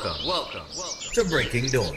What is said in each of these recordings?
Welcome to Breaking Dawn.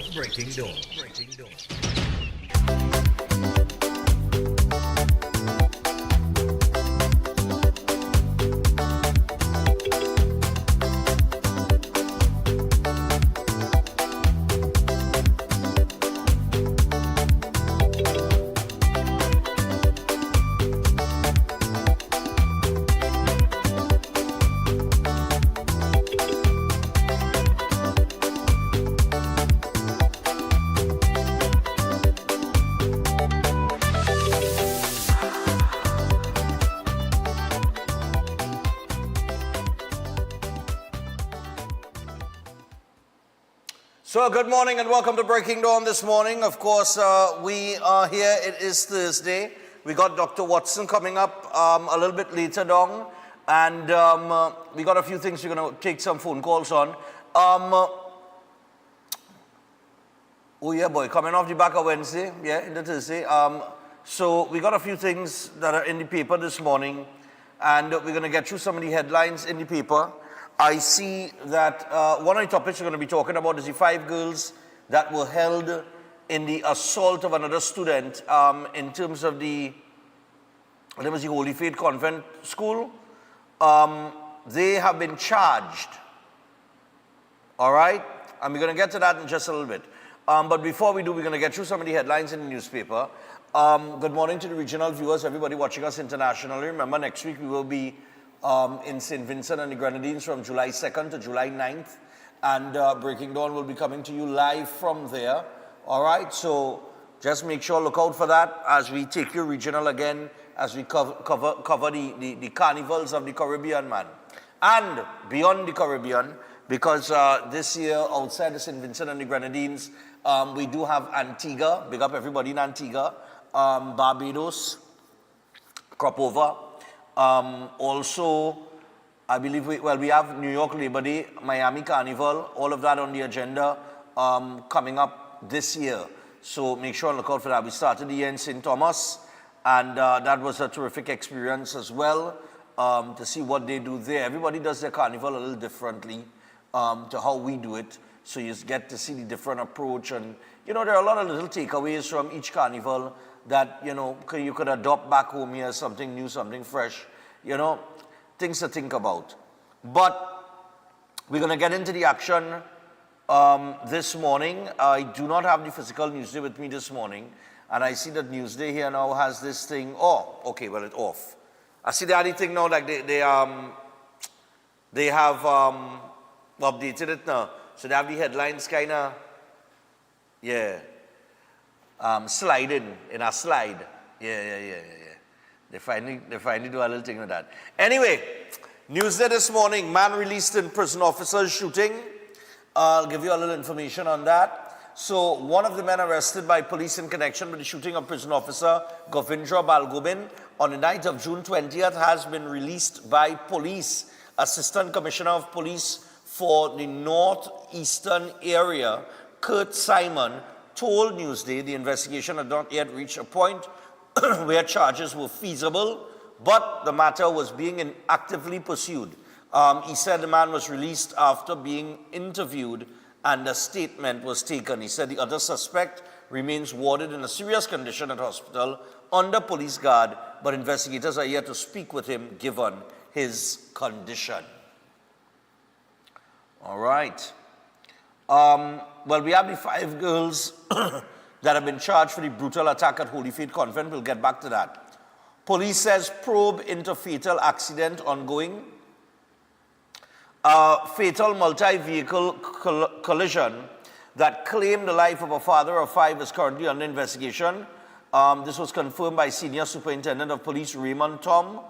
So good morning and welcome to Breaking Dawn this morning. Of course, we are here. It is Thursday. We got Dr. Watson coming up a little bit later down. And we got a few things we're going to take some phone calls on. Oh yeah, boy, coming off the back of Wednesday, yeah, into Thursday. So we got a few things that are in the paper this morning. And we're going to get through some of the headlines in the paper. I see that one of the topics we're going to be talking about is the 5 girls that were held in the assault of another student in terms of the Holy Faith Convent School. They have been charged. All right? And we're going to get to that in just a little bit. But before we do, we're going to get through some of the headlines in the newspaper. Good morning to the regional viewers, everybody watching us internationally. Remember, next week we will be in St. Vincent and the Grenadines from July 2nd to July 9th. And Breaking Dawn will be coming to you live from there. All right, so just make sure, look out for that as we take you regional again, as we cover the carnivals of the Caribbean, man. And beyond the Caribbean, because this year, outside of St. Vincent and the Grenadines, we do have Antigua, big up everybody in Antigua, Barbados, Cropova. Also, I believe we have New York Labor Day, Miami Carnival, all of that on the agenda coming up this year. So make sure and look out for that. We started the year in St. Thomas, and that was a terrific experience as well to see what they do there. Everybody does their carnival a little differently to how we do it. So you get to see the different approach. And, you know, there are a lot of little takeaways from each carnival that, you know, you could adopt back home here, something new, something fresh, you know, things to think about. But we're going to get into the action this morning. I do not have the physical Newsday with me this morning, and I see that Newsday here now has this thing, oh, okay, well, it's off. I see the other thing now, like they have updated it now, so they have the headlines kind of, yeah. Sliding in a slide. Yeah. They finally do a little thing with that. Anyway, Newsday this morning, man released in prison officers shooting. I'll give you a little information on that. So one of the men arrested by police in connection with the shooting of prison officer Govindra Balgobin on the night of June 20th has been released by police. Assistant Commissioner of Police for the Northeastern Area, Kurt Simon, told Newsday the investigation had not yet reached a point where charges were feasible, but the matter was being actively pursued. He said the man was released after being interviewed and a statement was taken. He said the other suspect remains warded in a serious condition at hospital under police guard, but investigators are yet to speak with him given his condition. All right. Well, we have the 5 girls that have been charged for the brutal attack at Holy Faith Convent. We'll get back to that. Police says probe into fatal accident ongoing. Fatal multi-vehicle collision that claimed the life of a father of 5 is currently under investigation. This was confirmed by Senior Superintendent of Police Raymond Tom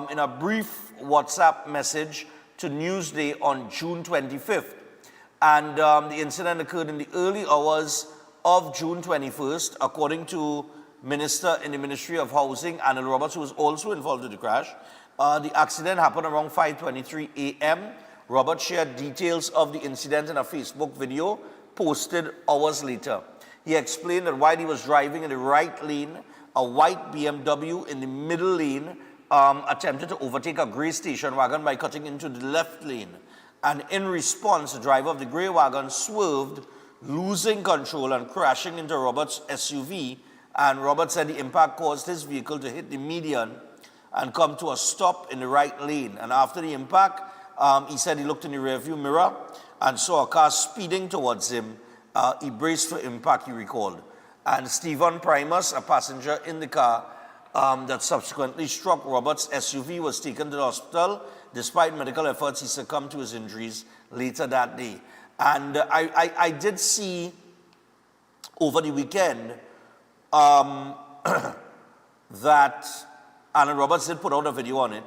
in a brief WhatsApp message to Newsday on June 25th. And the incident occurred in the early hours of June 21st, according to Minister in the Ministry of Housing, Anil Roberts, who was also involved in the crash. The accident happened around 5:23 a.m. Roberts shared details of the incident in a Facebook video posted hours later. He explained that while he was driving in the right lane, a white BMW in the middle lane attempted to overtake a gray station wagon by cutting into the left lane. And in response, the driver of the grey wagon swerved, losing control and crashing into Robert's SUV. And Robert said the impact caused his vehicle to hit the median and come to a stop in the right lane. And after the impact, he said he looked in the rearview mirror and saw a car speeding towards him. He braced for impact, he recalled. And Stephen Primus, a passenger in the car that subsequently struck Robert's SUV, was taken to the hospital. Despite medical efforts, he succumbed to his injuries later that day. And I did see over the weekend that Alan Roberts did put out a video on it.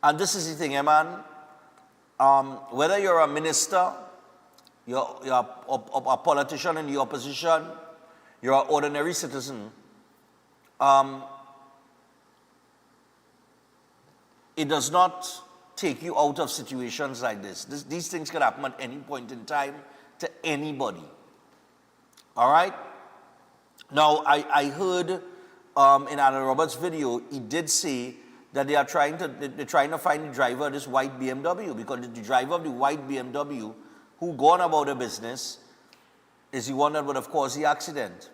And this is the thing, man. Whether you're a minister, you're a politician in the opposition, you're an ordinary citizen, it does not take you out of situations like this. These things can happen at any point in time to anybody. All right? Now, I heard in Alan Roberts' video, he did say that they're trying to find the driver of this white BMW, because the driver of the white BMW who gone about a business is the one that would have caused the accident.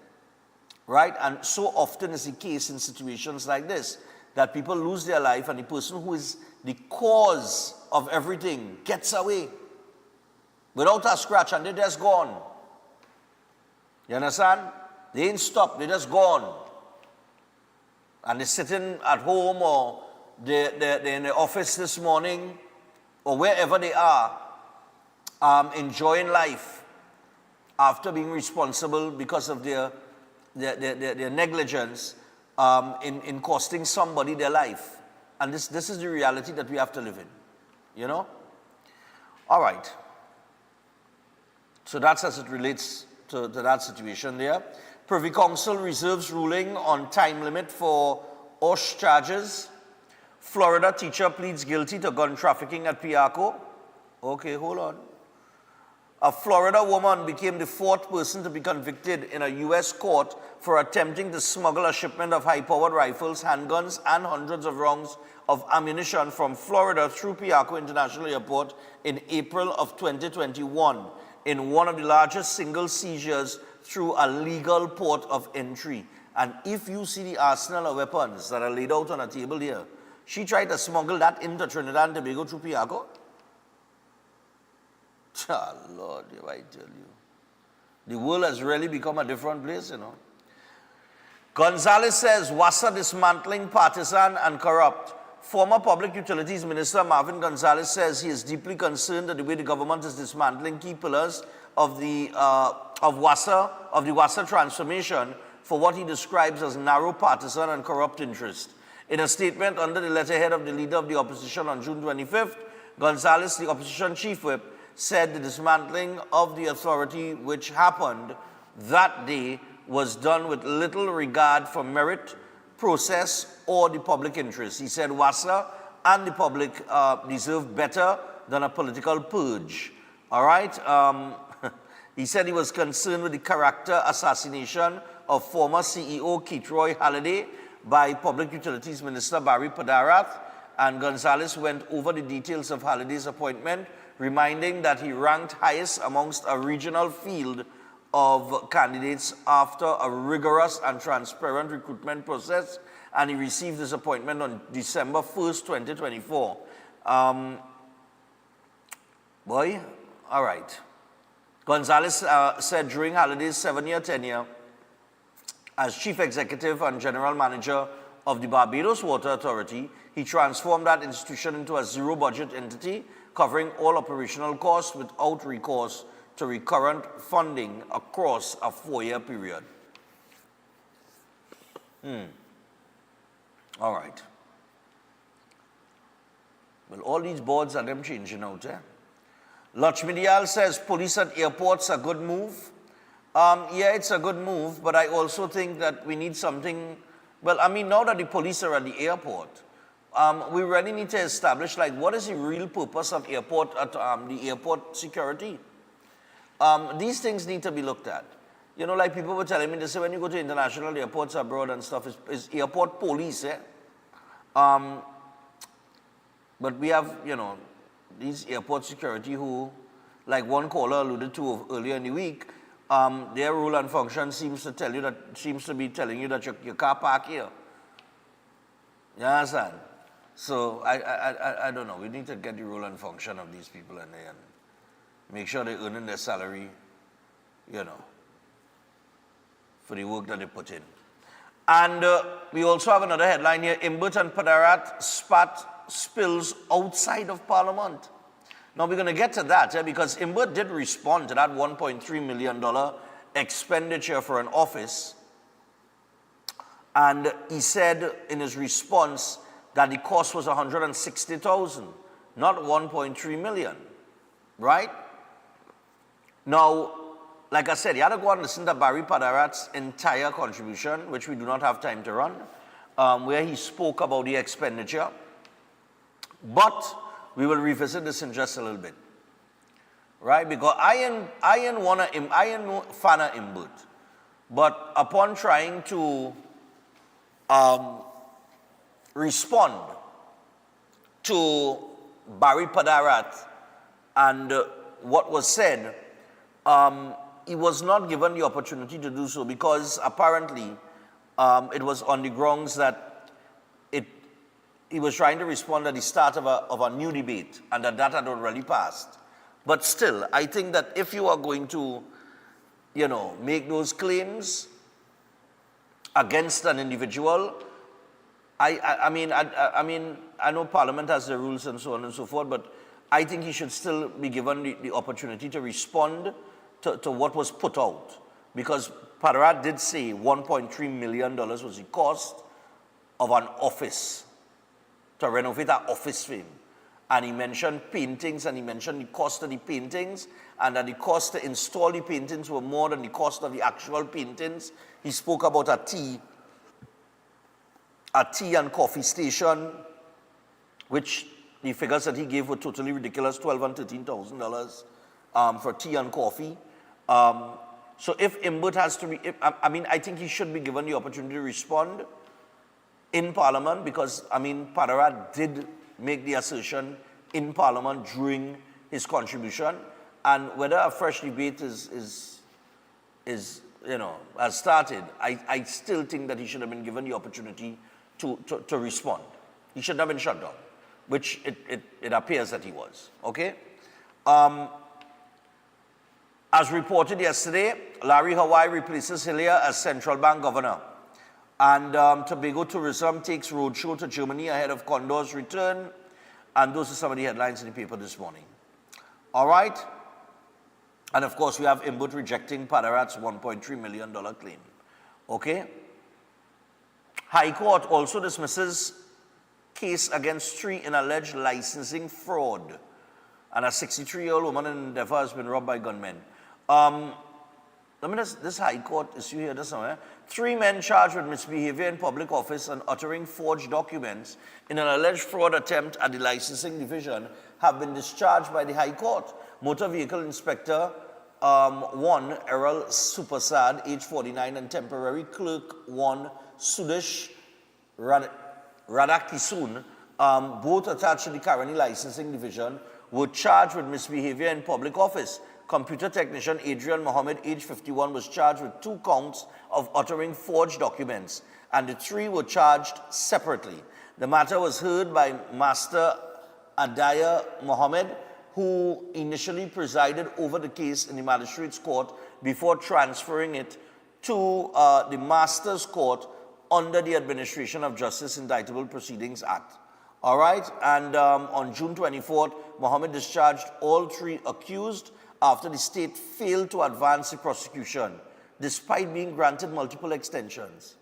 Right? And so often is the case in situations like this, that people lose their life and the person who is the cause of everything gets away without a scratch and they're just gone. You understand? They ain't stopped, they're just gone. And they're sitting at home or they're in the office this morning or wherever they are, enjoying life after being responsible because of their negligence in costing somebody their life. And this is the reality that we have to live in, you know? All right. So that's as it relates to that situation there. Privy Council reserves ruling on time limit for OSH charges. Florida teacher pleads guilty to gun trafficking at Piarco. Okay, hold on. A Florida woman became the fourth person to be convicted in a U.S. court for attempting to smuggle a shipment of high-powered rifles, handguns, and hundreds of rounds of ammunition from Florida through Piarco International Airport in April of 2021 in one of the largest single seizures through a legal port of entry. And if you see the arsenal of weapons that are laid out on a table here, she tried to smuggle that into Trinidad and Tobago through Piarco. Ah, Lord, I tell you. The world has really become a different place, you know. Gonzalez says, WASA dismantling partisan and corrupt. Former Public Utilities Minister Marvin Gonzalez says he is deeply concerned at the way the government is dismantling key pillars of the WASA transformation for what he describes as narrow partisan and corrupt interest. In a statement under the letterhead of the leader of the opposition on June 25th, Gonzalez, the opposition chief whip, said the dismantling of the authority which happened that day was done with little regard for merit, process, or the public interest. He said WASA and the public deserve better than a political purge. All right? He said he was concerned with the character assassination of former CEO Keith Roy Halliday by Public Utilities Minister Barry Padarath, and Gonzalez went over the details of Halliday's appointment, reminding that he ranked highest amongst a regional field of candidates after a rigorous and transparent recruitment process, and he received his appointment on December 1st, 2024. All right. Gonzalez said during Halliday's 7-year tenure as Chief Executive and General Manager of the Barbados Water Authority, he transformed that institution into a zero-budget entity covering all operational costs without recourse to recurrent funding across a 4-year period. All right. Well, all these boards are them changing out, eh? Lakshmi Diyal says police at airports a good move. Yeah, it's a good move, but I also think that we need something. Well, I mean, now that the police are at the airport, we really need to establish, like, what is the real purpose of the airport security? These things need to be looked at. You know, like people were telling me, they say when you go to international airports abroad and stuff, it's airport police, eh? But we have, you know, these airport security who, like one caller alluded to earlier in the week, their rule and function seems to be telling you that your car park here. You understand? So I don't know. We need to get the role and function of these people in there and make sure they're earning their salary, you know, for the work that they put in. And we also have another headline here: Imbert and Padarat spat spills outside of Parliament. Now we're going to get to that, because Imbert did respond to that $1.3 million expenditure for an office. And he said in his response that the cost was $160,000, not $1.3 million, right? Now, like I said, you had to go and listen to Barry Padarat's entire contribution, which we do not have time to run, where he spoke about the expenditure. But we will revisit this in just a little bit, right? Because I am fan of Imbert, but upon trying to respond to Barry Padarat and what was said, he was not given the opportunity to do so because apparently it was on the grounds that he was trying to respond at the start of a new debate and that had already passed. But still, I think that if you are going to, you know, make those claims against an individual, I mean, I know Parliament has the rules and so on and so forth, but I think he should still be given the opportunity to respond to what was put out. Because Padarat did say $1.3 million was the cost of an office, to renovate an office for him. And he mentioned paintings, and he mentioned the cost of the paintings, and that the cost to install the paintings were more than the cost of the actual paintings. He spoke about a tea and coffee station, which the figures that he gave were totally ridiculous, $12,000 and $13,000 for tea and coffee. So if Imbert has to I think he should be given the opportunity to respond in Parliament, because, Padarat did make the assertion in Parliament during his contribution, and whether a fresh debate is has started, I still think that he should have been given the opportunity to respond. He should have been shut down, which it appears that he was, okay? As reported yesterday, Larry Hawaii replaces Hillier as central bank governor. And Tobago Tourism takes roadshow to Germany ahead of Condor's return. And those are some of the headlines in the paper this morning. All right? And of course, we have Imbert rejecting Padarat's $1.3 million claim. Okay? High Court also dismisses case against 3 in alleged licensing fraud. And a 63-year-old woman in Endeavour has been robbed by gunmen. This High Court issue here this somewhere. 3 men charged with misbehavior in public office and uttering forged documents in an alleged fraud attempt at the licensing division have been discharged by the High Court. Motor Vehicle Inspector 1, Errol Supersad, age 49, and temporary clerk 1, Sudesh Radhakisun, both attached to the Karani Licensing Division, were charged with misbehavior in public office. Computer technician Adrian Mohammed, age 51, was charged with 2 counts of uttering forged documents, and the 3 were charged separately. The matter was heard by Master Adaya Mohammed, who initially presided over the case in the Magistrates Court before transferring it to the Master's Court under the Administration of Justice Indictable Proceedings Act. All right, and on June 24th, Mohammed discharged all 3 accused after the state failed to advance the prosecution, despite being granted multiple extensions.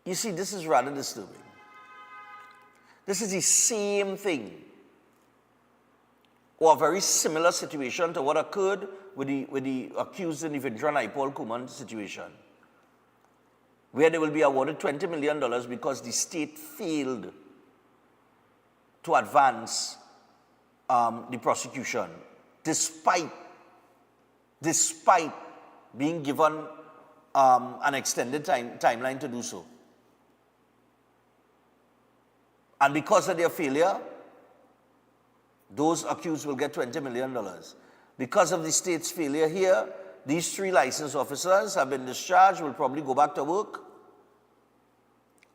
You see, this is rather disturbing. This is the same thing, or a very similar situation to what occurred with the accused in the Vindran Aipol Kuman situation, where they will be awarded $20 million because the state failed to advance the prosecution, despite being given an extended timeline to do so. And because of their failure, those accused will get $20 million. Because of the state's failure here, these 3 licensed officers have been discharged, will probably go back to work.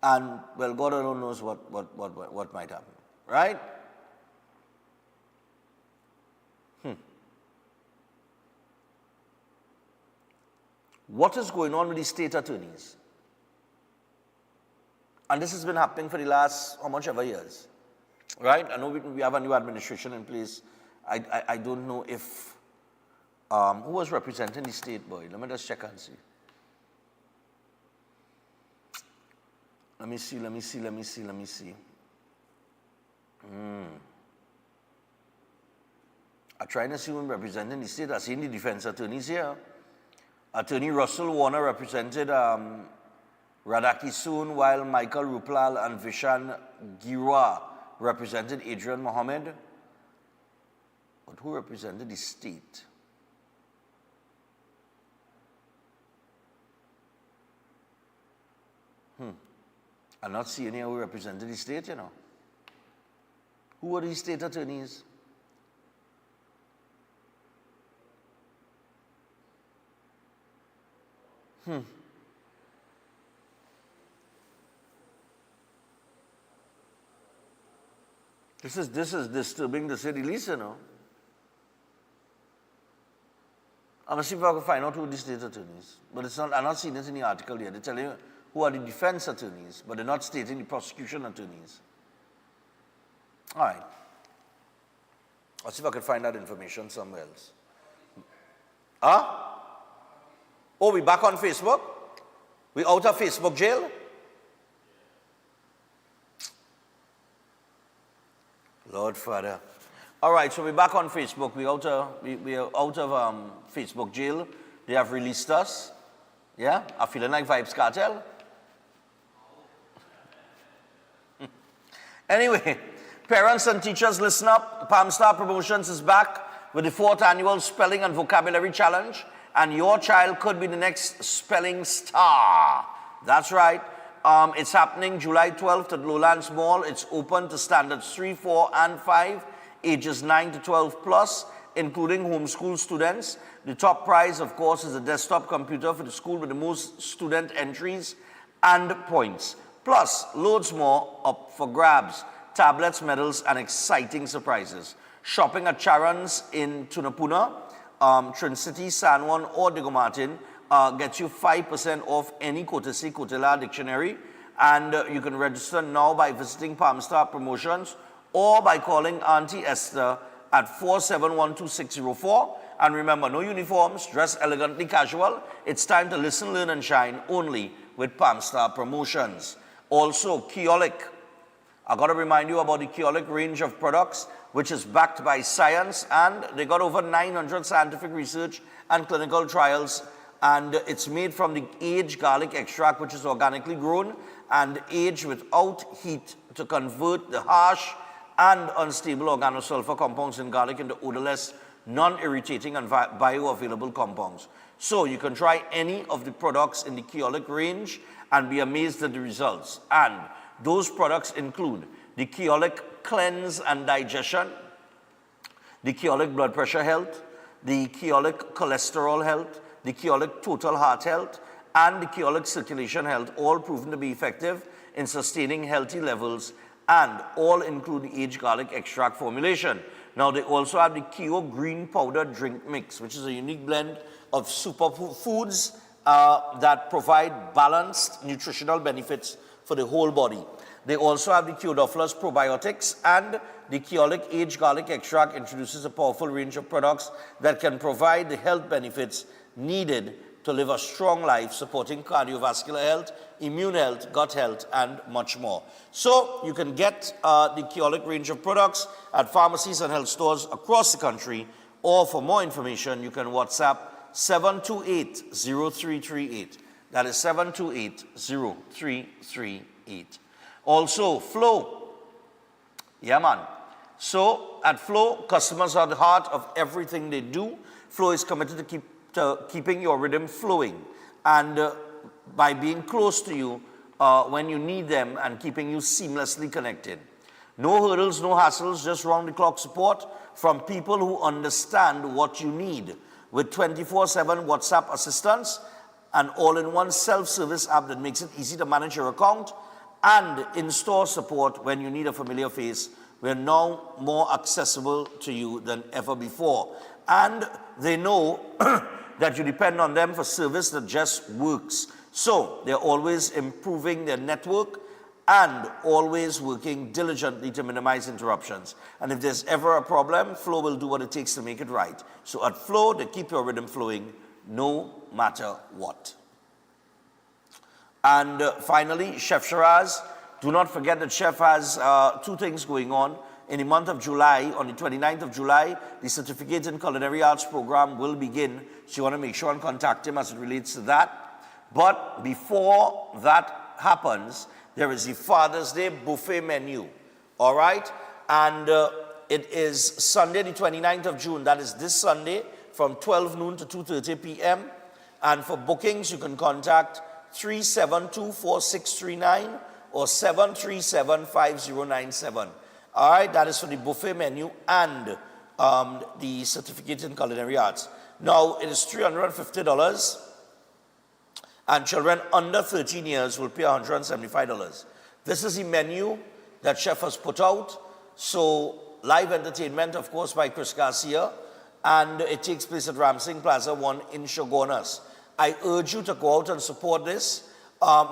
And, well, God alone knows what might happen, right? What is going on with the state attorneys? And this has been happening for the last, how much ever years, right? I know we have a new administration in place. I don't know if, who was representing the state, boy? Let me just check and see. Let me see. I'm trying to see who representing the state. I've seen the defense attorneys here. Attorney Russell Warner represented Radaki Soon, while Michael Ruplal and Vishan Girwa represented Adrian Mohammed. But who represented the state? I'm not seeing here who represented the state, you know. Who were these state attorneys? This is disturbing to say the least, you know. I'm going to see if I can find out who the state attorneys. But it's not, I'm not seeing this in the article here. They tell you who are the defense attorneys, but they're not stating the prosecution attorneys. All right. I'll see if I can find that information somewhere else. Huh? Oh, we back on Facebook? We out of Facebook jail? Lord Father. All right, so we're back on Facebook. We are out of Facebook jail. They have released us. Yeah? I'm feeling like Vibes Cartel. Anyway, parents and teachers, listen up. Palm Star Promotions is back with the 4th annual Spelling and Vocabulary Challenge. And your child could be the next spelling star. That's right. It's happening July 12th at Lowlands Mall. It's open to standards 3, 4, and 5, ages 9 to 12 plus, including homeschool students. The top prize, of course, is a desktop computer for the school with the most student entries and points. Plus, loads more up for grabs. Tablets, medals, and exciting surprises. Shopping at Charon's in Tunapuna, Trin City, San Juan, or Diego Martin gets you 5% off any Courtesy Cotilla dictionary. And you can register now by visiting Palm Star Promotions or by calling Auntie Esther at 4712604. And remember, no uniforms, dress elegantly casual. It's time to listen, learn, and shine only with Palm Star Promotions. Also, Keolic. I got to remind you about the Keolic range of products, which is backed by science, and they got over 900 scientific research and clinical trials, and it's made from the aged garlic extract, which is organically grown and aged without heat to convert the harsh and unstable organosulfur compounds in garlic into odorless, non-irritating, and bioavailable compounds. So you can try any of the products in the Keolic range and be amazed at the results. And those products include the Keolic Cleanse and Digestion, the Keolic Blood Pressure Health, the Keolic Cholesterol Health, the Keolic Total Heart Health, and the Keolic Circulation Health, all proven to be effective in sustaining healthy levels, and all include the aged garlic extract formulation. Now, they also have the Keo Green Powder Drink Mix, which is a unique blend of superfoods that provide balanced nutritional benefits for the whole body. They also have the Keodophilus probiotics, and the Keolic aged garlic extract introduces a powerful range of products that can provide the health benefits needed to live a strong life, supporting cardiovascular health, immune health, gut health, and much more. So you can get the Keolic range of products at pharmacies and health stores across the country, or for more information, you can WhatsApp 728-0338. That is 728-0338. Also, Flow. Yeah, man. So, at Flow, customers are the heart of everything they do. Flow is committed to keeping your rhythm flowing, and by being close to you when you need them and keeping you seamlessly connected. No hurdles, no hassles, just round-the-clock support from people who understand what you need, with 24/7 WhatsApp assistance, an all-in-one self-service app that makes it easy to manage your account, and in-store support when you need a familiar face. We're now more accessible to you than ever before. And they know that you depend on them for service that just works. So they're always improving their network and always working diligently to minimize interruptions. And if there's ever a problem, Flow will do what it takes to make it right. So at Flow, they keep your rhythm flowing no matter what. And finally, Chef Shiraz, do not forget that Chef has two things going on. In the month of July, on the 29th of July, the Certificate in Culinary Arts program will begin. So you want to make sure and contact him as it relates to that. But before that happens, there is the Father's Day buffet menu, all right? And it is Sunday, the 29th of June. That is this Sunday from 12 noon to 2:30 p.m. And for bookings, you can contact 372-4639 or 737-5097. All right, that is for the buffet menu and the Certificate in Culinary Arts. Now, it is $350, and children under 13 years will pay $175. This is the menu that Chef has put out. So, live entertainment, of course, by Chris Garcia, and it takes place at Ramsing Plaza 1 in Shogunas. I urge you to go out and support this.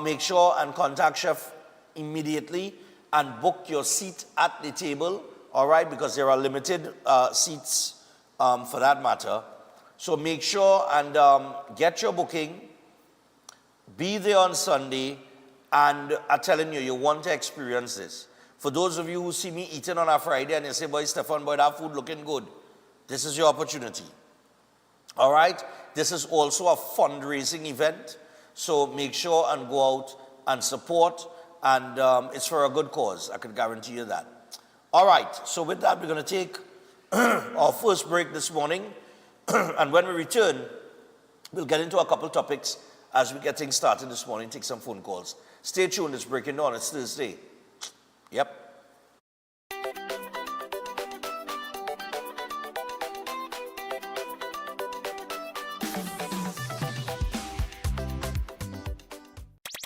Make sure and contact Chef immediately and book your seat at the table, all right, because there are limited seats for that matter. So make sure and get your booking, be there on Sunday, and I'm telling you, you want to experience this. For those of you who see me eating on a Friday and you say, boy, Stefan, boy, that food looking good, this is your opportunity, all right? This is also a fundraising event, so make sure and go out and support. And it's for a good cause, I can guarantee you that. All right, so with that, we're going to take our first break this morning. And when we return, we'll get into a couple topics as we get things started this morning, take some phone calls. Stay tuned, it's Breaking Dawn, it's Thursday. Yep.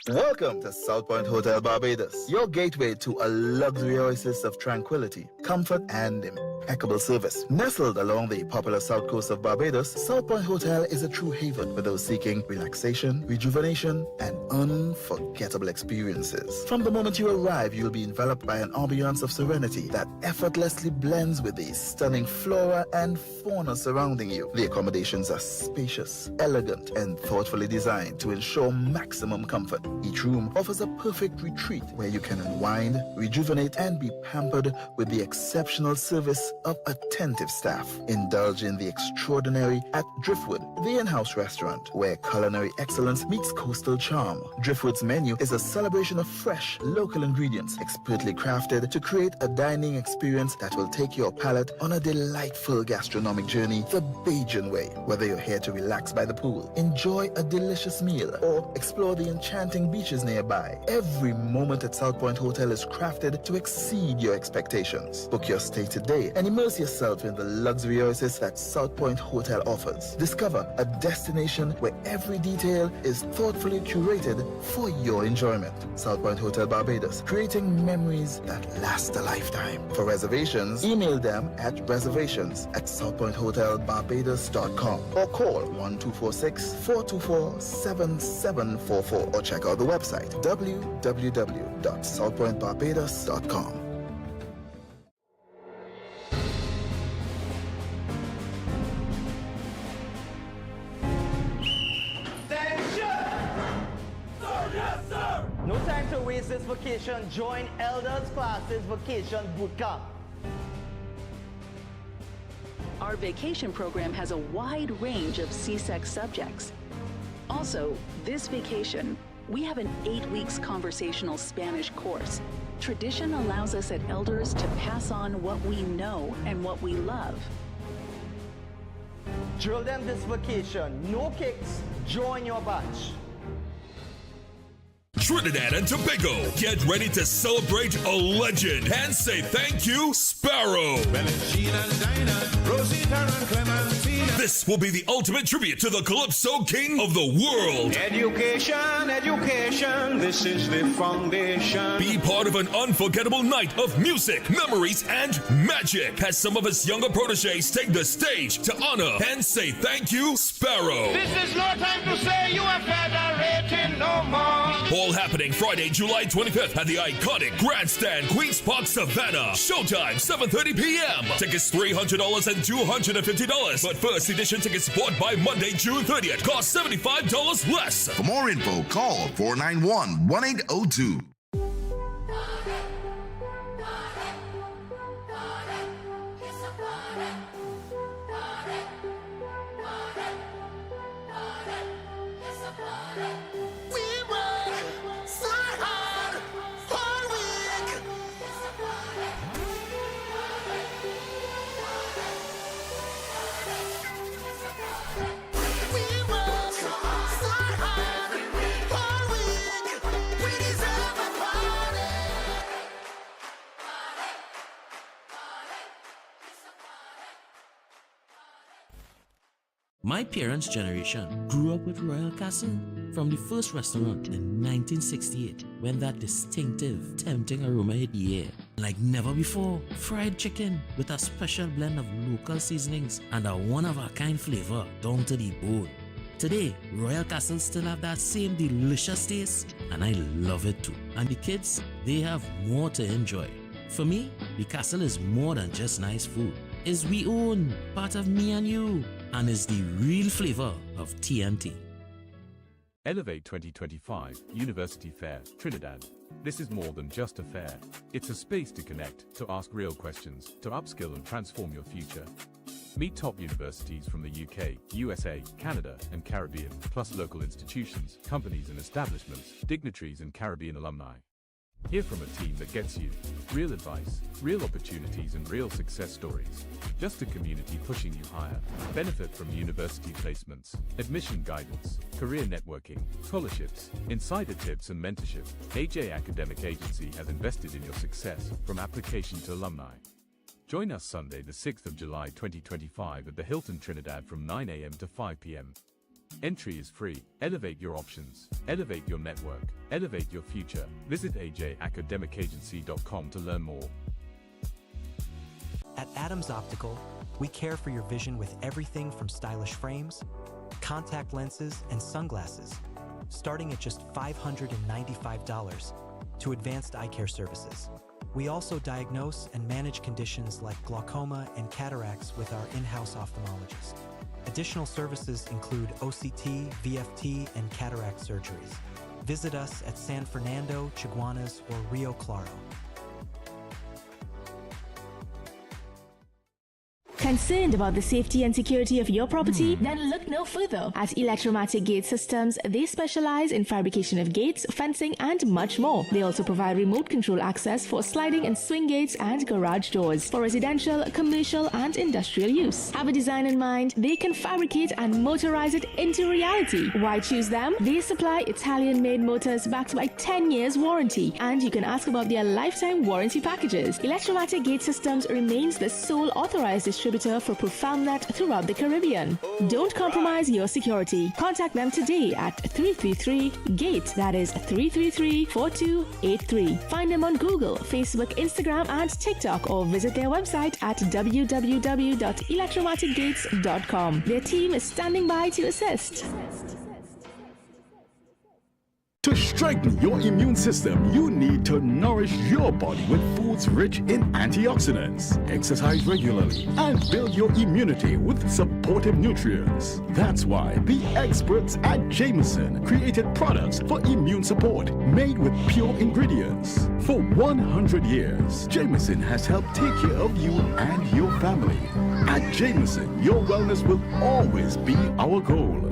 Welcome to South Point Hotel Barbados, your gateway to a luxury oasis of tranquility, comfort, and impeccable service. Nestled along the popular south coast of Barbados, South Point Hotel is a true haven for those seeking relaxation, rejuvenation, and unforgettable experiences. From the moment you arrive, you'll be enveloped by an ambiance of serenity that effortlessly blends with the stunning flora and fauna surrounding you. The accommodations are spacious, elegant, and thoughtfully designed to ensure maximum comfort. Each room offers a perfect retreat where you can unwind, rejuvenate, and be pampered with the exceptional service of attentive staff. Indulge in the extraordinary at Driftwood, the in-house restaurant, where culinary excellence meets coastal charm. Driftwood's menu is a celebration of fresh, local ingredients, expertly crafted to create a dining experience that will take your palate on a delightful gastronomic journey the Bajan way. Whether you're here to relax by the pool, enjoy a delicious meal, or explore the enchanting beaches nearby, every moment at South Point Hotel is crafted to exceed your expectations. Book your stay today and immerse yourself in the luxury oasis that South Point Hotel offers. Discover a destination where every detail is thoughtfully curated for your enjoyment. South Point Hotel Barbados, creating memories that last a lifetime. For reservations, email them at reservations@southpointhotelbarbados.com or call 1246-424-7744 or check out the website www.southpointbarbados.com. No time to waste this vacation. Join Elders Classes Vacation Bootcamp. Our vacation program has a wide range of CSEC subjects. Also, this vacation, we have an 8 weeks conversational Spanish course. Tradition allows us at Elders to pass on what we know and what we love. Drill them this vacation. No kicks. Join your batch. Trinidad and Tobago. Get ready to celebrate a legend and say thank you, Sparrow. This will be the ultimate tribute to the Calypso King of the world. Education, education, this is the foundation. Be part of an unforgettable night of music, memories, and magic as some of his younger proteges take the stage to honor and say thank you, Sparrow. This is no time to say you are federating no more. All happening Friday, July 25th at the iconic Grandstand, Queen's Park, Savannah. Showtime, 7:30 p.m. Tickets $300 and $250, but first edition tickets bought by Monday, June 30th cost $75 less. For more info, call 491-1802. My parents' generation grew up with Royal Castle. From the first restaurant in 1968, when that distinctive, tempting aroma hit the air. Like never before, fried chicken with a special blend of local seasonings and a one-of-a-kind flavor down to the bone. Today, Royal Castle still have that same delicious taste, and I love it too. And the kids, they have more to enjoy. For me, the Castle is more than just nice food. It's we own, part of me and you, and is the real flavor of TNT. Elevate 2025 University Fair, Trinidad. This is more than just a fair. It's a space to connect, to ask real questions, to upskill and transform your future. Meet top universities from the UK, USA, Canada, and Caribbean, plus local institutions, companies and establishments, dignitaries and Caribbean alumni. Hear from a team that gets you real advice, real opportunities and real success stories. Just a community pushing you higher. Benefit from university placements, admission guidance, career networking, scholarships, insider tips and mentorship. AJ Academic Agency has invested in your success from application to alumni. Join us Sunday the 6th of July 2025 at the Hilton Trinidad from 9 a.m. to 5 p.m. Entry is free. Elevate your options. Elevate your network. Elevate your future. Visit ajacademicagency.com to learn more. At Adams Optical, we care for your vision with everything from stylish frames, contact lenses, and sunglasses, starting at just $595, to advanced eye care services. We also diagnose and manage conditions like glaucoma and cataracts with our in-house ophthalmologist. Additional services include OCT, VFT, and cataract surgeries. Visit us at San Fernando, Chaguanas, or Rio Claro. Concerned about the safety and security of your property? Then look no further. At Electromatic Gate Systems, they specialize in fabrication of gates, fencing, and much more. They also provide remote control access for sliding and swing gates and garage doors for residential, commercial, and industrial use. Have a design in mind? They can fabricate and motorize it into reality. Why choose them? They supply Italian-made motors backed by 10 years warranty, and you can ask about their lifetime warranty packages. Electromatic Gate Systems remains the sole authorized distributor for ProfoundNet throughout the Caribbean. Don't compromise your security. Contact them today at 333-GATE. That is 333-4283. Find them on Google, Facebook, Instagram, and TikTok, or visit their website at www.electromaticgates.com. Their team is standing by to assist. To strengthen your immune system, you need to nourish your body with foods rich in antioxidants. Exercise regularly and build your immunity with supportive nutrients. That's why the experts at Jameson created products for immune support made with pure ingredients. For 100 years, Jameson has helped take care of you and your family. At Jameson, your wellness will always be our goal.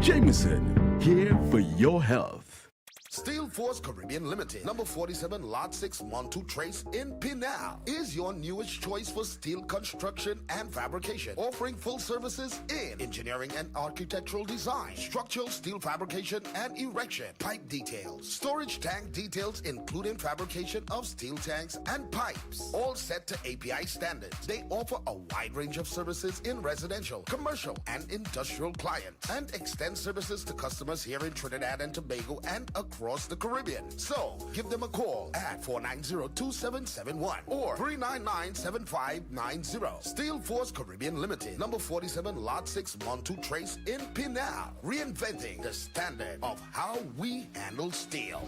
Jameson, here for your health. Steel Force Caribbean Limited, number 47 Lot 6 Montu Trace in Pinal, is your newest choice for steel construction and fabrication, offering full services in engineering and architectural design, structural steel fabrication and erection, pipe details, storage tank details including fabrication of steel tanks and pipes, all set to API standards. They offer a wide range of services in residential, commercial, and industrial clients, and extend services to customers here in Trinidad and Tobago and across the Caribbean. So, give them a call at 490-2771 or 399-7590. Steel Force Caribbean Limited, number 47 Lot 6 Montu Trace in Pinal, reinventing the standard of how we handle steel.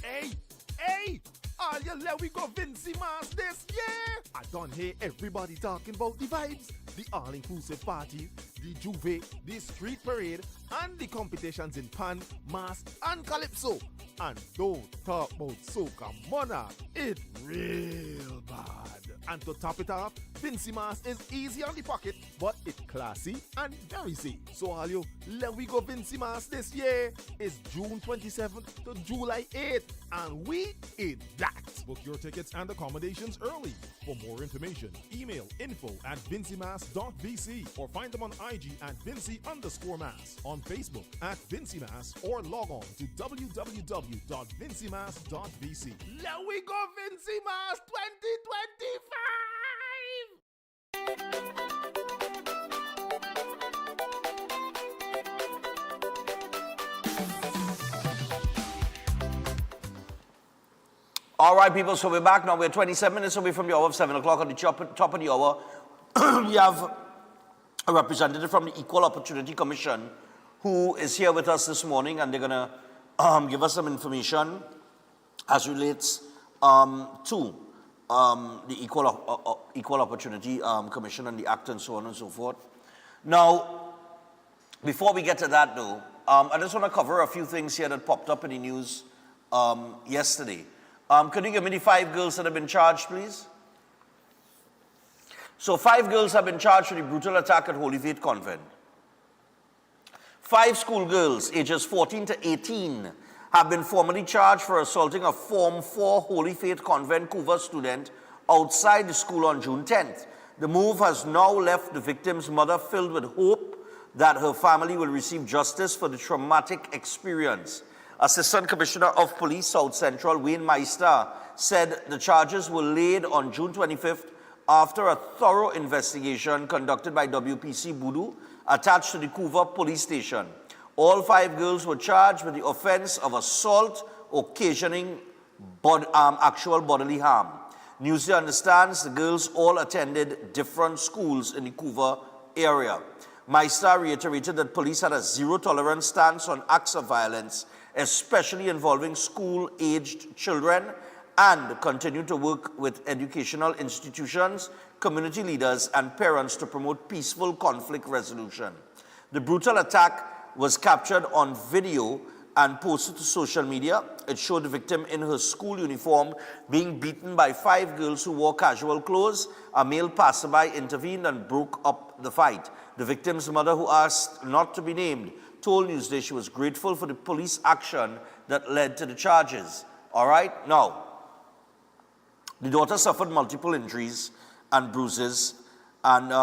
Hey! All you let we go Vincy Mass this year! I don't hear everybody talking about the vibes, the all-inclusive party, the juve, the street parade, and the competitions in pan, mass, and calypso. And don't talk about soca monarch, it's real bad. And to top it off, Vincy Mass is easy on the pocket, but it's classy and very safe. So all you let we go Vincy Mass this year is June 27th to July 8th, and we in that. Book your tickets and accommodations early. For more information, email info@vincymass.vc or find them on IG at Vincy_Mass, on Facebook at Vincy Mass, or log on to www.vincymass.vc. Let we go Vincy Mass 2025! All right, people, so we're back now. We're 27 minutes away from the hour of 7 o'clock. On the top of the hour, we have a representative from the Equal Opportunity Commission who is here with us this morning, and they're going to give us some information as relates to the Equal Opportunity Commission and the Act and so on and so forth. Now, before we get to that, though, I just want to cover a few things here that popped up in the news yesterday. Could you give me the 5 girls that have been charged, please? So 5 girls have been charged for the brutal attack at Holy Faith Convent. 5 schoolgirls, ages 14 to 18, have been formally charged for assaulting a Form 4 Holy Faith Convent Vancouver student outside the school on June 10th. The move has now left the victim's mother filled with hope that her family will receive justice for the traumatic experience. Assistant Commissioner of Police South Central, Wayne Meister, said the charges were laid on June 25th after a thorough investigation conducted by WPC Budu attached to the Vancouver police station. All 5 girls were charged with the offense of assault occasioning actual bodily harm. Newsday understands the girls all attended different schools in the Vancouver area. Meister reiterated that police had a zero-tolerance stance on acts of violence, especially involving school-aged children, and continue to work with educational institutions, community leaders, and parents to promote peaceful conflict resolution. The brutal attack was captured on video and posted to social media. It showed the victim in her school uniform being beaten by 5 girls who wore casual clothes. A male passerby intervened and broke up the fight. The victim's mother, who asked not to be named, told Newsday she was grateful for the police action that led to the charges. All right? Now, the daughter suffered multiple injuries and bruises, and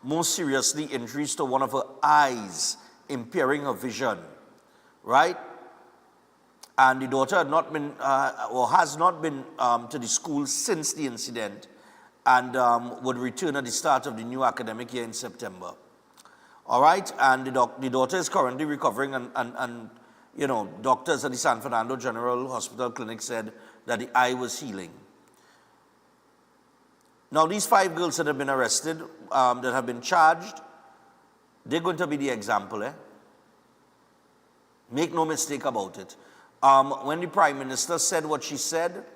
most seriously, injuries to one of her eyes, impairing her vision. Right? And the daughter had not been, or has not been to the school since the incident, and would return at the start of the new academic year in September. All right, and the daughter is currently recovering, and you know, doctors at the San Fernando General Hospital Clinic said that the eye was healing. Now, these 5 girls that have been arrested, that have been charged, they're going to be the example, eh? Make no mistake about it. When the Prime Minister said what she said,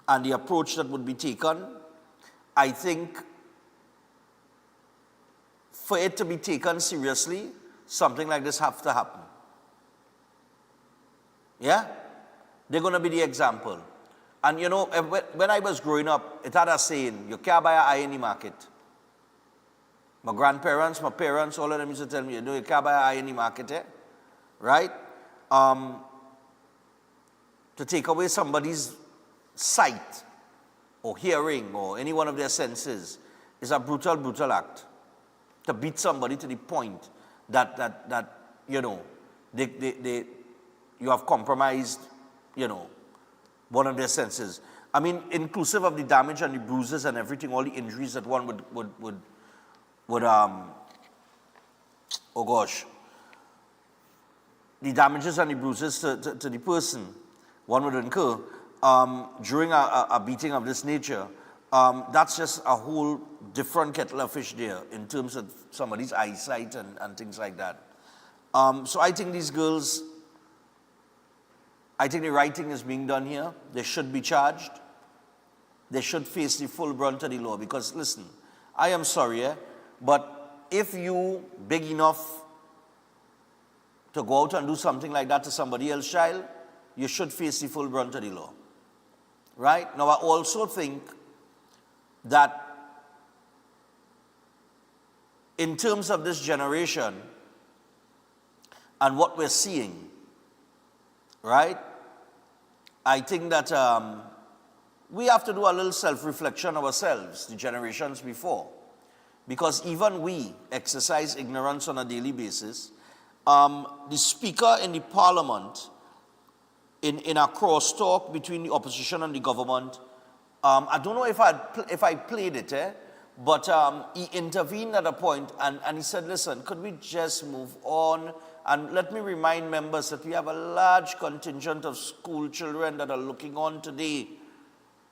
and the approach that would be taken, I think for it to be taken seriously, something like this has to happen. Yeah? They're going to be the example. And you know, when I was growing up, it had a saying, you can't buy an eye in the market. My grandparents, my parents, all of them used to tell me, you know, you can't buy an eye in the market, eh? Right? to take away somebody's sight or hearing or any one of their senses is a brutal, brutal act. To beat somebody to the point that you know, you have compromised, you know, one of their senses. I mean, inclusive of the damage and the bruises and everything, all the injuries that one would oh gosh, the damages and the bruises to the person one would incur during a beating of this nature, that's just a whole different kettle of fish there in terms of somebody's eyesight and things like that. So I think these girls, I think the right thing is being done here. They should be charged. They should face the full brunt of the law because, listen, I am sorry, but if you big enough to go out and do something like that to somebody else's child, you should face the full brunt of the law. Right? Now, I also think that in terms of this generation and what we're seeing, right, I think that we have to do a little self-reflection ourselves, the generations before, because even we exercise ignorance on a daily basis. The speaker in the parliament, in a crosstalk between the opposition and the government, I don't know if I played it, but he intervened at a point and he said, listen, could we just move on? And let me remind members that we have a large contingent of school children that are looking on today,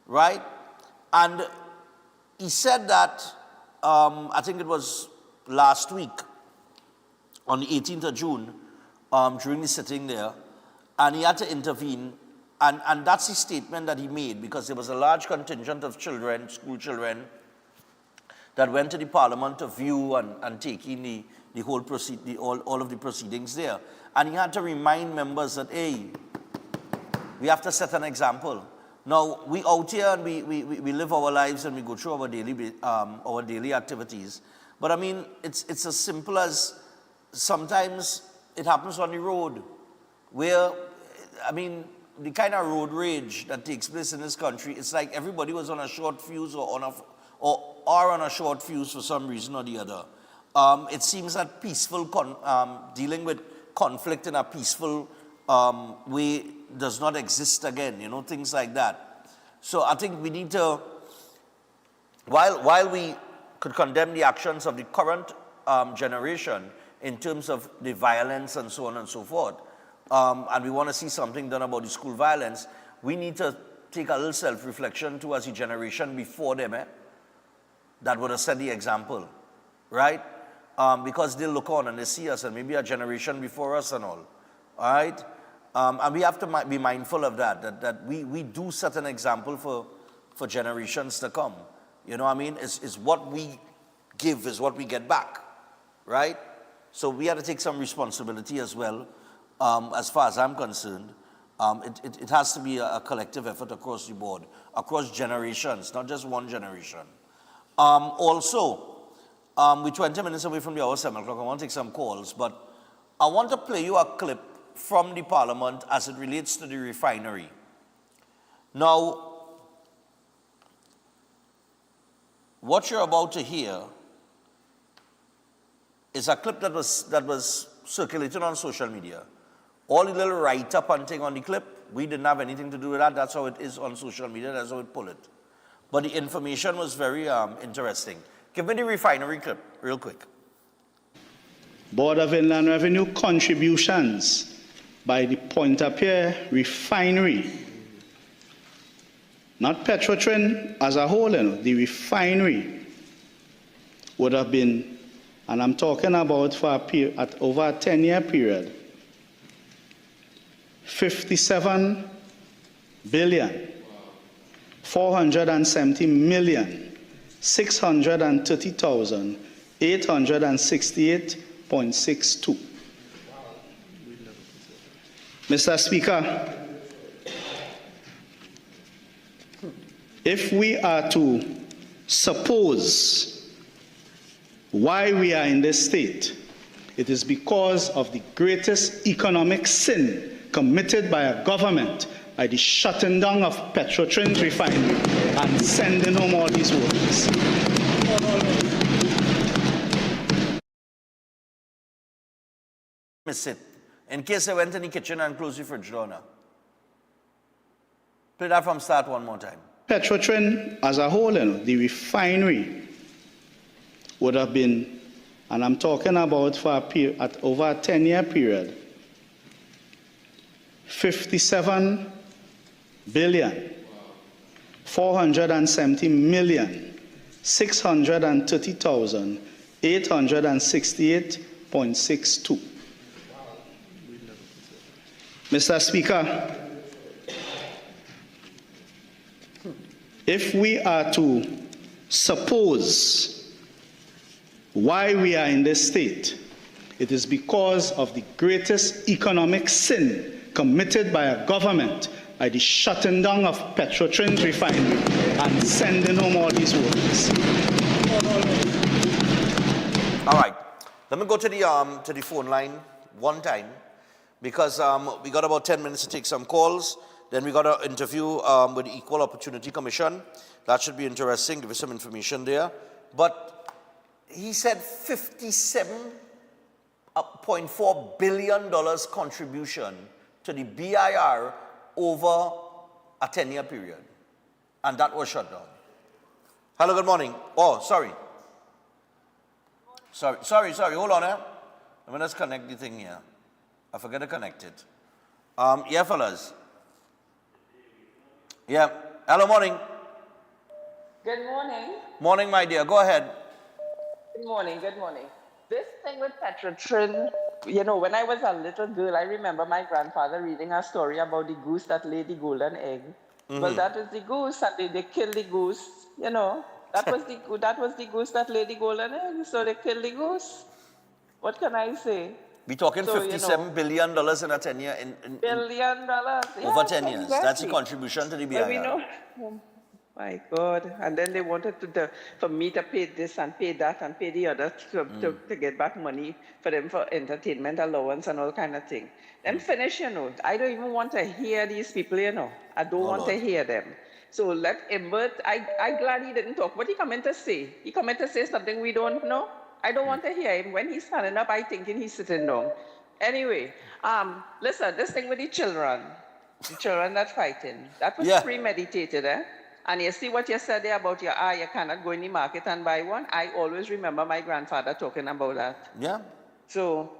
right? And he said that, I think it was last week, on the 18th of June, during the sitting there, and he had to intervene, and that's the statement that he made, because there was a large contingent of children, school children, that went to the parliament to view and take in the whole all of the proceedings there. And he had to remind members that, hey, we have to set an example. Now, we out here and we live our lives and we go through our daily activities. But I mean, it's as simple as sometimes it happens on the road where, I mean, the kind of road rage that takes place in this country, it's like everybody was on a short fuse or are on a short fuse for some reason or the other. It seems that peaceful dealing with conflict in a peaceful way does not exist again, you know, things like that. So I think we need to, while we could condemn the actions of the current generation in terms of the violence and so on and so forth, and we want to see something done about the school violence, we need to take a little self-reflection towards the generation before them, that would have set the example, right? Because they look on and they see us and maybe a generation before us and all right? And we have to be mindful of that we do set an example for generations to come. You know what I mean? It's what we give is what we get back, right? So we have to take some responsibility as well, as far as I'm concerned. It has to be a collective effort across the board, across generations, not just one generation. Also, we're 20 minutes away from the hour 7 o'clock. I want to take some calls, but I want to play you a clip from the parliament as it relates to the refinery. Now, what you're about to hear is a clip that was circulated on social media. All the little write-up and thing on the clip, we didn't have anything to do with that. That's how it is on social media. That's how it pull it. But the information was very interesting. Give me the refinery clip real quick. Board of Inland Revenue contributions by the Pointe-à-Pierre refinery, not Petrotrin as a whole, the refinery would have been, and I'm talking about for over a 10-year period, 57 billion, 470 million, 630,868.62. Mr. Speaker, if we are to suppose why we are in this state, it is because of the greatest economic sin committed by a government by the shutting down of Petrotrin's refinery and sending home all these workers. Miss it. In case I went in the kitchen and closed the fridge door now. Play that from start one more time. Petrotrin as a whole, the refinery would have been, and I'm talking about for a period, at over a 10-year period, 57 billion, 470 million, 630,000, 868.62. Mr. Speaker, if we are to suppose why we are in this state, it is because of the greatest economic sin committed by a government by the shutting down of Petrotrin's refinery and sending home all these workers. All right, let me go to the phone line one time because we got about 10 minutes to take some calls. Then we got an interview with the Equal Opportunity Commission. That should be interesting, give you some information there. But he said $57.4 billion contribution to the BIR over a 10-year period. And that was shut down. Hello, good morning. Oh, sorry. Sorry, hold on. Let me just connect the thing here. I forgot to connect it. Yeah, fellas. Yeah. Hello, morning. Good morning. Morning, my dear. Go ahead. Good morning. This thing with Petrotrin, you know, when I was a little girl, I remember my grandfather reading a story about the goose that laid the golden egg. Well, that is the goose, and they killed the goose. You know, that was the goose that laid the golden egg. So they killed the goose. What can I say? We're talking $57 billion in a 10-year. Billion dollars. Over 10 years. Exactly. That's the contribution to the BIR. Well, we know. Oh, my God. And then they wanted for me to pay this and pay that and pay the other to get back money for them for entertainment allowance and all kind of thing. Then finish, you know. I don't even want to hear these people, you know. I don't want to hear them. So let Ebert, I'm glad he didn't talk. What he coming to say? He coming to say something we don't know? I don't want to hear him. When he's standing up, I thinking he's sitting down. Anyway, listen, this thing with the children that fighting, that was premeditated, eh? And you see what you said there about you cannot go in the market and buy one? I always remember my grandfather talking about that. Yeah. So,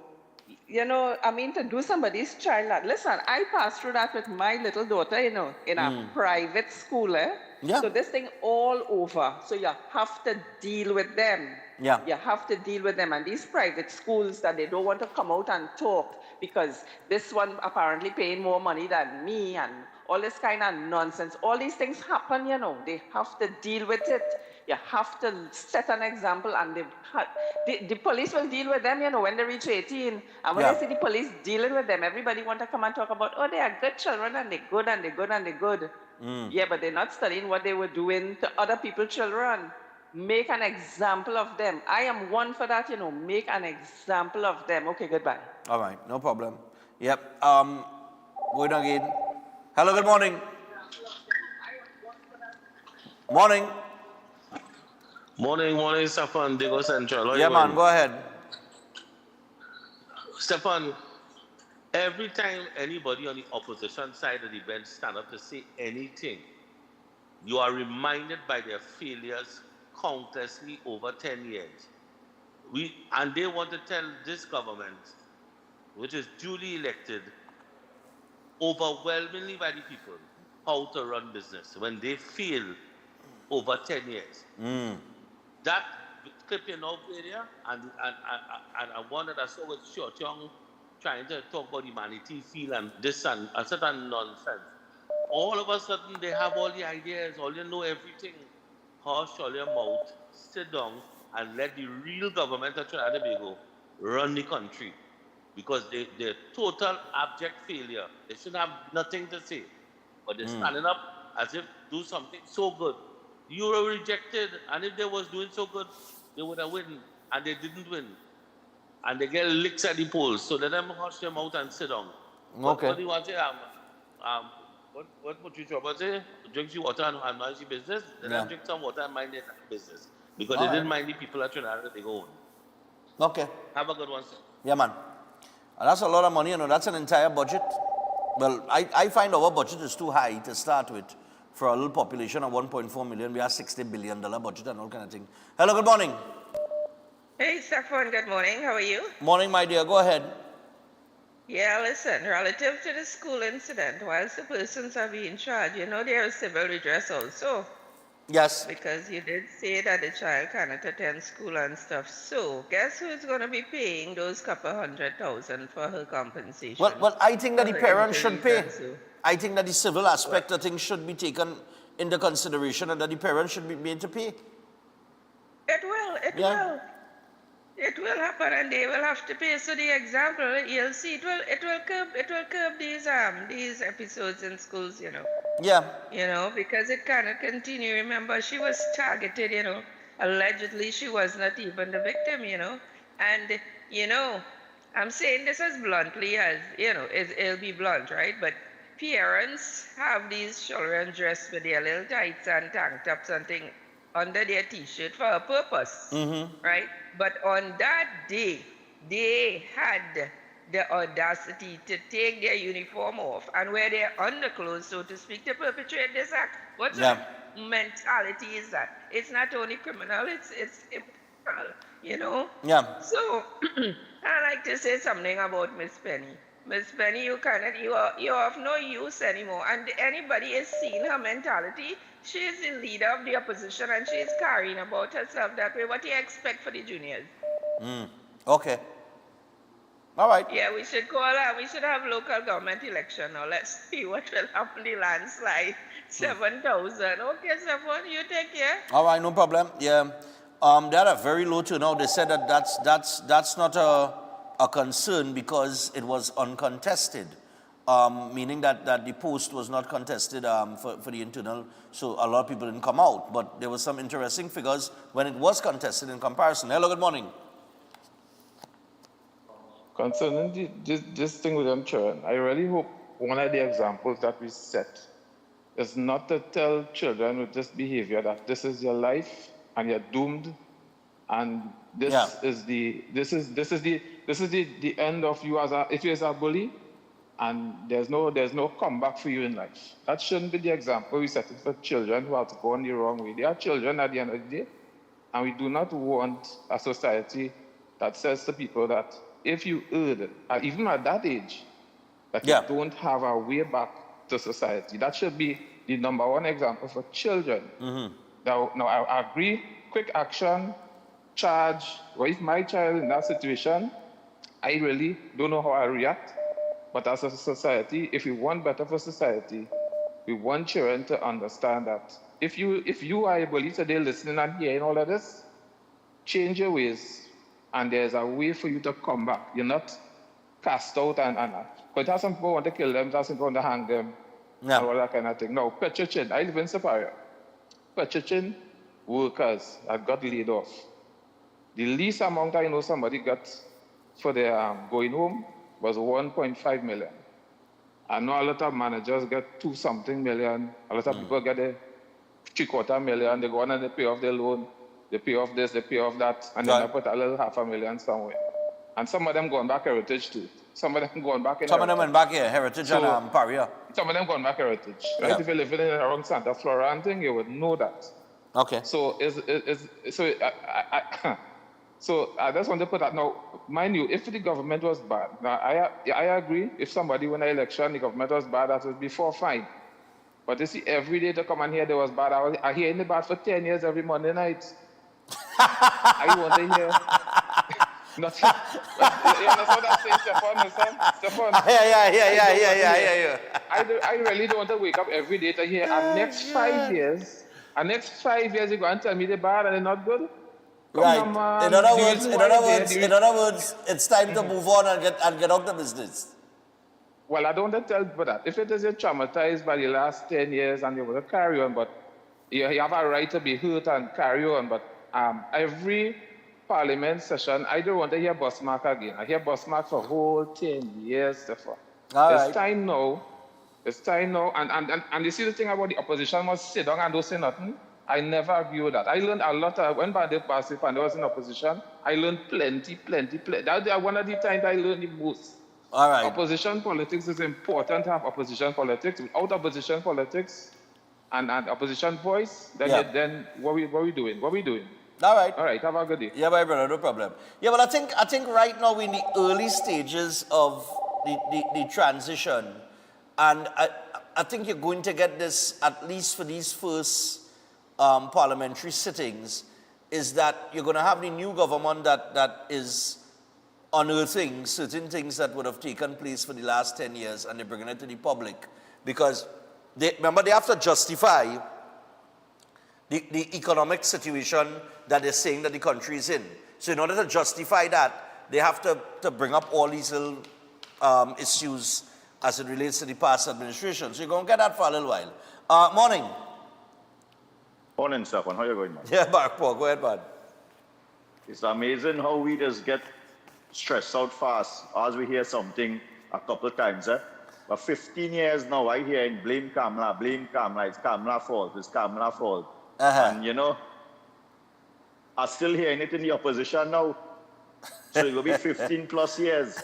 you know, I mean, to do somebody's child that, listen, I passed through that with my little daughter, you know, in a private school, eh? Yeah. So this thing all over. So you have to deal with them. Yeah. You have to deal with them. And these private schools that they don't want to come out and talk because this one apparently paying more money than me and all this kind of nonsense. All these things happen, you know. They have to deal with it. You have to set an example, and the police will deal with them, you know, when they reach 18. And when I see the police dealing with them, everybody want to come and talk about, oh, they are good children and they're good and they're good and they're good. Yeah, but they're not studying what they were doing to other people's children. Make an example of them. I am one for that, you know. Make an example of them. Okay, goodbye. All right, no problem. Yep. Going again. Hello, good morning. Morning. Morning, Stefan, Digo Central. Yeah, man, go ahead. Stefan, every time anybody on the opposition side of the bench stand up to say anything, you are reminded by their failures countlessly over 10 years. And they want to tell this government, which is duly elected, overwhelmingly by the people, how to run business when they fail over 10 years. That clip you know there, and I wonder that so with Short Young trying to talk about humanity, feel and this and certain nonsense. All of a sudden they have all the ideas, all you know everything. Hush all your mouth, sit down and let the real government of Trinidad and Tobago run the country. Because they're total abject failure. They should have nothing to say. But they're standing up as if do something so good. You were rejected, and if they was doing so good, they would have won, and they didn't win. And they get licks at the polls, so let them hush them out and sit down. Okay. What do you want to say? What Petrotrin say? Drink your water and mind your business. Let them drink some water and mind their business. Because they didn't mind the people at Trinidad that they own. Okay. Have a good one, sir. Yeah, man. And that's a lot of money, you know. That's an entire budget. Well, I find our budget is too high to start with. For a little population of 1.4 million, we have $60 billion budget and all kind of thing. Hello, good morning. Hey, Stefan, good morning. How are you? Morning, my dear. Go ahead. Yeah, listen, relative to the school incident, whilst the persons are being charged, you know there is civil redress also. Yes. Because you did say that the child cannot attend school and stuff. So, guess who's going to be paying those couple $100,000 for her compensation? Well, I think that the parents should pay. So. I think that the civil aspect of things should be taken into consideration and that the parents should be made to pay. It will. It will happen and they will have to pay. So the example, you'll see, it will curb these episodes in schools, you know. Yeah. You know, because it cannot continue. Remember, she was targeted, you know. Allegedly, she was not even the victim, you know. And, you know, I'm saying this as bluntly as, you know, it'll be blunt, right? But parents have these children dressed with their little tights and tank tops and things under their t-shirt for a purpose, right? But on that day, they had the audacity to take their uniform off and wear their underclothes, so to speak, to perpetrate this act. What sort of mentality is that? It's not only criminal, it's immoral, you know? Yeah. So, I like to say something about Miss Penny. Miss Penny, you are of no use anymore. And anybody is seeing her mentality. She is the leader of the opposition and she is carrying about herself that way. What do you expect for the juniors? Okay. All right. Yeah, we should call her. We should have local government election now. Let's see what will happen. The landslide. 7,000. Okay, Stefan, you take care. All right, no problem. Yeah. They had a very low turnout. They said that that's not a concern because it was uncontested. Meaning that the post was not contested for the internal, so a lot of people didn't come out. But there were some interesting figures when it was contested in comparison. Hello, good morning. Concerning this thing with them children, I really hope one of the examples that we set is not to tell children with this behavior that this is your life and you're doomed, and this is the end of you if you're a bully. And there's no comeback for you in life. That shouldn't be the example we set it for children who have to go on the wrong way. They are children at the end of the day. And we do not want a society that says to people that if you erred, even at that age, that you don't have a way back to society. That should be the number one example for children. Now, I agree, quick action, charge. Well, if my child in that situation, I really don't know how I react. But as a society, if we want better for society, we want children to understand that if you are a bully today listening and hearing all of this, change your ways, and there's a way for you to come back. You're not cast out because some people want to kill them, some people want to hang them, and all that kind of thing. Now, Petrotrin, I live in Superior. Petrotrin workers have got laid off. The least amount I know somebody got for their going home was 1.5 million. I know a lot of managers get 2-something million. A lot of people get a 3/4 million. They go on and they pay off their loan. They pay off this, they pay off that, and then they put a little $500,000 somewhere. And some of them going back heritage too. Some of them going back in Some of them went back here, heritage and Paria. Some of them going back heritage. Right? If you're living around Santa Flora and thing, you would know that. Okay. So So I just want to put that now, mind you, if the government was bad, now I agree, if somebody won an election, the government was bad, that would be fine. But you see, every day to come and hear there was bad, I hear in the bad for 10 years every Monday night. I want to hear. Nothing. You understand what I'm saying, Stefan? Yeah. I really don't want to wake up every day to hear, and next 5 years, you're going to tell me they're bad and they're not good? Right. In other words, it's time to move on and get out the business. Well, I don't want to tell people that. If it is you're traumatized by the last 10 years and you want to carry on, but you have a right to be hurt and carry on. But every Parliament session, I don't want to hear Busmark again. I hear Busmark for a whole 10 years, Stefan. It's time now It's time now. And you see the thing about the opposition must sit down and don't say nothing. I never agree with that. I learned a lot. When Bande Pasif and I was in opposition, I learned plenty. That's one of the times I learned the most. All right. Opposition politics is important to have opposition politics. Without opposition politics and opposition voice, then what we doing? What we doing? All right. All right. Have a good day. Yeah, my brother, no problem. Yeah, but I think right now we're in the early stages of the transition, and I think you're going to get this, at least for these first parliamentary sittings, is that you're going to have the new government that is unearthing certain things that would have taken place for the last 10 years, and they're bringing it to the public. Because, they have to justify the economic situation that they're saying that the country is in. So in order to justify that, they have to bring up all these little issues as it relates to the past administration. So you're going to get that for a little while. Morning. Morning, Stefan. How you going, man? Yeah, Mark Paul. Go ahead, man. It's amazing how we just get stressed out fast as we hear something a couple of times. For 15 years now, I hear blame Kamala, it's Kamala's fault, it's Kamala's fault. And you know, I'm still hearing it in the opposition now. So it will be 15 plus years.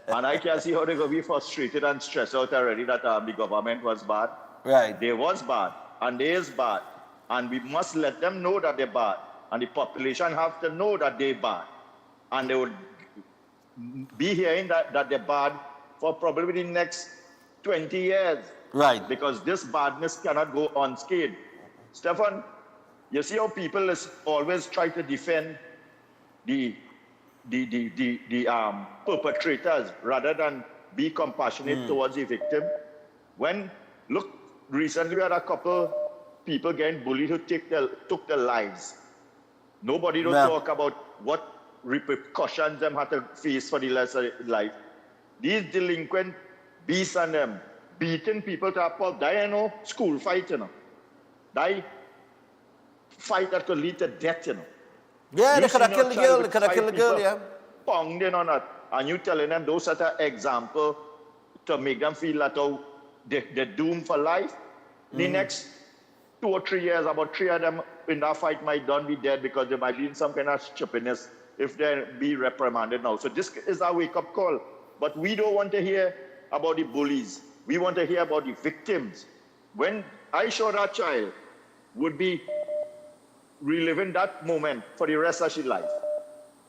And I can see how they're going to be frustrated and stressed out already that the government was bad. Right. They was bad, and they is bad. And we must let them know that they're bad. And the population have to know that they're bad. And they would be hearing that they're bad for probably the next 20 years. Right. Because this badness cannot go unscathed. Stefan, you see how people is always try to defend the perpetrators rather than be compassionate towards the victim. Look, recently we had a couple people getting bullied who took their lives. Nobody don't talk about what repercussions them had to face for the rest of their life. These delinquent beasts and them beating people to a pulp, die, school fight, Die fight that could lead to death, Yeah, they could have killed the girl, yeah. Pounding on that. And you telling them those are the example to make them feel that they're doomed for life. The next 2 or 3 years, about 3 of them in that fight might not be dead because they might be in some kind of stupidness if they be reprimanded now. So this is our wake-up call. But we don't want to hear about the bullies. We want to hear about the victims. When I saw that child would be reliving that moment for the rest of his life.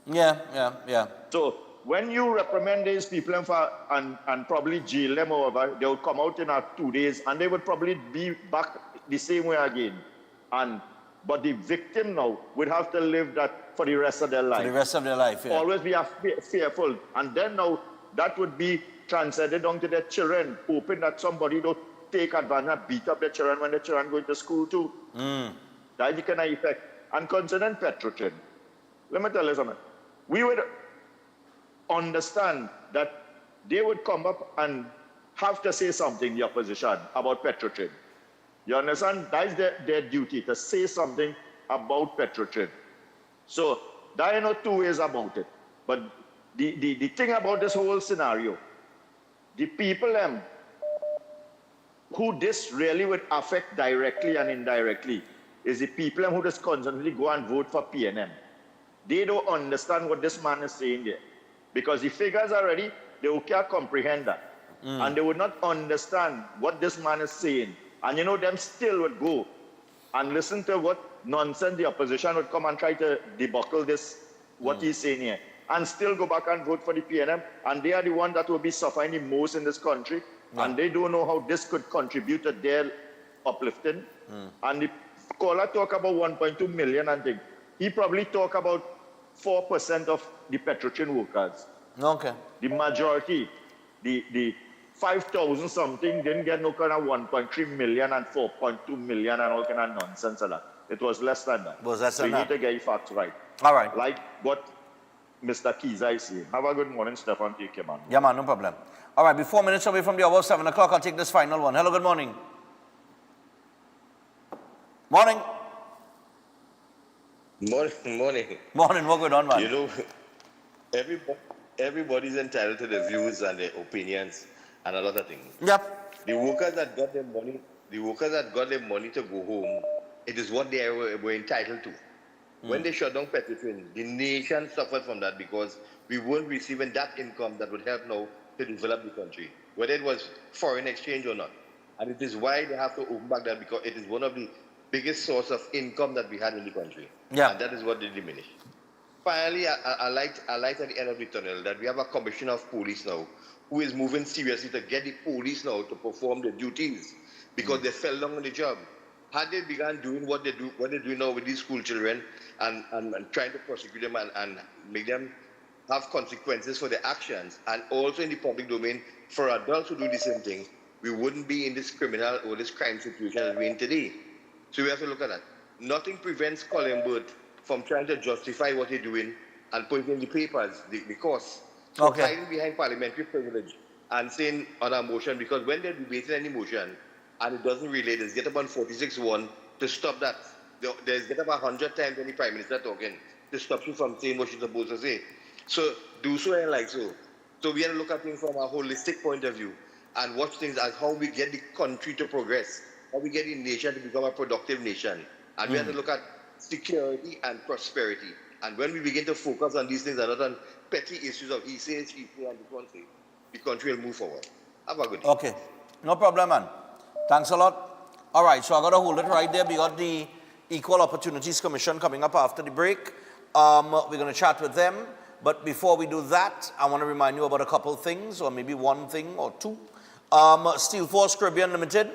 Yeah. So when you reprimand these people and probably jail them or whatever, they would come out in 2 days and they would probably be back the same way again. But the victim now would have to live that for the rest of their life. For the rest of their life, yeah. Always be fearful. And then now that would be transcended onto their children, hoping that somebody don't take advantage and beat up their children when their children go to school too. That's the kind of effect. And concerning Petrotrin, let me tell you something. We would understand that they would come up and have to say something, the opposition, about Petrotrin. You understand? That is their duty, to say something about Petrotrin. So, there are 2 ways about it. But the thing about this whole scenario, the people who this really would affect directly and indirectly is the people who just constantly go and vote for PNM. They don't understand what this man is saying there. Because the figures already, they can't comprehend that. And they would not understand what this man is saying. And them still would go and listen to what nonsense the opposition would come and try to debuckle this, what he's saying here. And still go back and vote for the PNM. And they are the ones that will be suffering the most in this country. And they don't know how this could contribute to their uplifting. And the caller talk about 1.2 million and things. He probably talk about 4% of the Petrotrin workers. Okay. The majority, the 5,000 something didn't get no kind of 1.3 million and 4.2 million and all kind of nonsense like that. It was less than that. So you need to get your facts right. All right. Like what Mr. Kiza is saying. Have a good morning, Stefan. Take care, man. Yeah, man, no problem. All right, we're 4 minutes away from the hour of 7 o'clock. I'll take this final one. Hello, good morning. Morning. Morning. Morning, what going on, man? You know, everybody's entitled to their views and their opinions and a lot of things. Yep. The workers that got their money, to go home, it is what they were entitled to. When they shut down Petrotrin, the nation suffered from that because we weren't receiving that income that would help now to develop the country, whether it was foreign exchange or not. And it is why they have to open back that, because it is one of the biggest source of income that we had in the country. Yeah. And that is what they diminished. Finally, I liked at the end of the tunnel that we have a commissioner of police now who is moving seriously to get the police now to perform their duties because they fell down on the job. Had they begun doing what they do now with these school children and trying to prosecute them and make them have consequences for their actions, and also in the public domain for adults who do the same thing, we wouldn't be in this criminal or this crime situation that we're in today. So we have to look at that. Nothing prevents Colin Burt from trying to justify what he's doing and put it in the papers, the course. So hiding behind parliamentary privilege and saying on a motion, because when they're debating any motion and it doesn't relate, there's get up on 46.1 to stop that. There's get up 100 times when the Prime Minister talking to stop you from saying what she's supposed to say. So do so and like so. So we have to look at things from a holistic point of view and watch things as how we get the country to progress, how we get the nation to become a productive nation. And we have to look at security and prosperity. And when we begin to focus on these things and not on petty issues of he says, he say, and the country, the country will move forward. Have a good day. Okay, no problem, man. Thanks a lot. All right, so I got to hold it right there. We got the Equal Opportunities Commission coming up after the break. We're going to chat with them. But before we do that, I want to remind you about a couple things, or maybe one thing or two. Steel Force Caribbean Limited.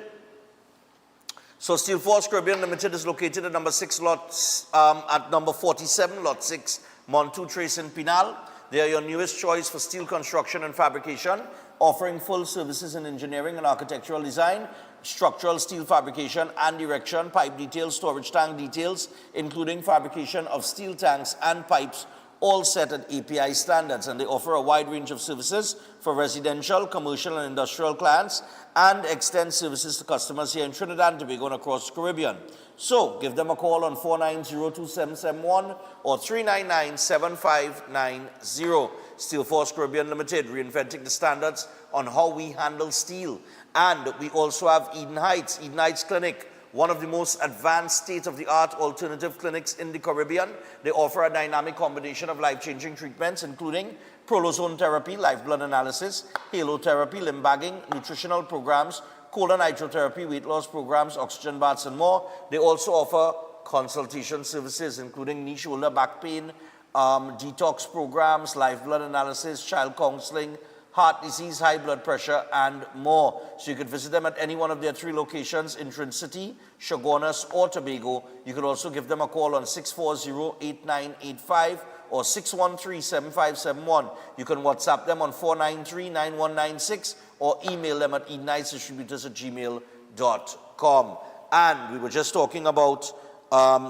So Steel Force Caribbean Limited is located at number 6 lots, at number 47, lot 6, Montu Trace in Pinal. They are your newest choice for steel construction and fabrication, offering full services in engineering and architectural design, structural steel fabrication and erection, pipe details, storage tank details, including fabrication of steel tanks and pipes, all set at API standards, and they offer a wide range of services for residential, commercial, and industrial clients, and extend services to customers here in Trinidad and Tobago and across the Caribbean. So give them a call on 4902-771 or 399-7590. Steel Force Caribbean Limited, reinventing the standards on how we handle steel. And we also have Eden Heights Clinic, one of the most advanced state-of-the-art alternative clinics in the Caribbean. They offer a dynamic combination of life-changing treatments, including prolozone therapy, live blood analysis, halotherapy, limb bagging, nutritional programs, colon hydrotherapy, weight loss programs, oxygen baths, and more. They also offer consultation services, including knee, shoulder, back pain, detox programs, live blood analysis, child counseling, heart disease, high blood pressure, and more. So you could visit them at any one of their 3 locations in Trin City, Chaguanas, or Tobago. You could also give them a call on 640-8985 or 613-7571. You can WhatsApp them on 493-9196 or email them at edenheightsdistributors@gmail.com. And we were just talking about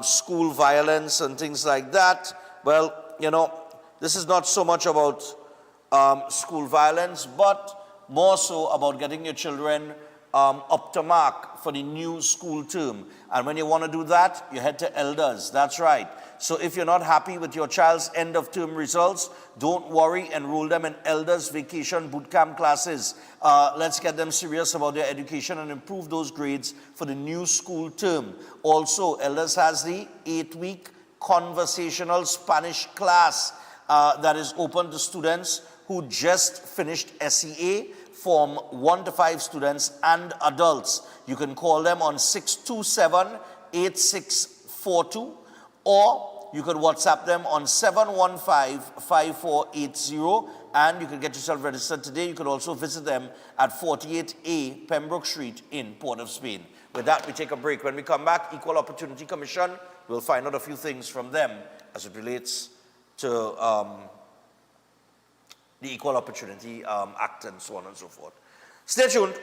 school violence and things like that. Well, you know, this is not so much about school violence, but more so about getting your children up to mark for the new school term. And when you want to do that, you head to Elders. That's right. So if you're not happy with your child's end of term results, don't worry, enroll them in Elders Vacation Bootcamp classes. Let's get them serious about their education and improve those grades for the new school term. Also, Elders has the 8-week conversational Spanish class that is open to students who just finished SEA, Form 1 to 5 students and adults. You can call them on 627-8642, or you can WhatsApp them on 715-5480, and you can get yourself registered today. You can also visit them at 48A Pembroke Street in Port of Spain. With that, we take a break. When we come back, Equal Opportunity Commission, we'll find out a few things from them as it relates to the Equal Opportunity Act and so on and so forth. Stay tuned.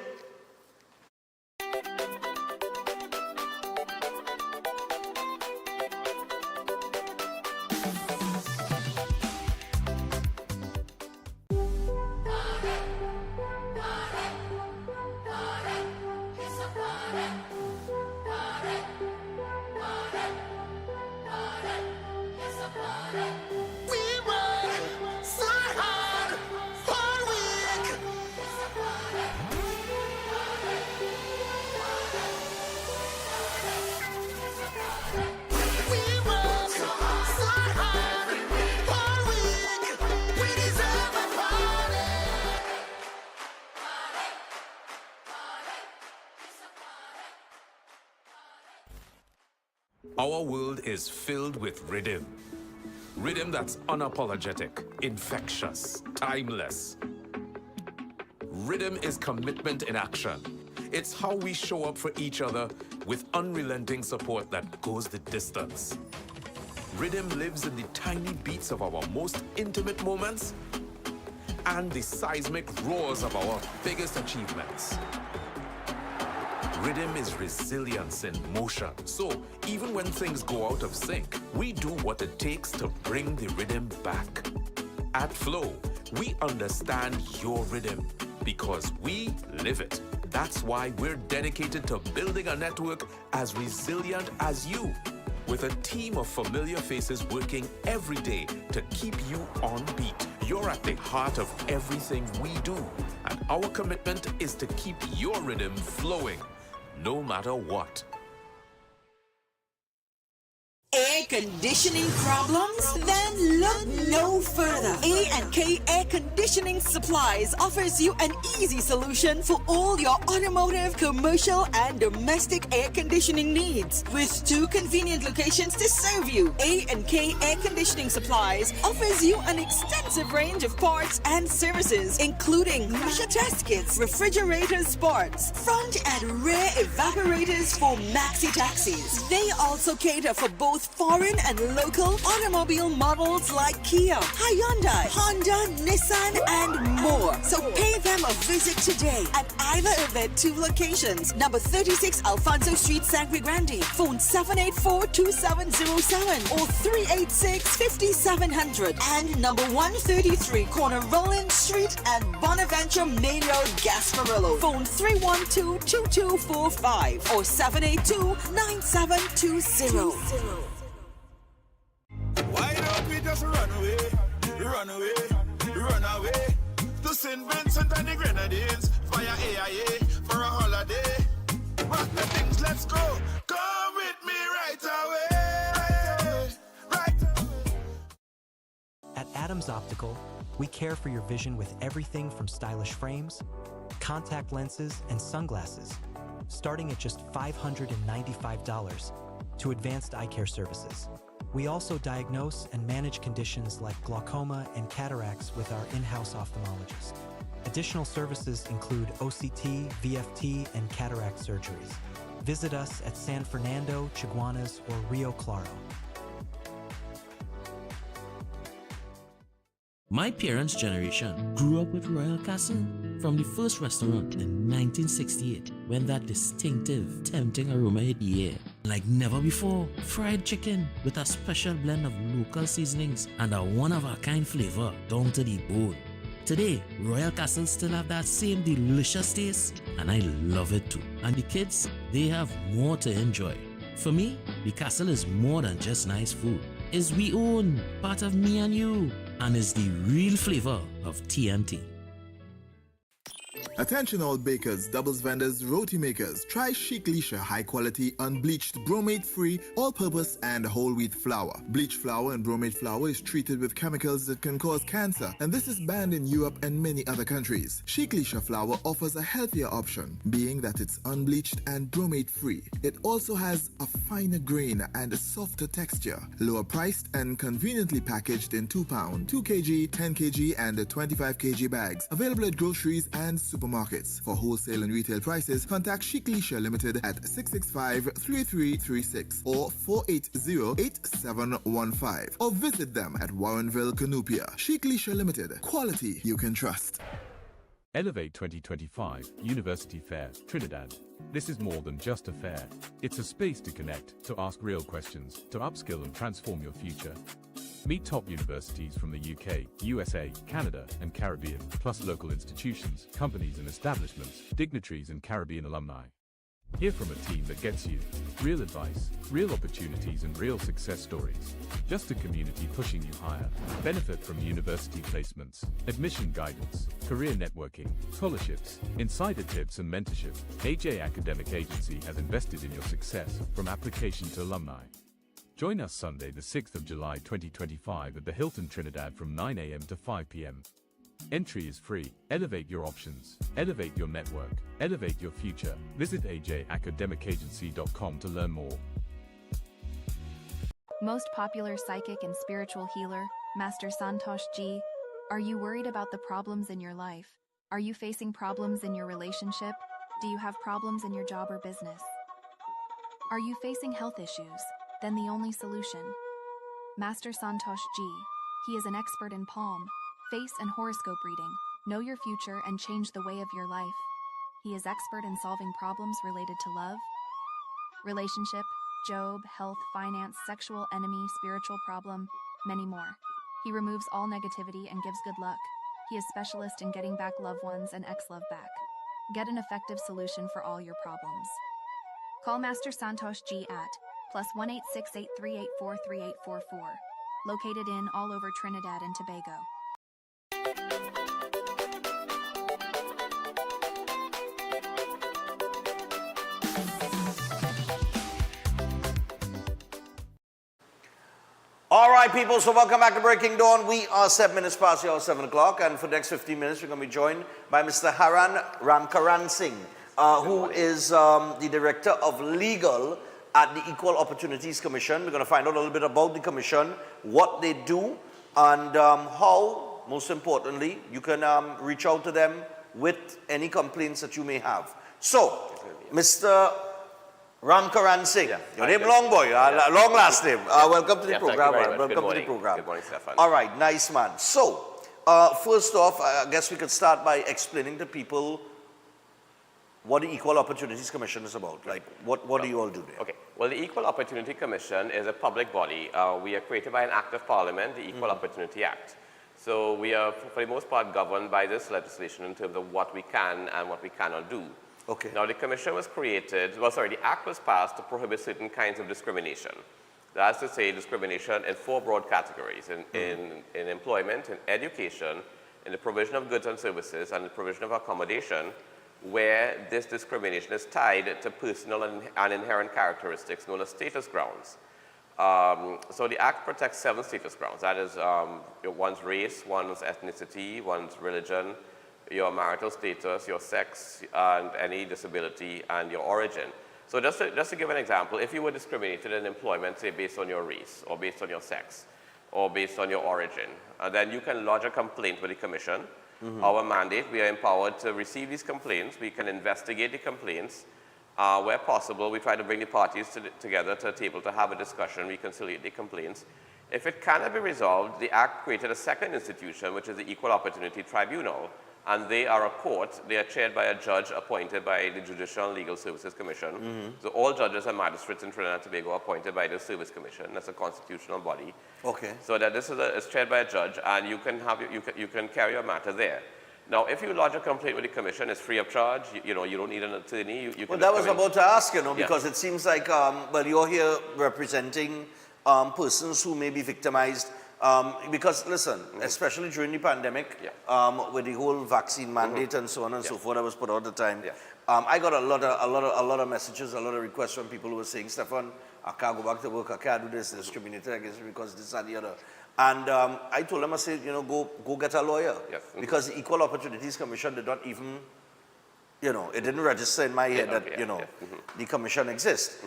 Our world is filled with rhythm. Rhythm that's unapologetic, infectious, timeless. Rhythm is commitment in action. It's how we show up for each other with unrelenting support that goes the distance. Rhythm lives in the tiny beats of our most intimate moments and the seismic roars of our biggest achievements. Rhythm is resilience in motion. So even when things go out of sync, we do what it takes to bring the rhythm back. At Flow, we understand your rhythm because we live it. That's why we're dedicated to building a network as resilient as you, with a team of familiar faces working every day to keep you on beat. You're at the heart of everything we do, and our commitment is to keep your rhythm flowing, no matter what. Air conditioning problems? Then look no further. A&K Air Conditioning Supplies offers you an easy solution for all your automotive, commercial, and domestic air conditioning needs. With 2 convenient locations to serve you, A&K Air Conditioning Supplies offers you an extensive range of parts and services, including pressure test kits, refrigerators parts, front and rear evaporators for maxi taxis. They also cater for both foreign and local automobile models like Kia, Hyundai, Honda, Nissan, and more. So pay them a visit today at either of their 2 locations. Number 36 Alfonso Street, Sangre Grande. Phone 784-2707 or 386-5700. And number 133 Corner Roland Street and Bonaventure Main Road, Gasparillo. Phone 312-2245 or 782-9720. Why don't we just run away, run away, run away to St. Vincent and the Grenadines via AIA for a holiday? Rock the things, let's go. Come with me right away, right away. At Adams Optical, we care for your vision with everything from stylish frames, contact lenses, and sunglasses, starting at just $595 to advanced eye care services. We also diagnose and manage conditions like glaucoma and cataracts with our in-house ophthalmologist. Additional services include OCT, VFT, and cataract surgeries. Visit us at San Fernando, Chaguanas, or Rio Claro. My parents' generation grew up with Royal Castle from the first restaurant in 1968 when that distinctive, tempting aroma hit the air. Like never before, fried chicken with a special blend of local seasonings and a one-of-a-kind flavor down to the bone. Today, Royal Castle still have that same delicious taste, and I love it too. And the kids, they have more to enjoy. For me, the Castle is more than just nice food. It's we own, part of me and you, and is the real flavor of TNT. Attention all bakers, doubles vendors, roti makers. Try Chic Leisha high quality, unbleached, bromate free, all purpose and whole wheat flour. Bleached flour and bromate flour is treated with chemicals that can cause cancer, and this is banned in Europe and many other countries. Chic Leisha flour offers a healthier option, being that it's unbleached and bromate free. It also has a finer grain and a softer texture, lower priced and conveniently packaged in 2 pound, 2 kg, 10 kg and 25 kg bags. Available at groceries and supermarkets. For wholesale and retail prices, contact Chic Leisha Limited at 665-3336 or 480-8715 or visit them at Warrenville, Canupia. Chic Leisha Limited. Quality you can trust. Elevate 2025 University Fair, Trinidad. This is more than just a fair. It's a space to connect, to ask real questions, to upskill and transform your future. Meet top universities from the UK, USA, Canada, and Caribbean, plus local institutions, companies and establishments, dignitaries and Caribbean alumni. Hear from a team that gets you real advice, real opportunities and real success stories. Just a community pushing you higher. Benefit from university placements, admission guidance, career networking, scholarships, insider tips and mentorship. AJ Academic Agency has invested in your success from application to alumni. Join us Sunday the 6th of July 2025 at the Hilton Trinidad from 9 a.m. to 5 p.m. Entry is free. Elevate your options. Elevate your network. Elevate your future. Visit ajacademicagency.com to learn more. Most popular psychic and spiritual healer, Master Santosh Ji, are you worried about the problems in your life? Are you facing problems in your relationship? Do you have problems in your job or business? Are you facing health issues? Then the only solution. Master Santosh Ji. He is an expert in palm, face and horoscope reading. Know your future and change the way of your life. He is expert in solving problems related to love, relationship, job, health, finance, sexual, enemy, spiritual problem, many more. He removes all negativity and gives good luck. He is specialist in getting back loved ones and ex-love back. Get an effective solution for all your problems. Call Master Santosh Ji at +1 86838443844. Located in all over Trinidad and Tobago. All right, people, so welcome back to Breaking Dawn. We are 7 minutes past the hour, 7 o'clock, and for the next 15 minutes, we're going to be joined by Mr. Haran Ramkaran Singh, who is the Director of Legal at the Equal Opportunities Commission. We're going to find out a little bit about the commission, what they do, and how, most importantly, you can reach out to them with any complaints that you may have. So, Mr. Ramkaran Singh, your name long boy, long last name. Welcome to the program. Welcome to the program. Good morning, Stefan. All right, nice man. So, first off, I guess we could start by explaining to people what the Equal Opportunities Commission is about. Like, what do you all do there? Okay. Well, the Equal Opportunity Commission is a public body. We are created by an act of Parliament, the Equal Opportunity Act. So we are, for the most part, governed by this legislation in terms of what we can and what we cannot do. Okay. Now, the commission was created, well, sorry, the act was passed to prohibit certain kinds of discrimination. That's to say discrimination in 4 broad categories, in employment, in education, in the provision of goods and services, and the provision of accommodation, where this discrimination is tied to personal and inherent characteristics known as status grounds. So the Act protects 7 status grounds. That is one's race, one's ethnicity, one's religion, your marital status, your sex, and any disability, and your origin. So just to give an example, if you were discriminated in employment, say based on your race, or based on your sex, or based on your origin, then you can lodge a complaint with the Commission. Our mandate, we are empowered to receive these complaints. We can investigate the complaints. Where possible, we try to bring the parties together to a table to have a discussion, reconciliate the complaints. If it cannot be resolved, the Act created a second institution, which is the Equal Opportunity Tribunal, and they are a court. They are chaired by a judge appointed by the Judicial and Legal Services Commission. So all judges and magistrates in Trinidad and Tobago are appointed by the Service Commission. That's a constitutional body. Okay. So that this is chaired by a judge, and you can carry your matter there. Now, if you lodge a complaint with the commission, it's free of charge. You don't need an attorney. You can well, that was about to ask, because it seems like, well, you're here representing persons who may be victimized. Because listen, especially during the pandemic, with the whole vaccine mandate and so on and so forth that was put out at the time, I got a lot of messages, a lot of requests from people who were saying, Stefan, I can't go back to work, I can't do this, discriminated against me because this and the other. And I told them, I said, go get a lawyer. Because the Equal Opportunities Commission did not even, it didn't register in my head that, the commission exists.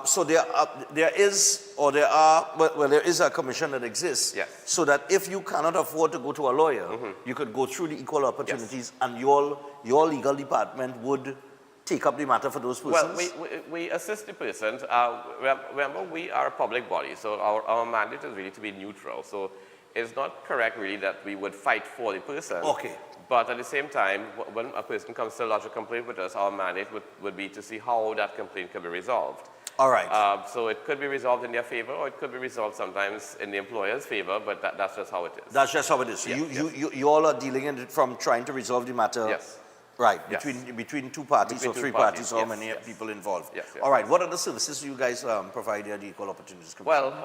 So there is a commission that exists, so that if you cannot afford to go to a lawyer, you could go through the Equal Opportunities, and your legal department would take up the matter for those persons? Well, we assist the persons. Remember, we are a public body, so our mandate is really to be neutral. So it's not correct, really, that we would fight for the person. Okay. But at the same time, when a person comes to lodge a complaint with us, our mandate would be to see how that complaint can be resolved. All right. So it could be resolved in their favor, or it could be resolved sometimes in the employer's favor, but that's just how it is. That's just how it is. So you all are dealing in it from trying to resolve the matter. Yes. Right, between 2 parties or 3 parties, or how many people involved. All right, what other services do you guys provide at the Equal Opportunities Commission? Well,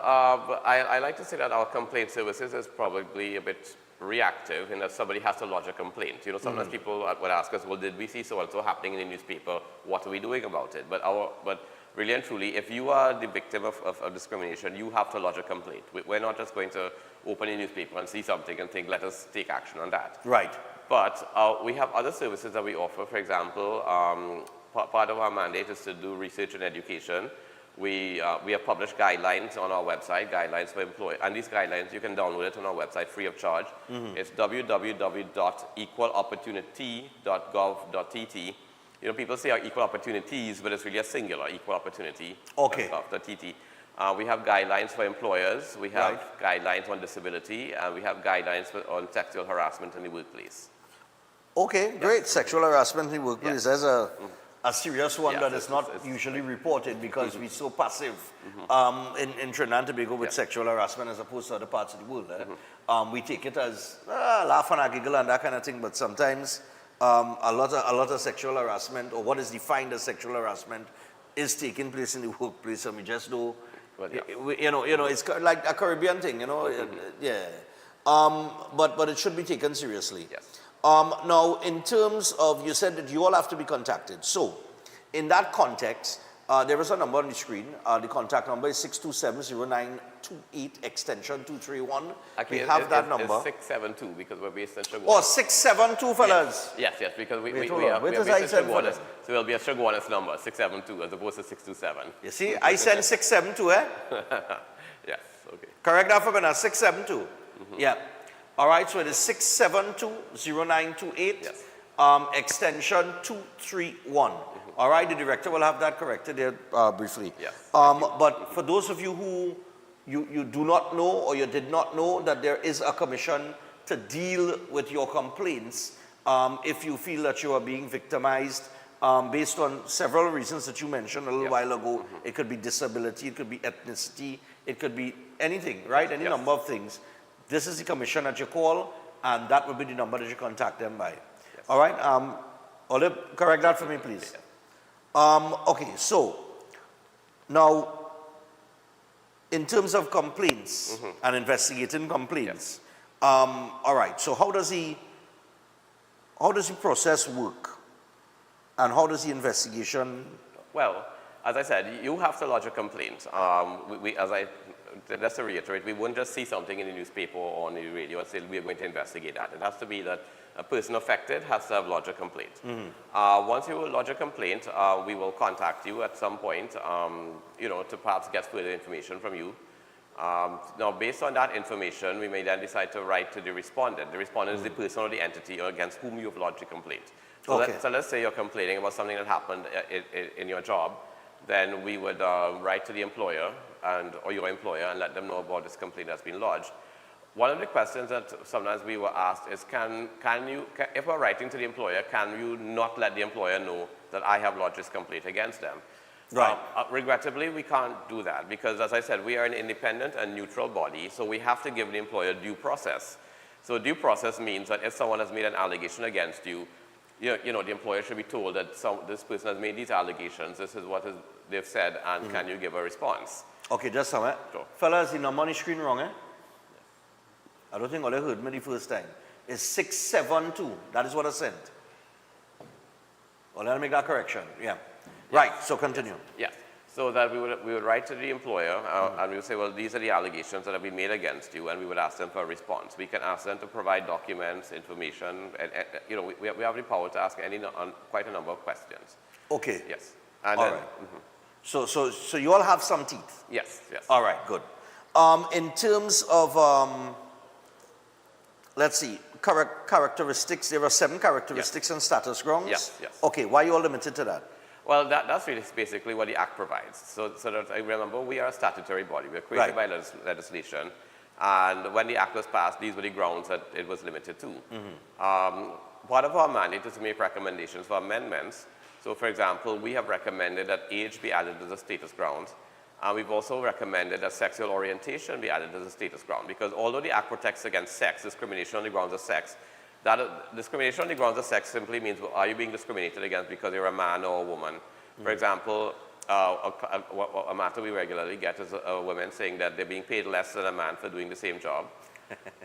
I like to say that our complaint services is probably a bit reactive in that somebody has to lodge a complaint. Sometimes people would ask us, well, did we see so-and-so happening in the newspaper? What are we doing about it? But really and truly, if you are the victim of discrimination, you have to lodge a complaint. We're not just going to open a newspaper and see something and think, let us take action on that. Right. But we have other services that we offer. For example, part of our mandate is to do research and education. We have published guidelines on our website, guidelines for employees, and these guidelines, you can download it on our website free of charge. It's www.equalopportunity.gov.tt. You know, people say equal opportunities, but it's really a singular, equal opportunity. Okay. .tt. We have guidelines for employers, we have guidelines on disability, and we have guidelines on sexual harassment in the workplace. Okay, great. Sexual harassment in the workplace. That's a serious one that is not it's usually reported because we're so passive in Trinidad and Tobago with sexual harassment as opposed to other parts of the world. We take it as laugh and giggle and that kind of thing, but sometimes a lot of sexual harassment, or what is defined as sexual harassment, is taking place in the workplace, and we just know, you know, it's like a Caribbean thing, you know, but it should be taken seriously. Now, in terms of, you said that you all have to be contacted. So, in that context, there is a number on the screen. The contact number is 627-0928, extension 231. Actually, we have that number. It's 672 because we're based in Sugar. Oh, 672, fellas. Yes, because we are based in Sugar. So it'll be a Sugar number, 672, as opposed to 627. You see, I send 672, eh? Yes, okay. Correct that for me now, 672. Yeah. All right, so it is 672-0928, extension 231. All right, the director will have that corrected there briefly. But for those of you who you do not know, or you did not know that there is a commission to deal with your complaints, if you feel that you are being victimized based on several reasons that you mentioned a little while ago. It could be disability, it could be ethnicity, it could be anything, right? Any number of things. This is the commission that you call, and that will be the number that you contact them by. All right? Olive, correct that for me, please. Okay, so now, in terms of complaints and investigating complaints, all right, so how does the process work? And how does the investigation? Well, as I said, you have to lodge a complaint. Just to reiterate, we wouldn't just see something in the newspaper or on the radio and say we are going to investigate that. It has to be that a person affected has to have lodged a complaint. Once you lodge a complaint, we will contact you at some point, you know, to perhaps get further information from you. Now, based on that information, we may then decide to write to the respondent. The respondent is the person or the entity against whom you have lodged a complaint. So, let's say you're complaining about something that happened in your job, then we would write to the employer or your employer and let them know about this complaint that's been lodged. One of the questions that sometimes we were asked is, if we're writing to the employer, can you not let the employer know that I have lodged this complaint against them? Right. Regrettably, we can't do that because, as I said, we are an independent and neutral body, so we have to give the employer due process. So due process means that if someone has made an allegation against you, you know, the employer should be told that this person has made these allegations, this is what they've said, and can you give a response? Okay, just a minute. Sure. Fellas, the number on the screen wrong, eh? I don't think I heard me the first time. It's 672. That is what I sent. Well, let me make that correction. Yeah. Right, so continue. Yes. So that we would write to the employer and we would say, well, these are the allegations that have been made against you, and we would ask them for a response. We can ask them to provide documents, information, and you know, we have the power to ask quite a number of questions. Okay. Yes. And all then, right. So you all have some teeth? Yes, yes. All right, good. In terms of, let's see, characteristics, there are 7 characteristics and status grounds? Yes, yes. Okay, why are you all limited to that? Well, that's really basically what the Act provides. So that I remember, we are a statutory body. We are created by legislation. And when the Act was passed, these were the grounds that it was limited to. Part of our mandate is to make recommendations for amendments. So, for example, we have recommended that age be added as a status ground. We've also recommended that sexual orientation be added as a status ground, because although the Act protects against sex, discrimination on the grounds of sex, discrimination on the grounds of sex simply means, are you being discriminated against because you're a man or a woman? For example, a matter we regularly get is women saying that they're being paid less than a man for doing the same job.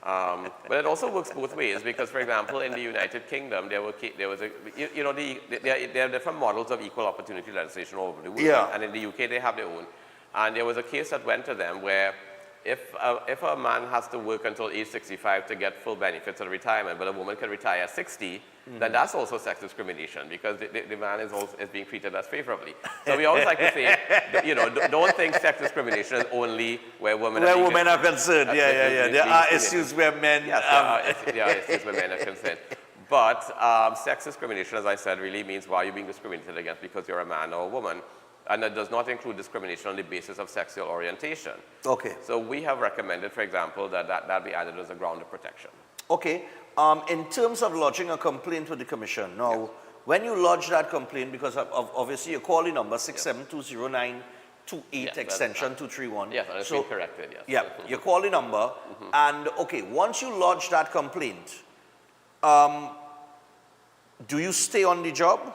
But it also works both ways, because, for example, in the United Kingdom, there are different models of equal opportunity legislation all over the world. And in the UK, they have their own. And there was a case that went to them where if a man has to work until age 65 to get full benefits of retirement, but a woman can retire at 60, then that's also sex discrimination because the man is being treated less favorably. So we always like to say, you know, don't think sex discrimination is only where women are concerned. There are issues where men. Yes, there are issues where men are concerned. But sex discrimination, as I said, really means why you're being discriminated against because you're a man or a woman. And that does not include discrimination on the basis of sexual orientation. Okay. So we have recommended, for example, that be added as a ground of protection. Okay. In terms of lodging a complaint with the commission, now, when you lodge that complaint, because of obviously your calling number 6720928 extension 231. Yes, and it's been corrected, yes. Yeah, your calling number, and okay, once you lodge that complaint, do you stay on the job?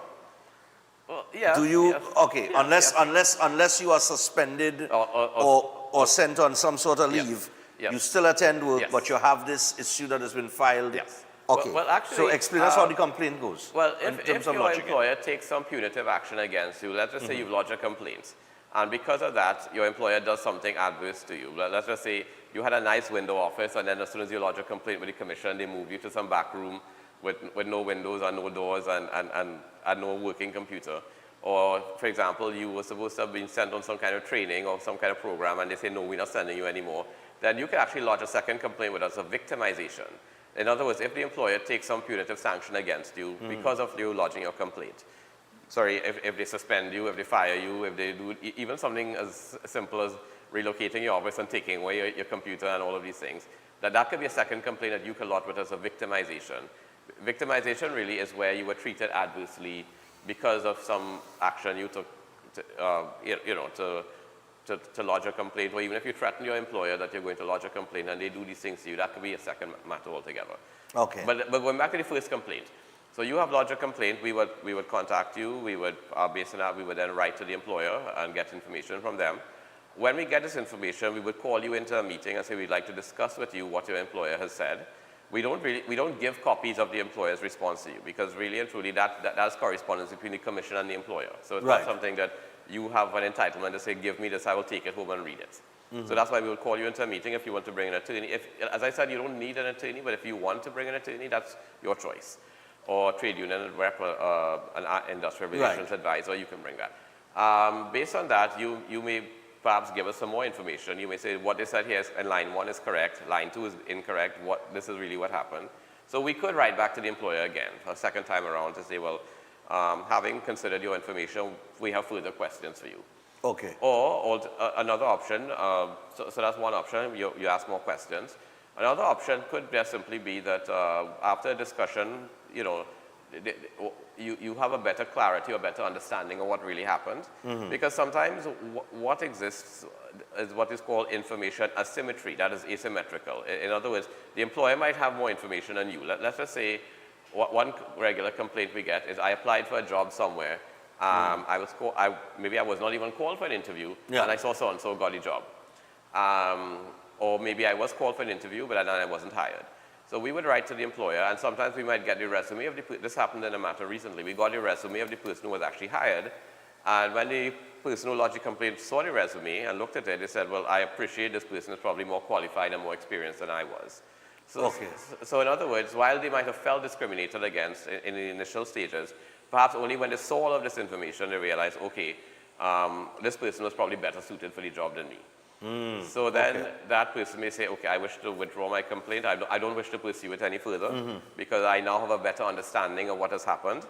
Well, yeah. Do you? Okay, unless you are suspended or sent on some sort of leave, you still attend work, but you have this issue that has been filed. Yes. Okay. Well, actually, so explain us how the complaint goes. Well, if your employer takes some punitive action against you, let's just say you've lodged a complaint, and because of that, your employer does something adverse to you. Let's just say you had a nice window office, and then as soon as you lodge a complaint with the commission, they move you to some back room with no windows and no doors and no working computer. Or, for example, you were supposed to have been sent on some kind of training or some kind of program, and they say, no, we're not sending you anymore. Then you can actually lodge a second complaint with us of victimization. In other words, if the employer takes some punitive sanction against you because of you lodging your complaint. Sorry, if they suspend you, if they fire you, if they do even something as simple as relocating your office and taking away your computer and all of these things, that could be a second complaint that you can lodge with us of victimization. Victimization really is where you were treated adversely because of some action you took to lodge a complaint, or even if you threaten your employer that you're going to lodge a complaint and they do these things to you, that could be a second matter altogether. Okay. But going back to the first complaint. So you have lodged a complaint, we would contact you, based on that, we would then write to the employer and get information from them. When we get this information, we would call you into a meeting and say we'd like to discuss with you what your employer has said. We don't give copies of the employer's response to you because really and truly that's correspondence between the commission and the employer. So it's not something that you have an entitlement to say, give me this, I will take it home and read it. So that's why we will call you into a meeting if you want to bring an attorney. As I said, you don't need an attorney, but if you want to bring an attorney, that's your choice. Or trade union rep, an industrial relations advisor, you can bring that. Based on that, you may perhaps give us some more information. You may say what they said here in line 1 is correct, line 2 is incorrect, this is really what happened. So we could write back to the employer again a second time around to say, well, having considered your information, we have further questions for you. Okay. Or another option, so that's one option, you ask more questions. Another option could just simply be that after a discussion, you have a better clarity or better understanding of what really happened. Because sometimes what exists is what is called information asymmetry, that is asymmetrical. In other words, the employer might have more information than you. Let's just say one regular complaint we get is I applied for a job somewhere. Maybe I was not even called for an interview, and I saw so-and-so got a job. Or maybe I was called for an interview, but then I wasn't hired. So we would write to the employer, and sometimes we might get the resume of this happened in a matter recently. We got the resume of the person who was actually hired, and when the person who lodged the complaint saw the resume and looked at it, they said, well, I appreciate this person is probably more qualified and more experienced than I was. So in other words, while they might have felt discriminated against in the initial stages, perhaps only when they saw all of this information, they realized, okay, this person was probably better suited for the job than me. So then that person may say, okay, I wish to withdraw my complaint. I don't wish to pursue it any further because I now have a better understanding of what has happened.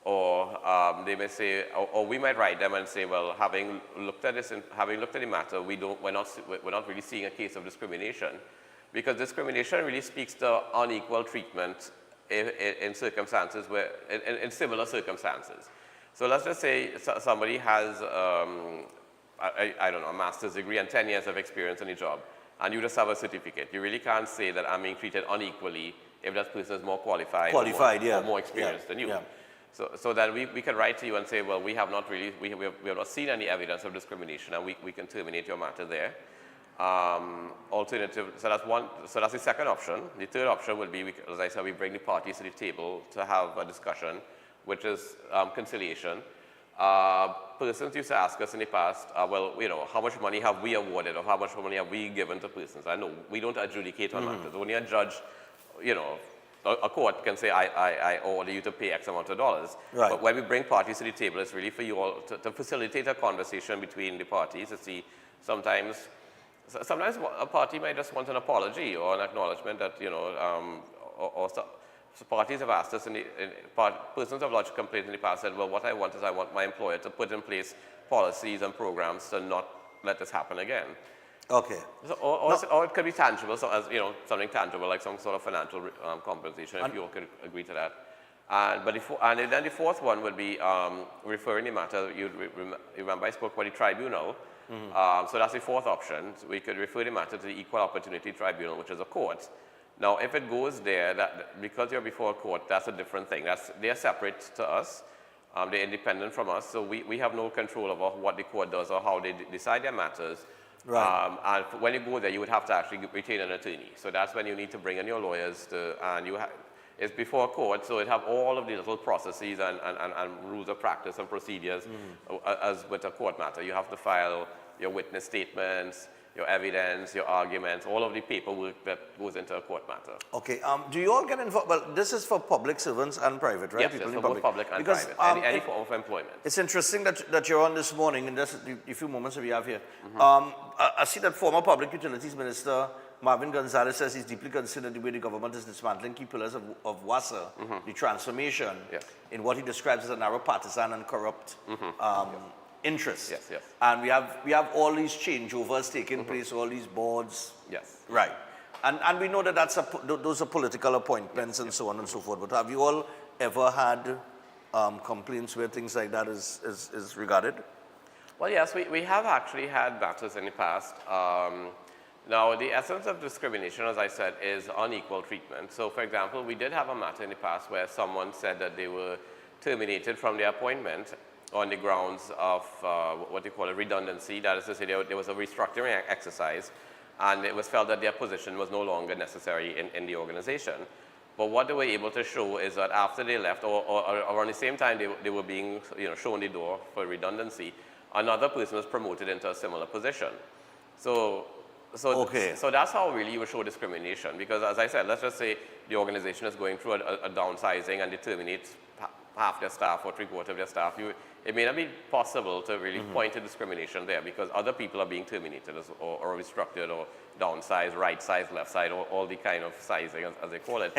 Or they may say, or we might write them and say, well, having looked at this, having looked at the matter, we're not really seeing a case of discrimination, because discrimination really speaks to unequal treatment in circumstances in similar circumstances. So let's just say somebody has I don't know, a master's degree and 10 years of experience in a job, and you just have a certificate. You really can't say that I'm being treated unequally if that person is more qualified or more experienced than you. So that we can write to you and say, well, we have not seen any evidence of discrimination, and we can terminate your matter there. Alternative, so that's the second option. The third option would be, as I said, we bring the parties to the table to have a discussion, which is conciliation. persons used to ask us in the past, well, you know, how much money have we awarded or how much money have we given to persons? I know we don't adjudicate on matters. Only a judge, you know, a court can say, I order you to pay X amount of dollars. Right. But when we bring parties to the table, it's really for you all to facilitate a conversation between the parties to see sometimes a party might just want an apology or an acknowledgement that, you know, so parties have asked us, persons have lodged complaints in the past said, well, what I want is I want my employer to put in place policies and programs to not let this happen again. Okay. So, or it could be tangible, so as you know, something tangible like some sort of financial compensation, if you all could agree to that. And then the fourth one would be referring the matter. You remember I spoke about the tribunal. So that's the fourth option. So we could refer the matter to the Equal Opportunity Tribunal, which is a court. Now, if it goes there, because you're before a court, that's a different thing. They're separate to us. They're independent from us, so we have no control over what the court does or how they decide their matters. Right. And when you go there, you would have to actually retain an attorney. So that's when you need to bring in your lawyers, it's before a court, so it have all of the little processes and rules of practice and procedures as with a court matter. You have to file your witness statements, your evidence, your arguments, all of the paperwork that goes into a court matter. Okay, do you all get involved? Well, this is for public servants and private, right? Yes, it's for both public and private, any form of employment. It's interesting that you're on this morning, in just the few moments that we have here. I see that former Public Utilities Minister Marvin Gonzalez says he's deeply considered the way the government is dismantling key pillars of WASA, the transformation, in what he describes as a narrow partisan and corrupt interests. Yes, yes. And we have all these changeovers taking place, all these boards. Yes. Right. And we know that those are political appointments and so on and so forth. But have you all ever had complaints where things like that is regarded? Well, yes, we have actually had matters in the past. Now, the essence of discrimination, as I said, is unequal treatment. So, for example, we did have a matter in the past where someone said that they were terminated from their appointment on the grounds of what they call a redundancy. That is to say, there was a restructuring exercise, and it was felt that their position was no longer necessary in the organization. But what they were able to show is that after they left, or around the same time they were being shown the door for redundancy, another person was promoted into a similar position. So that's how really you would show discrimination. Because as I said, let's just say the organization is going through a downsizing and they terminate half their staff or three-quarters of their staff. It may not be possible to really point to discrimination there because other people are being terminated or restructured or downsized, right size, left side, or all the kind of sizing as they call it.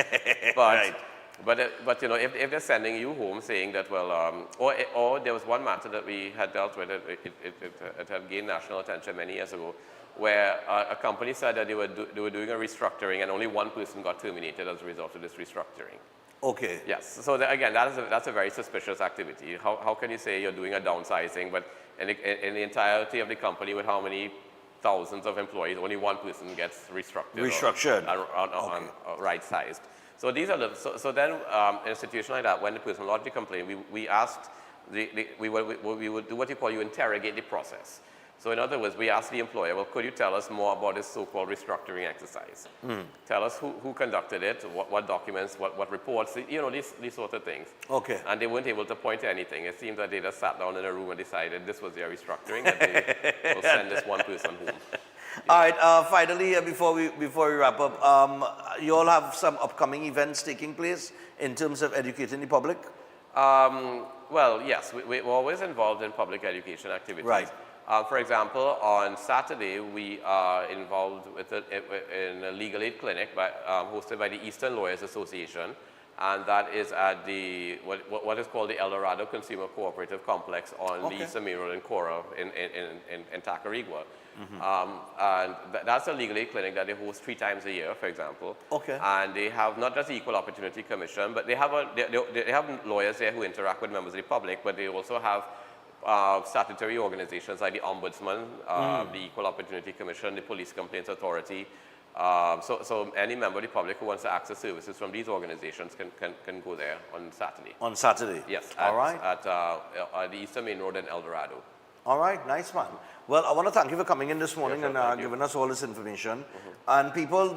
But you know, if they're sending you home saying that, well, or there was one matter that we had dealt with, it had gained national attention many years ago, where a company said that they were doing a restructuring and only one person got terminated as a result of this restructuring. Okay. Yes. So again, that's a very suspicious activity. How can you say you're doing a downsizing, but in the entirety of the company with how many thousands of employees, only one person gets restructured. Or right-sized. So these are so then in a situation like that, when the person lodged the complaint, we asked we would do what you call interrogate the process. So in other words, we asked the employer, well, could you tell us more about this so-called restructuring exercise? Tell us who conducted it, what documents, what reports, these sort of things. Okay. And they weren't able to point to anything. It seems that they just sat down in a room and decided this was their restructuring, that they will send this one person home. All right, finally, before we wrap up, you all have some upcoming events taking place in terms of educating the public? Well, yes, we're always involved in public education activities. Right. For example, on Saturday, we are involved in a legal aid clinic hosted by the Eastern Lawyers Association, and that is at the what is called the El Dorado Consumer Cooperative Complex on the Eastern Main Road in Cora in Tacarigua. And that's a legal aid clinic that they host 3 times a year, for example. Okay. And they have not just the Equal Opportunity Commission, but they have lawyers there who interact with members of the public, but they also have statutory organizations like the Ombudsman, the Equal Opportunity Commission, the Police Complaints Authority. So any member of the public who wants to access services from these organizations can go there on Saturday. On Saturday? Yes. All right. At the Eastern Main Road in El Dorado. All right, nice man. Well, I want to thank you for coming in this morning and giving us all this information. And people,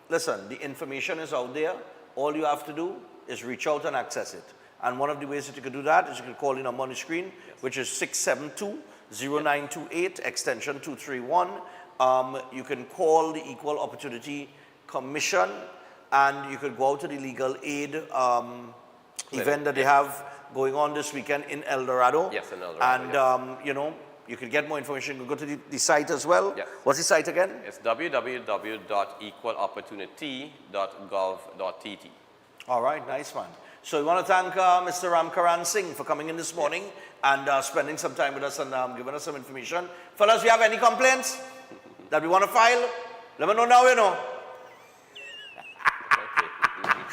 listen, the information is out there. All you have to do is reach out and access it. And one of the ways that you can do that is you can call the number on the screen, which is 672-0928, extension 231. You can call the Equal Opportunity Commission, and you could go out to the legal aid event that they have going on this weekend in El Dorado. Yes, in El Dorado. And, you know, you can get more information. You can go to the site as well. Yes. What's the site again? It's www.equalopportunity.gov.tt. All right, nice man. So we want to thank Mr. Ramkaran Singh for coming in this morning and spending some time with us and giving us some information. Fellas, we have any complaints that we want to file? Let me know now, you know.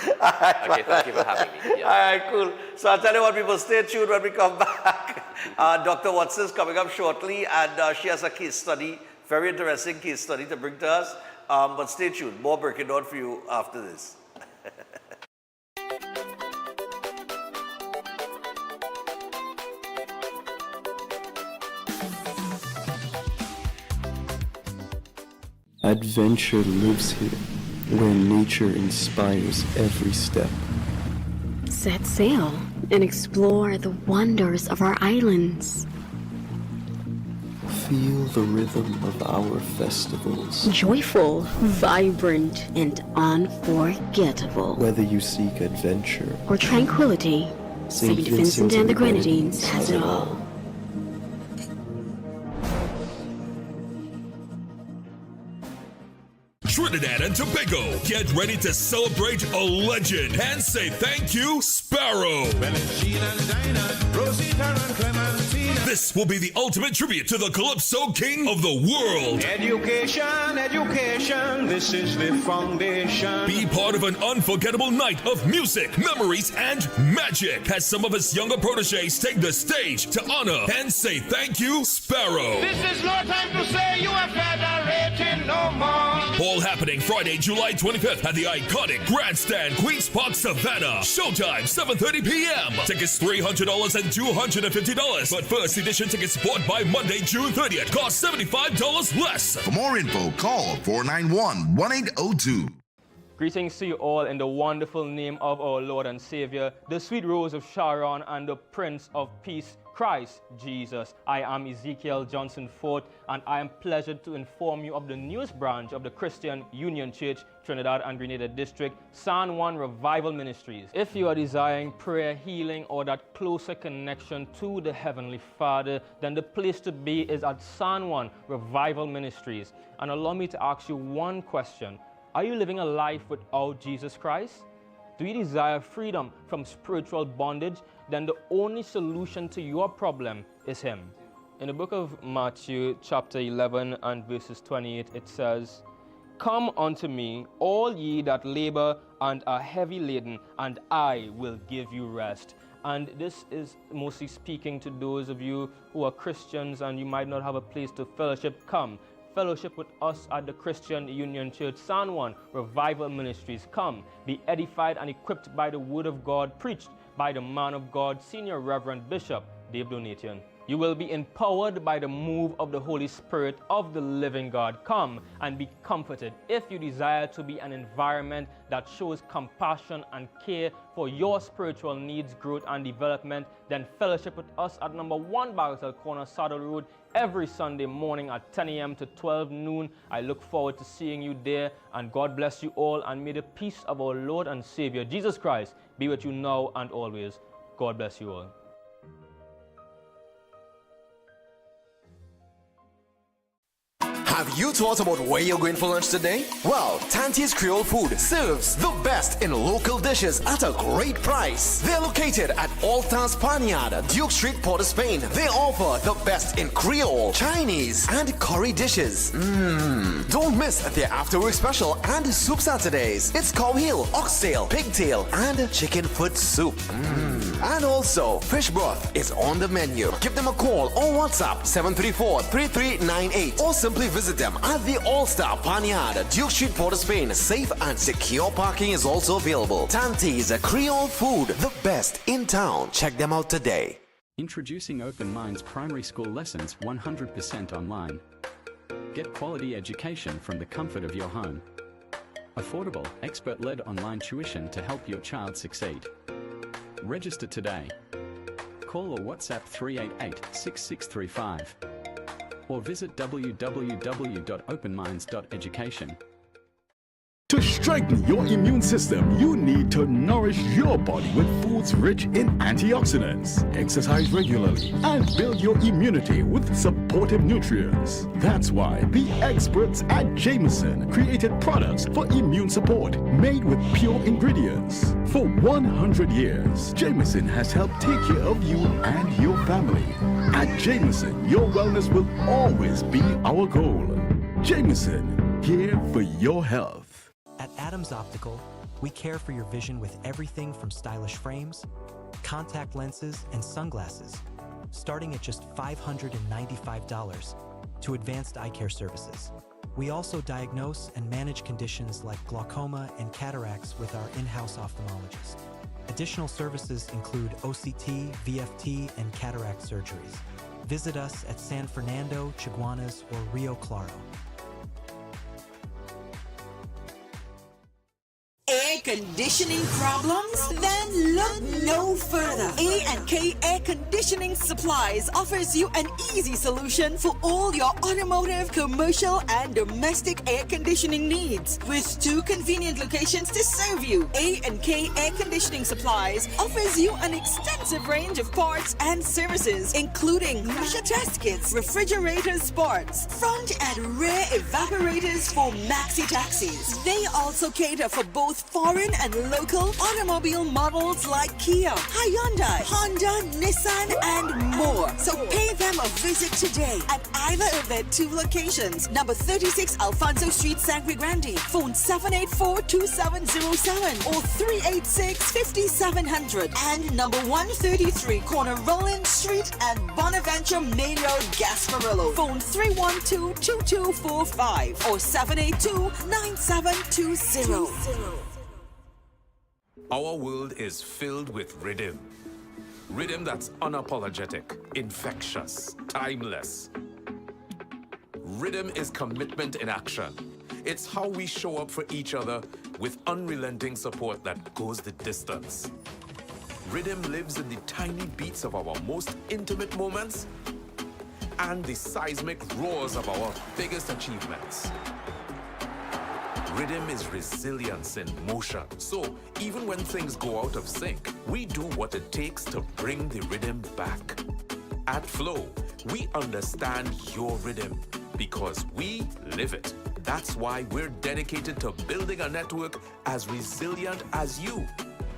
Okay, thank you for having me. Yeah. All right, cool. So I'll tell you what, people, stay tuned when we come back. Dr. Watson is coming up shortly, and she has a case study, very interesting case study to bring to us. But stay tuned. More breaking down for you after this. Adventure lives here, where nature inspires every step. Set sail and explore the wonders of our islands. Feel the rhythm of our festivals. Joyful, vibrant, and unforgettable. Whether you seek adventure or tranquility, St. Vincent and the Grenadines has it all. Trinidad and Tobago, get ready to celebrate a legend and say thank you, Sparrow. This will be the ultimate tribute to the Calypso King of the world. Education, education, this is the foundation. Be part of an unforgettable night of music, memories, and magic as some of his younger proteges take the stage to honor and say thank you, Sparrow. This is no time to say you are federating no more. All happening Friday, July 25th at the iconic Grandstand, Queen's Park, Savannah. Showtime, 7:30 p.m. Tickets $300 and $250, but first edition tickets bought by Monday, June 30th cost $75 less. For more info, call 491-1802. Greetings to you all in the wonderful name of our Lord and Savior, the sweet Rose of Sharon and the Prince of Peace, Christ Jesus. I am Ezekiel Johnson Fort, and I am pleasured to inform you of the newest branch of the Christian Union Church, Trinidad and Grenada District, San Juan Revival Ministries. If you are desiring prayer, healing, or that closer connection to the Heavenly Father, then the place to be is at San Juan Revival Ministries. And allow me to ask you one question. Are you living a life without Jesus Christ? Do you desire freedom from spiritual bondage? Then the only solution to your problem is Him. In the book of Matthew, chapter 11 and verses 28, it says, "Come unto me, all ye that labor and are heavy laden, and I will give you rest." And this is mostly speaking to those of you who are Christians and you might not have a place to fellowship. Come. Fellowship with us at the Christian Union Church, San Juan Revival Ministries. Come, be edified and equipped by the Word of God, preached by the man of God, Senior Reverend Bishop Dave Donation. You will be empowered by the move of the Holy Spirit of the living God. Come and be comforted. If you desire to be an environment that shows compassion and care for your spiritual needs, growth, and development, then fellowship with us at number 1 Bagatelle Corner, Saddle Road, every Sunday morning at 10 a.m. to 12 noon. I look forward to seeing you there, and God bless you all, and may the peace of our Lord and Savior, Jesus Christ, be with you now and always. God bless you all. Have you thought about where you're going for lunch today? Well, Tante's Creole Food serves the best in local dishes at a great price. They're located at Alta's Panyard, Duke Street, Port of Spain. They offer the best in Creole, Chinese, and curry dishes. Don't miss their after-work special and soup Saturdays. It's cow heel, oxtail, pigtail, and chicken foot soup. And also, fish broth is on the menu. Give them a call or WhatsApp 734-3398 or simply visit them at the All-Star Panyard, Duke Street, Port of Spain. Safe and secure parking is also available. Tante's Creole Food, the best in town. Check them out today. Introducing Open Minds primary school lessons 100% online. Get quality education from the comfort of your home. Affordable, expert-led online tuition to help your child succeed. Register today. Call or WhatsApp 388-6635 or visit www.openminds.education. To strengthen your immune system, you need to nourish your body with foods rich in antioxidants. Exercise regularly and build your immunity with supportive nutrients. That's why the experts at Jameson created products for immune support made with pure ingredients. For 100 years, Jameson has helped take care of you and your family. At Jameson, your wellness will always be our goal. Jameson, here for your health. At Adams Optical, we care for your vision with everything from stylish frames, contact lenses, and sunglasses, starting at just $595, to advanced eye care services. We also diagnose and manage conditions like glaucoma and cataracts with our in-house ophthalmologist. Additional services include OCT, VFT, and cataract surgeries. Visit us at San Fernando, Chaguanas, or Rio Claro. Air conditioning problems? Then look no further. A&K Air Conditioning Supplies offers you an easy solution for all your automotive, commercial, and domestic air conditioning needs. With 2 convenient locations to serve you, A&K Air Conditioning Supplies offers you an extensive range of parts and services, including pressure test kits, refrigerators, parts, front and rear evaporators for maxi taxis. They also cater for both foreign and local automobile models like Kia, Hyundai, Honda, Nissan, and more. So pay them a visit today at either of their 2 locations. Number 36 Alfonso Street, Sangre Grande. Phone 784-2707 or 386-5700. And number 133 Corner Roland Street and Bonaventure Main Road, Gasparillo. Phone 312-2245 or 782-9720. Our world is filled with rhythm. Rhythm that's unapologetic, infectious, timeless. Rhythm is commitment in action. It's how we show up for each other with unrelenting support that goes the distance. Rhythm lives in the tiny beats of our most intimate moments and the seismic roars of our biggest achievements. Rhythm is resilience in motion. So even when things go out of sync, we do what it takes to bring the rhythm back. At Flow, we understand your rhythm because we live it. That's why we're dedicated to building a network as resilient as you,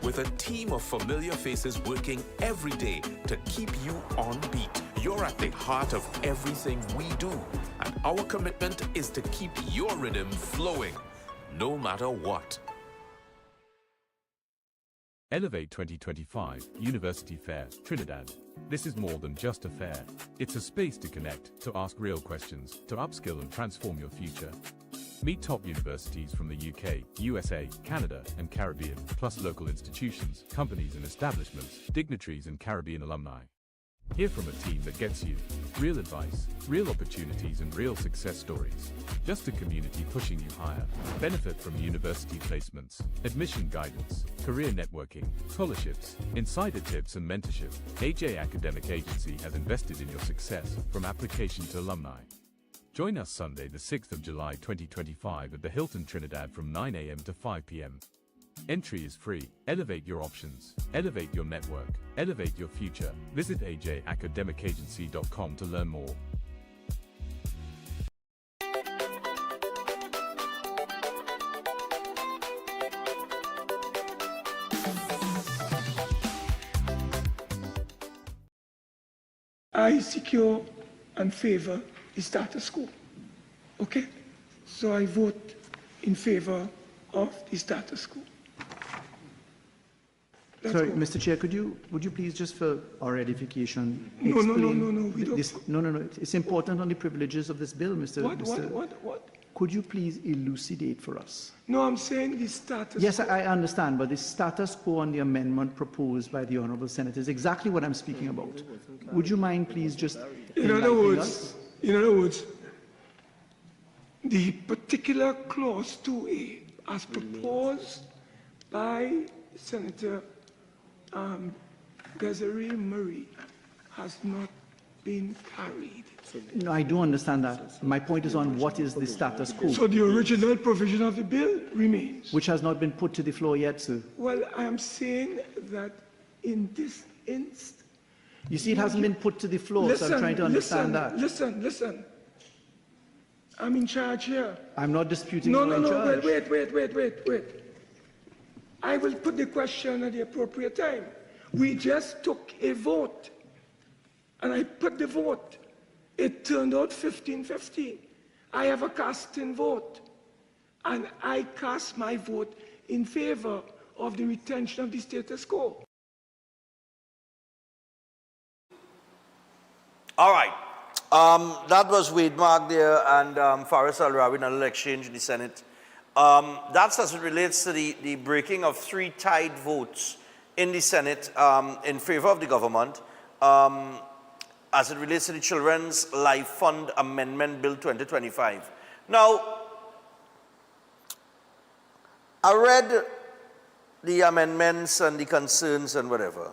with a team of familiar faces working every day to keep you on beat. You're at the heart of everything we do, and our commitment is to keep your rhythm flowing, no matter what. Elevate 2025 University Fair, Trinidad. This is more than just a fair. It's a space to connect, to ask real questions, to upskill and transform your future. Meet top universities from the UK, USA, Canada, and Caribbean, plus local institutions, companies and establishments, dignitaries and Caribbean alumni. Hear from a team that gets you real advice, real opportunities and real success stories. Just a community pushing you higher. Benefit from university placements, admission guidance, career networking, scholarships, insider tips and mentorship. AJ Academic Agency has invested in your success from application to alumni. Join us Sunday the 6th of July 2025 at the Hilton Trinidad from 9 a.m. to 5 p.m. Entry is free. Elevate your options. Elevate your network. Elevate your future. Visit ajacademicagency.com to learn more. I secure and favor the status quo. Okay? So I vote in favor of the status quo. Sorry, Mr. Chair, would you please, just for our edification, No, explain this? No, it's important on the privileges of this bill, Mr. What? Could you please elucidate for us? No, I'm saying the status Yes, quo. I understand, but the status quo on the amendment proposed by the Honourable Senator is exactly what I'm speaking about. Would you mind, please, just in other words, the particular clause 2A, as proposed by Senator Desiree Murray has not been carried. No, I do understand that. My point is on what is the status quo. So the original provision of the bill remains. Which has not been put to the floor yet, sir. Well, I am saying that in this instance. You see, it hasn't been put to the floor, so I'm trying to understand that. Listen. I'm in charge here. I'm not disputing No, you're in charge. Wait. I will put the question at the appropriate time. We just took a vote, and I put the vote. It turned out 15-15. I have a casting vote, and I cast my vote in favor of the retention of the status quo. All right. That was Wade Mark there and Faris Al-Rawi in a little exchange in the Senate. That's as it relates to the breaking of 3 tied votes in the Senate in favor of the government as it relates to the Children's Life Fund Amendment Bill 2025. Now, I read the amendments and the concerns and whatever,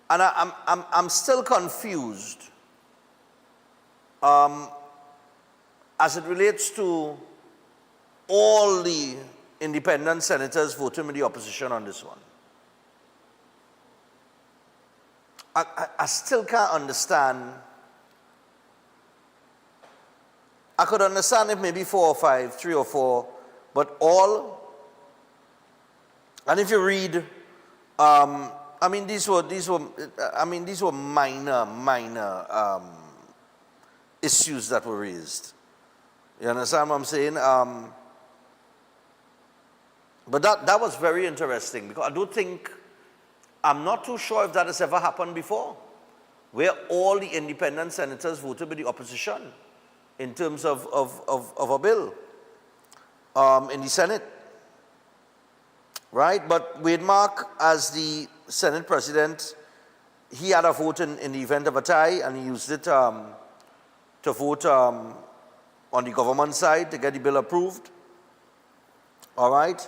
and I'm still confused as it relates to all the independent senators voting with the opposition on this one. I still can't understand. I could understand if maybe 4 or 5, 3 or 4, but all. And if you read, I mean, these were minor issues that were raised. You understand what I'm saying? But that was very interesting because I do think, I'm not too sure if that has ever happened before, where all the independent senators voted with the opposition in terms of a bill in the Senate, right? But Wade Mark, as the Senate president, he had a vote in the event of a tie, and he used it to vote on the government side to get the bill approved. All right?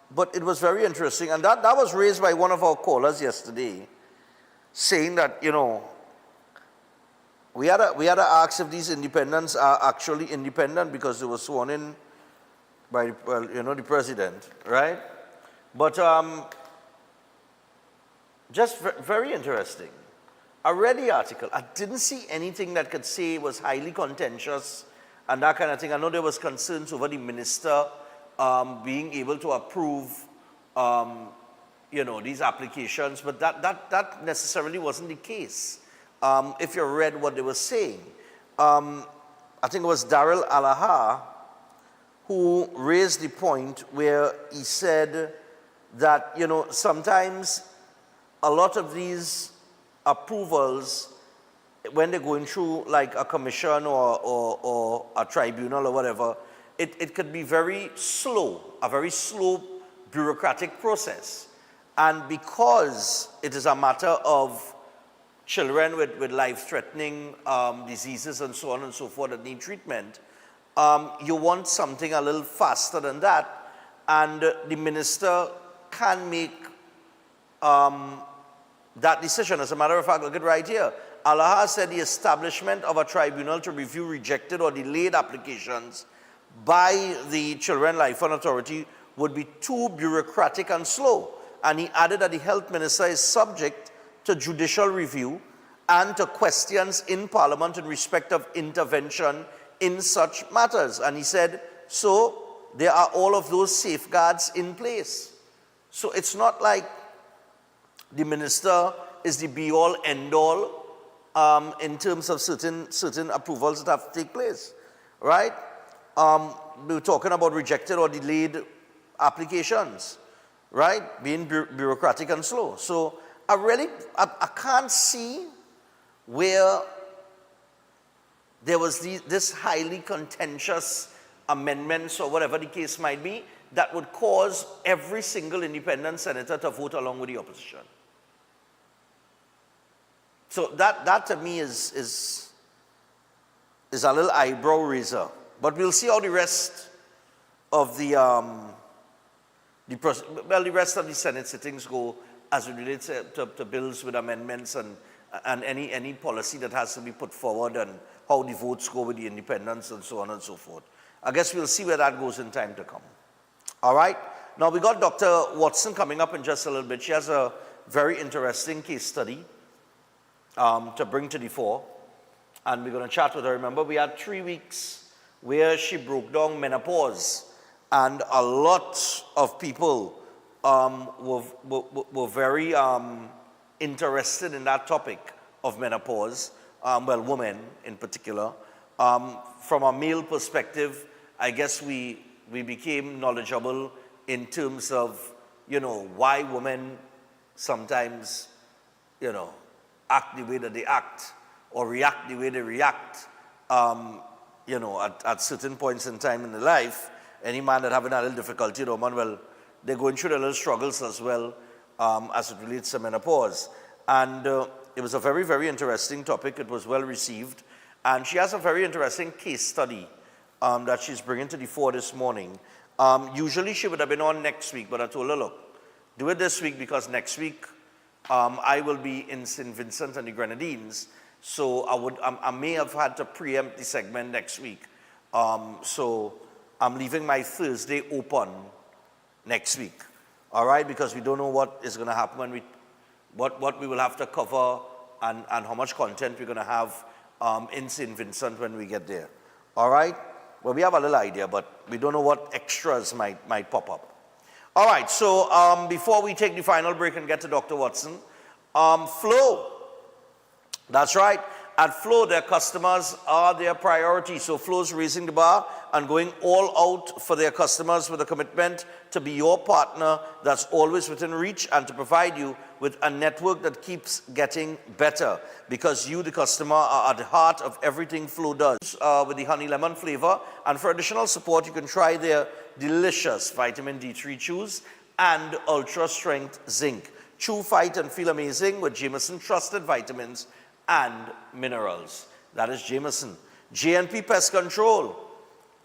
But it was very interesting, and that was raised by one of our callers yesterday, saying that, you know, we had to ask if these independents are actually independent because they were sworn in by, well, you know, the president, right? But just very interesting. I read the article. I didn't see anything that could say it was highly contentious and that kind of thing. I know there was concerns over the minister being able to approve, you know, these applications, but that necessarily wasn't the case. If you read what they were saying, I think it was Daryl Alaha who raised the point where he said that, you know, sometimes a lot of these approvals, when they're going through like a commission or a tribunal or whatever, it could be very slow, a very slow bureaucratic process. And because it is a matter of children with life-threatening diseases and so on and so forth that need treatment, you want something a little faster than that. And the minister can make that decision. As a matter of fact, look at right here. Alaha said the establishment of a tribunal to review rejected or delayed applications by the Children Life Fund Authority would be too bureaucratic and slow. And he added that the health minister is subject to judicial review and to questions in Parliament in respect of intervention in such matters. And he said, so there are all of those safeguards in place. So it's not like the minister is the be-all, end-all in terms of certain approvals that have to take place, right? We were talking about rejected or delayed applications, right? Being bureaucratic and slow. So I can't see where there was this highly contentious amendments or whatever the case might be that would cause every single independent senator to vote along with the opposition. So that to me is a little eyebrow raiser. But we'll see how the rest of the the rest of the Senate sittings go as it relates to bills with amendments and any policy that has to be put forward and how the votes go with the independents and so on and so forth. I guess we'll see where that goes in time to come. All right. Now we got Dr. Watson coming up in just a little bit. She has a very interesting case study to bring to the fore. And we're going to chat with her. Remember, we had 3 weeks where she broke down menopause. And a lot of people were very interested in that topic of menopause. Well, women in particular. From a male perspective, I guess we became knowledgeable in terms of, why women sometimes, act the way that they act or react the way they react, at certain points in time in their life. Any man that having a little difficulty, well, they're going through their little struggles as well as it relates to menopause. And it was a very, very interesting topic. It was well received. And she has a very interesting case study that she's bringing to the fore this morning. Usually she would have been on next week, but I told her, look, do it this week because next week I will be in St. Vincent and the Grenadines. So I may have had to preempt the segment next week. So I'm leaving my Thursday open next week. All right, because we don't know what is going to happen when what we will have to cover and how much content we're going to have in St. Vincent when we get there. All right? Well, we have a little idea, but we don't know what extras might pop up. All right, so before we take the final break and get to Dr. Watson, Flow. That's right. At Flow, their customers are their priority. So Flow's raising the bar and going all out for their customers with a commitment to be your partner that's always within reach and to provide you with a network that keeps getting better because you, the customer, are at the heart of everything Flow does with the honey lemon flavor. And for additional support, you can try their delicious vitamin D3 chews and ultra strength zinc. Chew, fight, and feel amazing with Jameson trusted vitamins and minerals. That is Jameson. JNP Pest Control.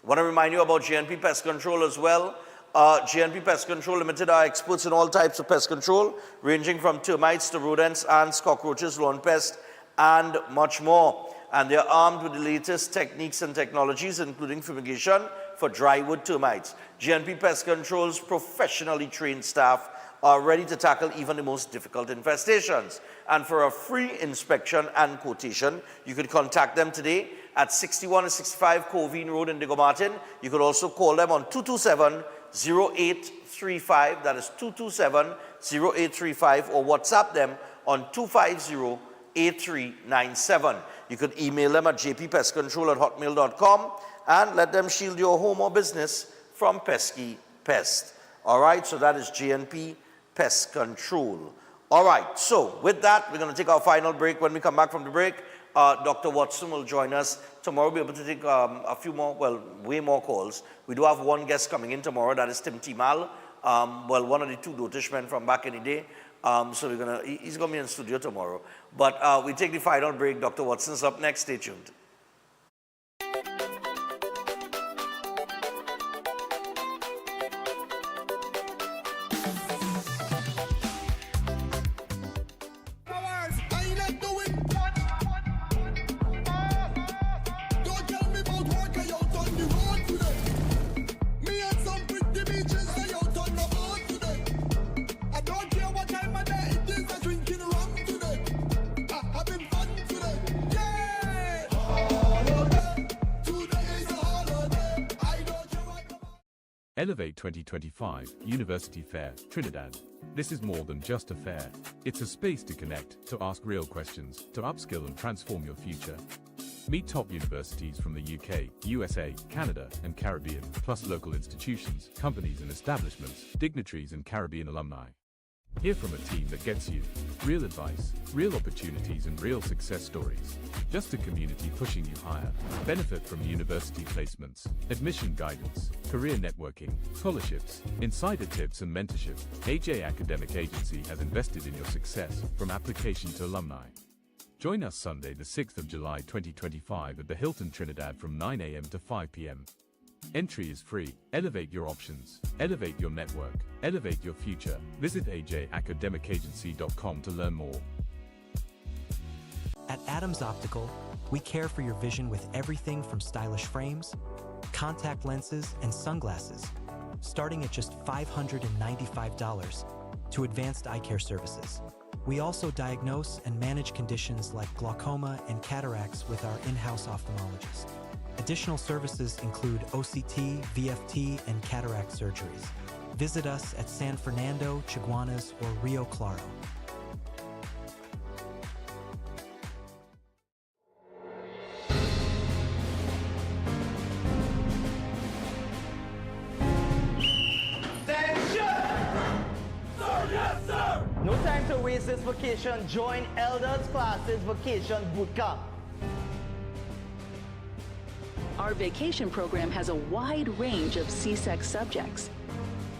Want to remind you about JNP Pest Control as well. JNP Pest Control Limited are experts in all types of pest control, ranging from termites to rodents, ants, cockroaches, lawn pests, and much more. And they're armed with the latest techniques and technologies, including fumigation for drywood termites. JNP Pest Control's professionally trained staff are ready to tackle even the most difficult infestations. And for a free inspection and quotation, you could contact them today at 61 and 65 Covine Road in Diego Martin. You could also call them on 227-0835, that is 227-0835, or WhatsApp them on 250-8397. You could email them at jppestcontrol@hotmail.com and let them shield your home or business from pesky pests. All right, so that is JNP Pest Control. All right, so with that, we're going to take our final break. When we come back from the break, Dr. Watson will join us. Tomorrow we'll be able to take a few more, well, way more calls. We do have one guest coming in tomorrow, that is Tim Timal, one of the two Dotish men from back in the day. So he's going to be in studio tomorrow. But we take the final break. Dr. Watson's up next. Stay tuned. Elevate 2025 University Fair, Trinidad. This is more than just a fair. It's a space to connect, to ask real questions, to upskill and transform your future. Meet top universities from the UK, USA, Canada, and Caribbean, plus local institutions, companies and establishments, dignitaries and Caribbean alumni. Hear from a team that gets you real advice, real opportunities and real success stories. Just a community pushing you higher. Benefit from university placements, admission guidance, career networking, scholarships, insider tips and mentorship. AJ Academic Agency has invested in your success from application to alumni. Join us Sunday the 6th of July 2025 at the Hilton Trinidad from 9 a.m. to 5 p.m. Entry is free. Elevate your options. Elevate your network. Elevate your future. Visit ajacademicagency.com to learn more. At Adams Optical, we care for your vision with everything from stylish frames, contact lenses, and sunglasses, starting at just $595, to advanced eye care services. We also diagnose and manage conditions like glaucoma and cataracts with our in-house ophthalmologist. Additional services include OCT, VFT, and cataract surgeries. Visit us at San Fernando, Chaguanas, or Rio Claro. No time to waste this vacation. Join Elders Classes Vacation Bootcamp. Our vacation program has a wide range of CSEC subjects.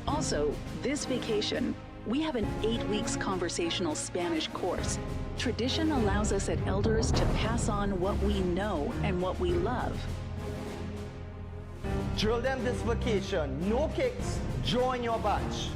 Also, this vacation, we have an 8 weeks conversational Spanish course. Tradition allows us at Elders to pass on what we know and what we love. Drill them this vacation. No kicks. Join your batch.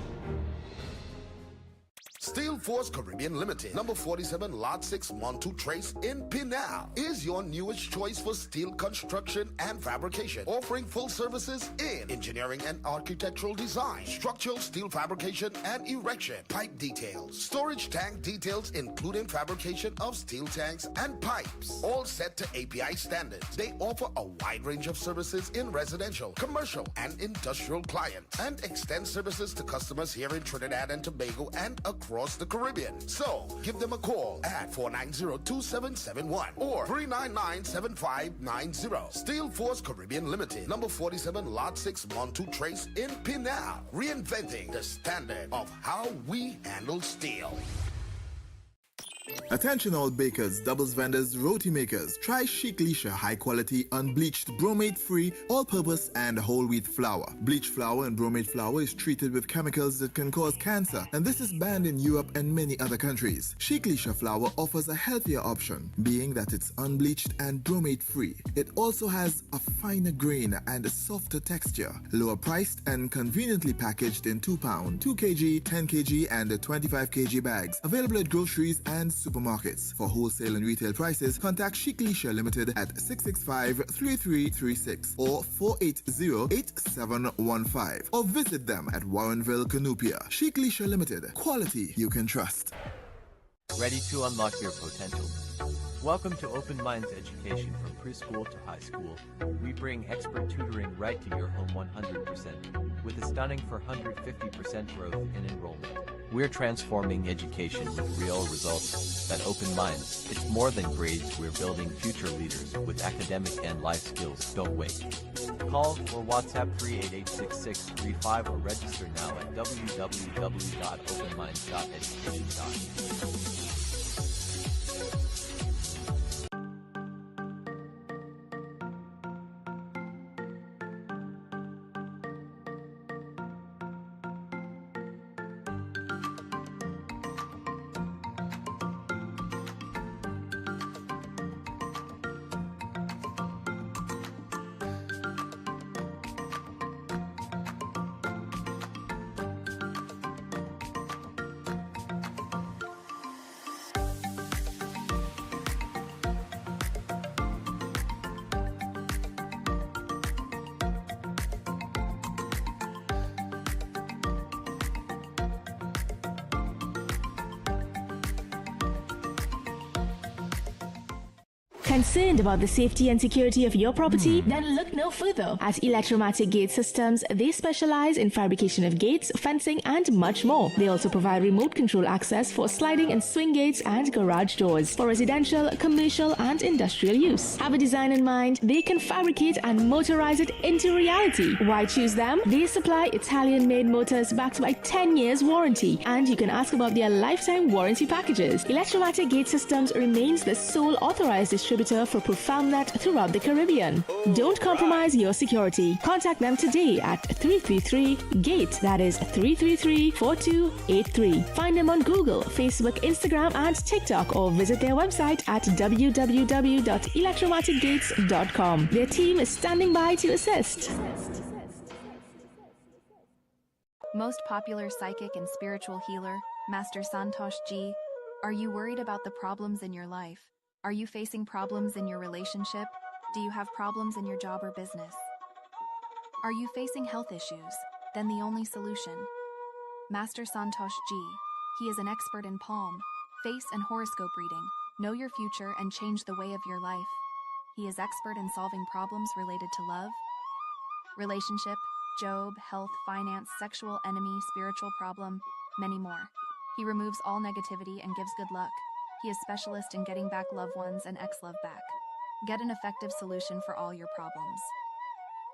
Steel Force Caribbean Limited, number 47, Lot 6, Montu Trace in Pinal, is your newest choice for steel construction and fabrication, offering full services in engineering and architectural design, structural steel fabrication and erection, pipe details, storage tank details, including fabrication of steel tanks and pipes, all set to API standards. They offer a wide range of services in residential, commercial, and industrial clients, and extend services to customers here in Trinidad and Tobago and across the Caribbean. So, give them a call at 490-2771 or 399-7590. Steel Force Caribbean Limited, number 47, Lot 6, Montu Trace in Pinal. Reinventing the standard of how we handle steel. Attention all bakers, doubles vendors, roti makers. Try Chic Lisha high quality unbleached bromate free all-purpose and whole wheat flour. Bleached flour and bromate flour is treated with chemicals that can cause cancer, and this is banned in Europe and many other countries. Chic Lisha flour offers a healthier option, being that it's unbleached and bromate free. It also has a finer grain and a softer texture, lower priced and conveniently packaged in 2 pound, 2 kg, 10 kg and 25 kg bags. Available at groceries and supermarkets. For wholesale and retail prices, contact Chic Lisha Limited at 665-3336 or 480-8715 or visit them at Warrenville, Canupia. Chic Lisha Limited. Quality you can trust. Ready to unlock your potential? Welcome to Open Minds Education from preschool to high school. We bring expert tutoring right to your home 100%, with a stunning 450% growth in enrollment. We're transforming education with real results. At Open Minds, it's more than grades, we're building future leaders with academic and life skills. Don't wait. Call or WhatsApp 388-6635 or register now at www.openminds.education.com. Concerned about the safety and security of your property? Then look no further. At Electromatic Gate Systems, they specialize in fabrication of gates, fencing, and much more. They also provide remote control access for sliding and swing gates and garage doors for residential, commercial, and industrial use. Have a design in mind? They can fabricate and motorize it into reality. Why choose them? They supply Italian-made motors backed by 10 years warranty, and you can ask about their lifetime warranty packages. Electromatic Gate Systems remains the sole authorized distributor for ProfoundNet throughout the Caribbean. Don't compromise your security. Contact them today at 333-GATE, that is 333-4283. Find them on Google, Facebook, Instagram, and TikTok, or visit their website at www.electromaticgates.com. Their team is standing by to assist. Most popular psychic and spiritual healer, Master Santosh Ji, are you worried about the problems in your life? Are you facing problems in your relationship? Do you have problems in your job or business? Are you facing health issues? Then the only solution. Master Santosh Ji. He is an expert in palm, face and horoscope reading. Know your future and change the way of your life. He is expert in solving problems related to love, relationship, job, health, finance, sexual enemy, spiritual problem, many more. He removes all negativity and gives good luck. He is specialist in getting back loved ones and ex-love back. Get an effective solution for all your problems.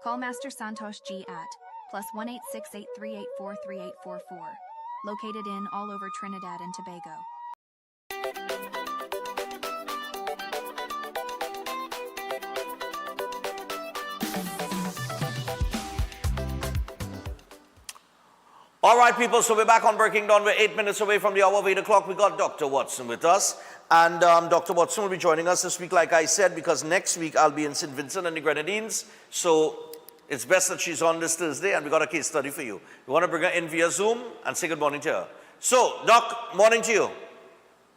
Call Master Santosh Ji at +1 86838438844. Located in all over Trinidad and Tobago. All right, people, so we're back on Breaking Dawn. We're 8 minutes away from the hour of 8 o'clock. We got Dr. Watson with us. And Dr. Watson will be joining us this week, like I said, because next week I'll be in St. Vincent and the Grenadines. So it's best that she's on this Thursday, and we got a case study for you. We want to bring her in via Zoom and say good morning to her. So, Doc, morning to you.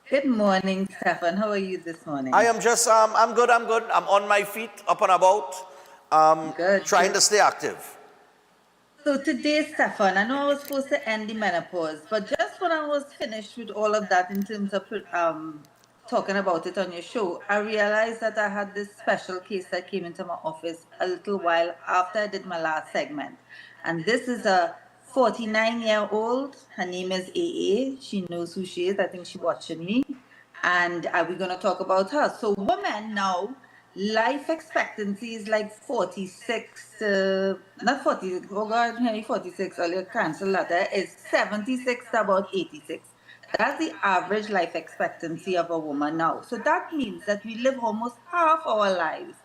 Good morning, Stefan. How are you this morning? I am just, I'm good. I'm on my feet, up and about, trying to stay active. So today, Stefan, I know I was supposed to end the menopause, but just when I was finished with all of that in terms of talking about it on your show, I realized that I had this special case that came into my office a little while after I did my last segment. And this is a 49-year-old. Her name is AA. She knows who she is. I think she's watching me. And we're going to talk about her. So women now, life expectancy is like 46, not 46, oh God, maybe 46, earlier cancel that, is 76 to about 86. That's the average life expectancy of a woman now. So that means that we live almost half our lives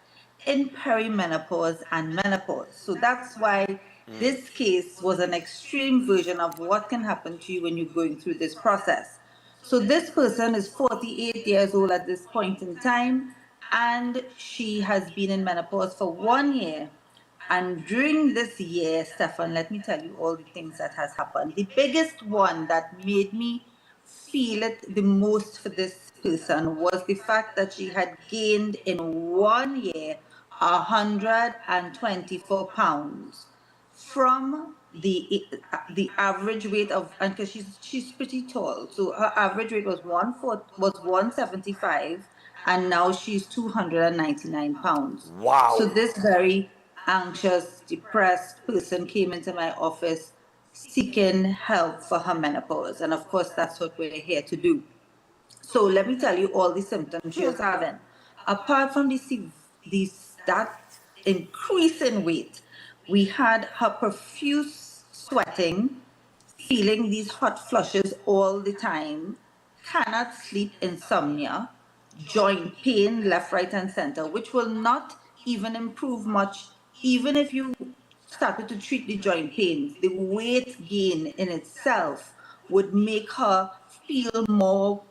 in perimenopause and menopause. So that's why this case was an extreme version of what can happen to you when you're going through this process. So this person is 48 years old at this point in time, and she has been in menopause for 1 year. And during this year, Stefan, let me tell you all the things that has happened. The biggest one that made me feel it the most for this person was the fact that she had gained in 1 year 124 pounds from the average weight of, and because she's pretty tall, so her average weight was 175, and now she's 299 pounds. Wow. So this very anxious, depressed person came into my office seeking help for her menopause, and of course that's what we're here to do. So let me tell you all the symptoms she was having. Apart from that increase in weight, we had her profuse sweating, feeling these hot flushes all the time, cannot sleep, insomnia, joint pain left, right, and center, which will not even improve much, even if you started to treat the joint pains. The weight gain in itself would make her feel more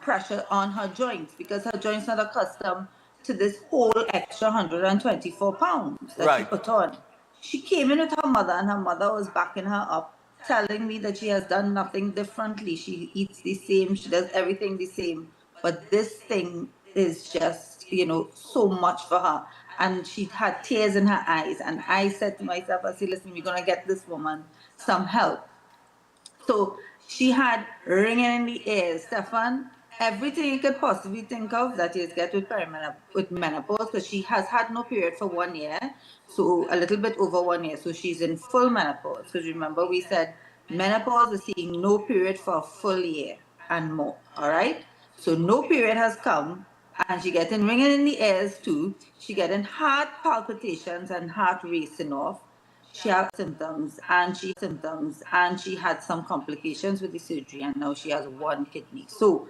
pressure on her joints, because her joints are not accustomed to this whole extra 124 pounds that she put on. She came in with her mother, and her mother was backing her up, telling me that she has done nothing differently. She eats the same, she does everything the same. But this thing is just, so much for her. And she had tears in her eyes. And I said to myself, I said, listen, we're going to get this woman some help. So she had ringing in the ears, Stefan, everything you could possibly think of that is get with menopause, because she has had no period for 1 year, so a little bit over 1 year. So she's in full menopause. Because remember, we said menopause is seeing no period for a full year and more. All right. So no period has come, and she getting ringing in the ears too. She getting heart palpitations and heart racing off. She had symptoms, and she had some complications with the surgery, and now she has 1 kidney. So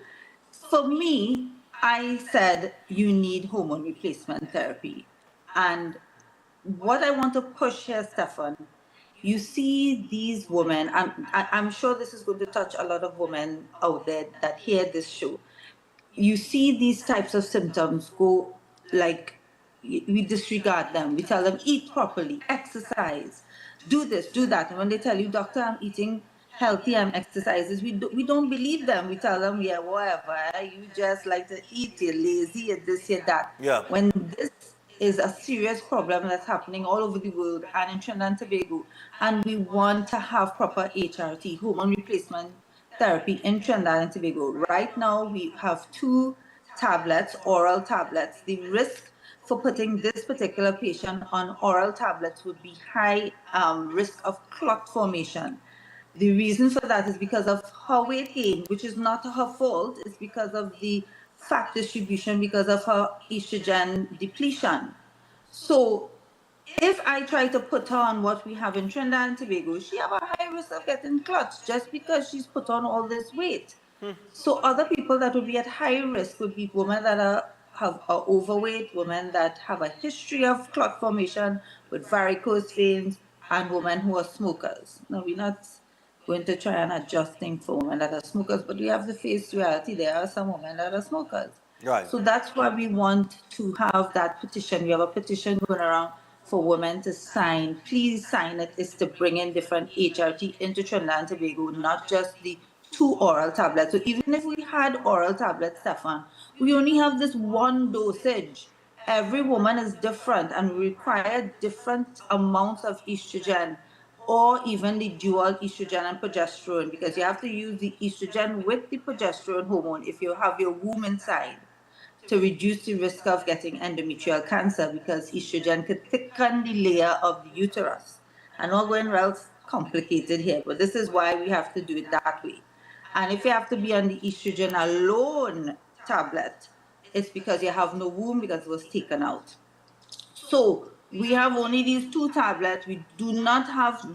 for me, I said you need hormone replacement therapy. And what I want to push here, Stefan, you see these women, I'm sure this is going to touch a lot of women out there that hear this show. You see these types of symptoms go like we disregard them. We tell them eat properly, exercise, do this, do that. And when they tell you, doctor, I'm eating healthy, I'm exercises, we don't believe them. We tell them, yeah, whatever, you just like to eat, you're lazy, you're this, you're that. Yeah. When this is a serious problem that's happening all over the world and in Trinidad and Tobago, and we want to have proper HRT, hormone replacement therapy in Trinidad and Tobago. Right now, we have 2 tablets, oral tablets. The risk for putting this particular patient on oral tablets would be high risk of clot formation. The reason for that is because of her weight gain, which is not her fault. It's because of the fat distribution, because of her estrogen depletion. So if I try to put her on what we have in Trinidad and Tobago, she have a high risk of getting clots just because she's put on all this weight. So other people that would be at high risk would be women that are overweight, women that have a history of clot formation with varicose veins, and women who are smokers. Now, we're not going to try and adjust things for women that are smokers, but we have to face reality. There are some women that are smokers. Right. So that's why we want to have that petition. We have a petition going around for women to sign. Please sign it. It's to bring in different HRT into Trinidad and Tobago, not just the 2 oral tablets. So even if we had oral tablets, Stefan, we only have this 1 dosage. Every woman is different and require different amounts of estrogen, or even the dual estrogen and progesterone, because you have to use the estrogen with the progesterone hormone if you have your womb inside, to reduce the risk of getting endometrial cancer, because estrogen could thicken the layer of the uterus. And all going well complicated here, but this is why we have to do it that way. And if you have to be on the estrogen alone tablet, it's because you have no womb, because it was taken out. So we have only these 2 tablets. We do not have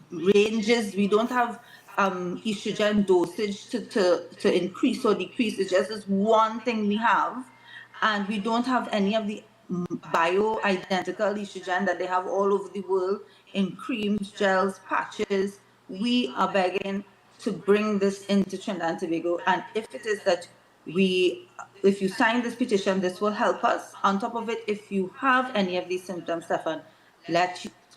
ranges. We don't have estrogen dosage to increase or decrease. It's just this one thing we have. And we don't have any of the bio-identical estrogen that they have all over the world in creams, gels, patches. We are begging to bring this into Trinidad and Tobago. And if it is that if you sign this petition, this will help us. On top of it, if you have any of these symptoms, Stefan,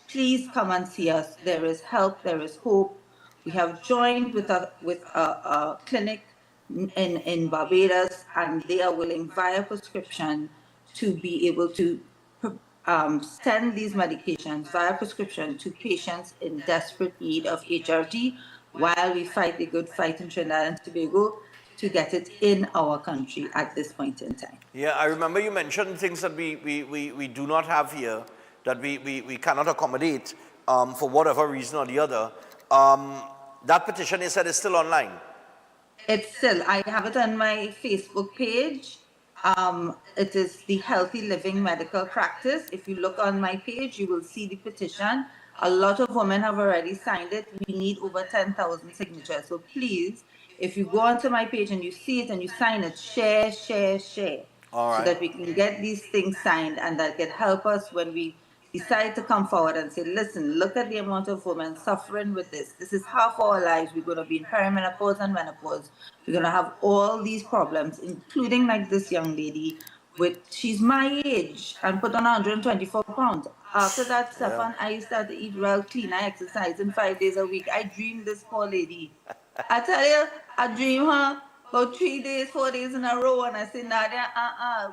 please come and see us. There is help, there is hope. We have joined with a clinic in Barbados, and they are willing via prescription to be able to send these medications via prescription to patients in desperate need of HRT, while we fight the good fight in Trinidad and Tobago to get it in our country at this point in time. Yeah, I remember you mentioned things that we do not have here, that we cannot accommodate for whatever reason or the other. That petition, you said, is still online? It's still, I have it on my Facebook page. It is the Healthy Living Medical Practice. If you look on my page, you will see the petition. A lot of women have already signed it. We need over 10,000 signatures. So please, if you go onto my page and you see it and you sign it, share, share, share. All right. So that we can get these things signed, and that can help us when we decide to come forward and say, listen, look at the amount of women suffering with this. This is half our lives. We're going to be in perimenopause and menopause. We're going to have all these problems, including like this young lady, she's my age and put on 124 pounds. After that, Stefan, I started to eat well, clean, I exercise in 5 days a week. I dreamed this poor lady. I tell you, I dream her about 3 days, 4 days in a row, and I say, Nadia, I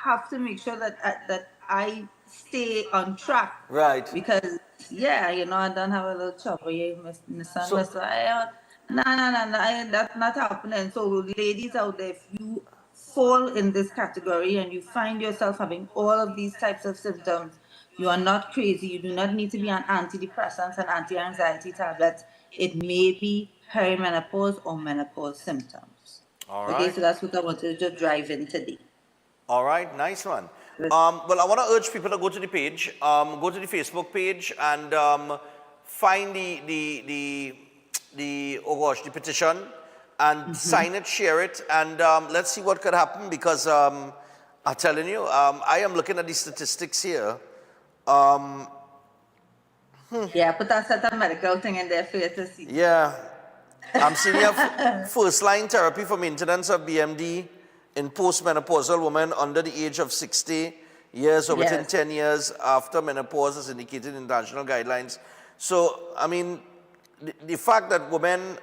have to make sure that I stay on track. Right. Because, yeah, you know, I don't have a little chopper here, Miss Son. So, no, that's not happening. So, ladies out there, if you fall in this category and you find yourself having all of these types of symptoms, you are not crazy. You do not need to be on antidepressants and anti-anxiety tablets. It may be perimenopause or menopause symptoms. All Okay, right. so that's what I wanted to drive in today. All right, nice one. Well, I want to urge people to go to the page, go to the Facebook page, and find the petition, and sign it, share it, and let's see what could happen. Because I'm telling you, I am looking at the statistics here. Yeah, put that set of medical thing in there for you to see. Yeah, I'm seeing here first-line therapy for maintenance of BMD in postmenopausal women under the age of 60. years or within Yes. 10 years after menopause as indicated in international guidelines. So, I mean, the fact that women,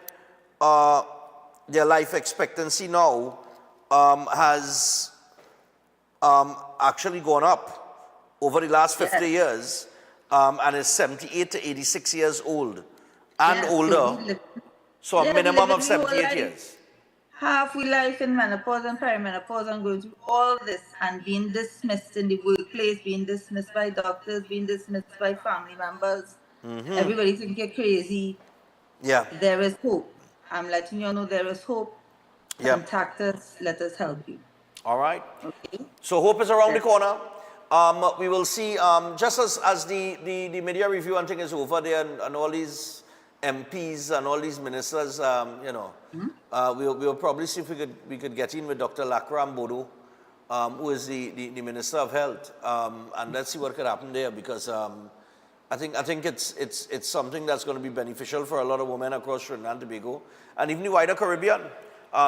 their life expectancy now has actually gone up over the last 50 years and is 78 to 86 years old and Yes, older. So a we minimum live of in the whole 78 life. years. Half we life in menopause and perimenopause and going through all this and being dismissed in the workplace, being dismissed by doctors, being dismissed by family members. Everybody think you're crazy. Yeah. There is hope. I'm letting you know there is hope. Yeah. Contact us. Let us help you. All right. Okay. So hope is around the corner. We will see, just as the media review and thing is over there and all these MPs and all these ministers, we'll probably see if we could get in with Dr. Lakram Bodo, who is the Minister of Health, and let's see what could happen there, because I think it's something that's going to be beneficial for a lot of women across Trinidad and Tobago and even the wider Caribbean.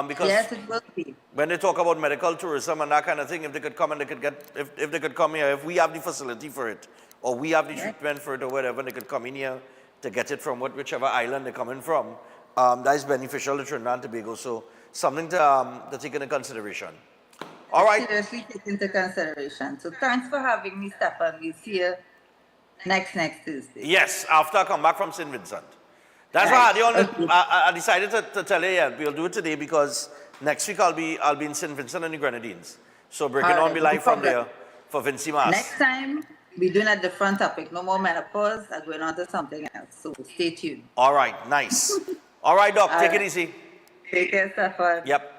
Because yes, it will be. when they talk about medical tourism and that kind of thing, if they could come and they could get, if they could come here, if we have the facility for it, or we have the treatment for it or whatever, they could come in here to get it from whichever island they're coming from, that is beneficial to Trinidad and Tobago. So something to take into consideration. All right. Seriously take into consideration. So thanks for having me, Stefan. We'll see you next Tuesday. Yes, after I come back from St. Vincent. That's why I decided to tell you, yeah, we'll do it today because next week I'll be in St. Vincent and the Grenadines. So breaking on be live from there for Vinci Mass. Next time, we're doing a different topic. No more menopause. I'm going on to something else. So stay tuned. All right, nice. All right, Doc, take it easy. Take care, Stefan. Yep.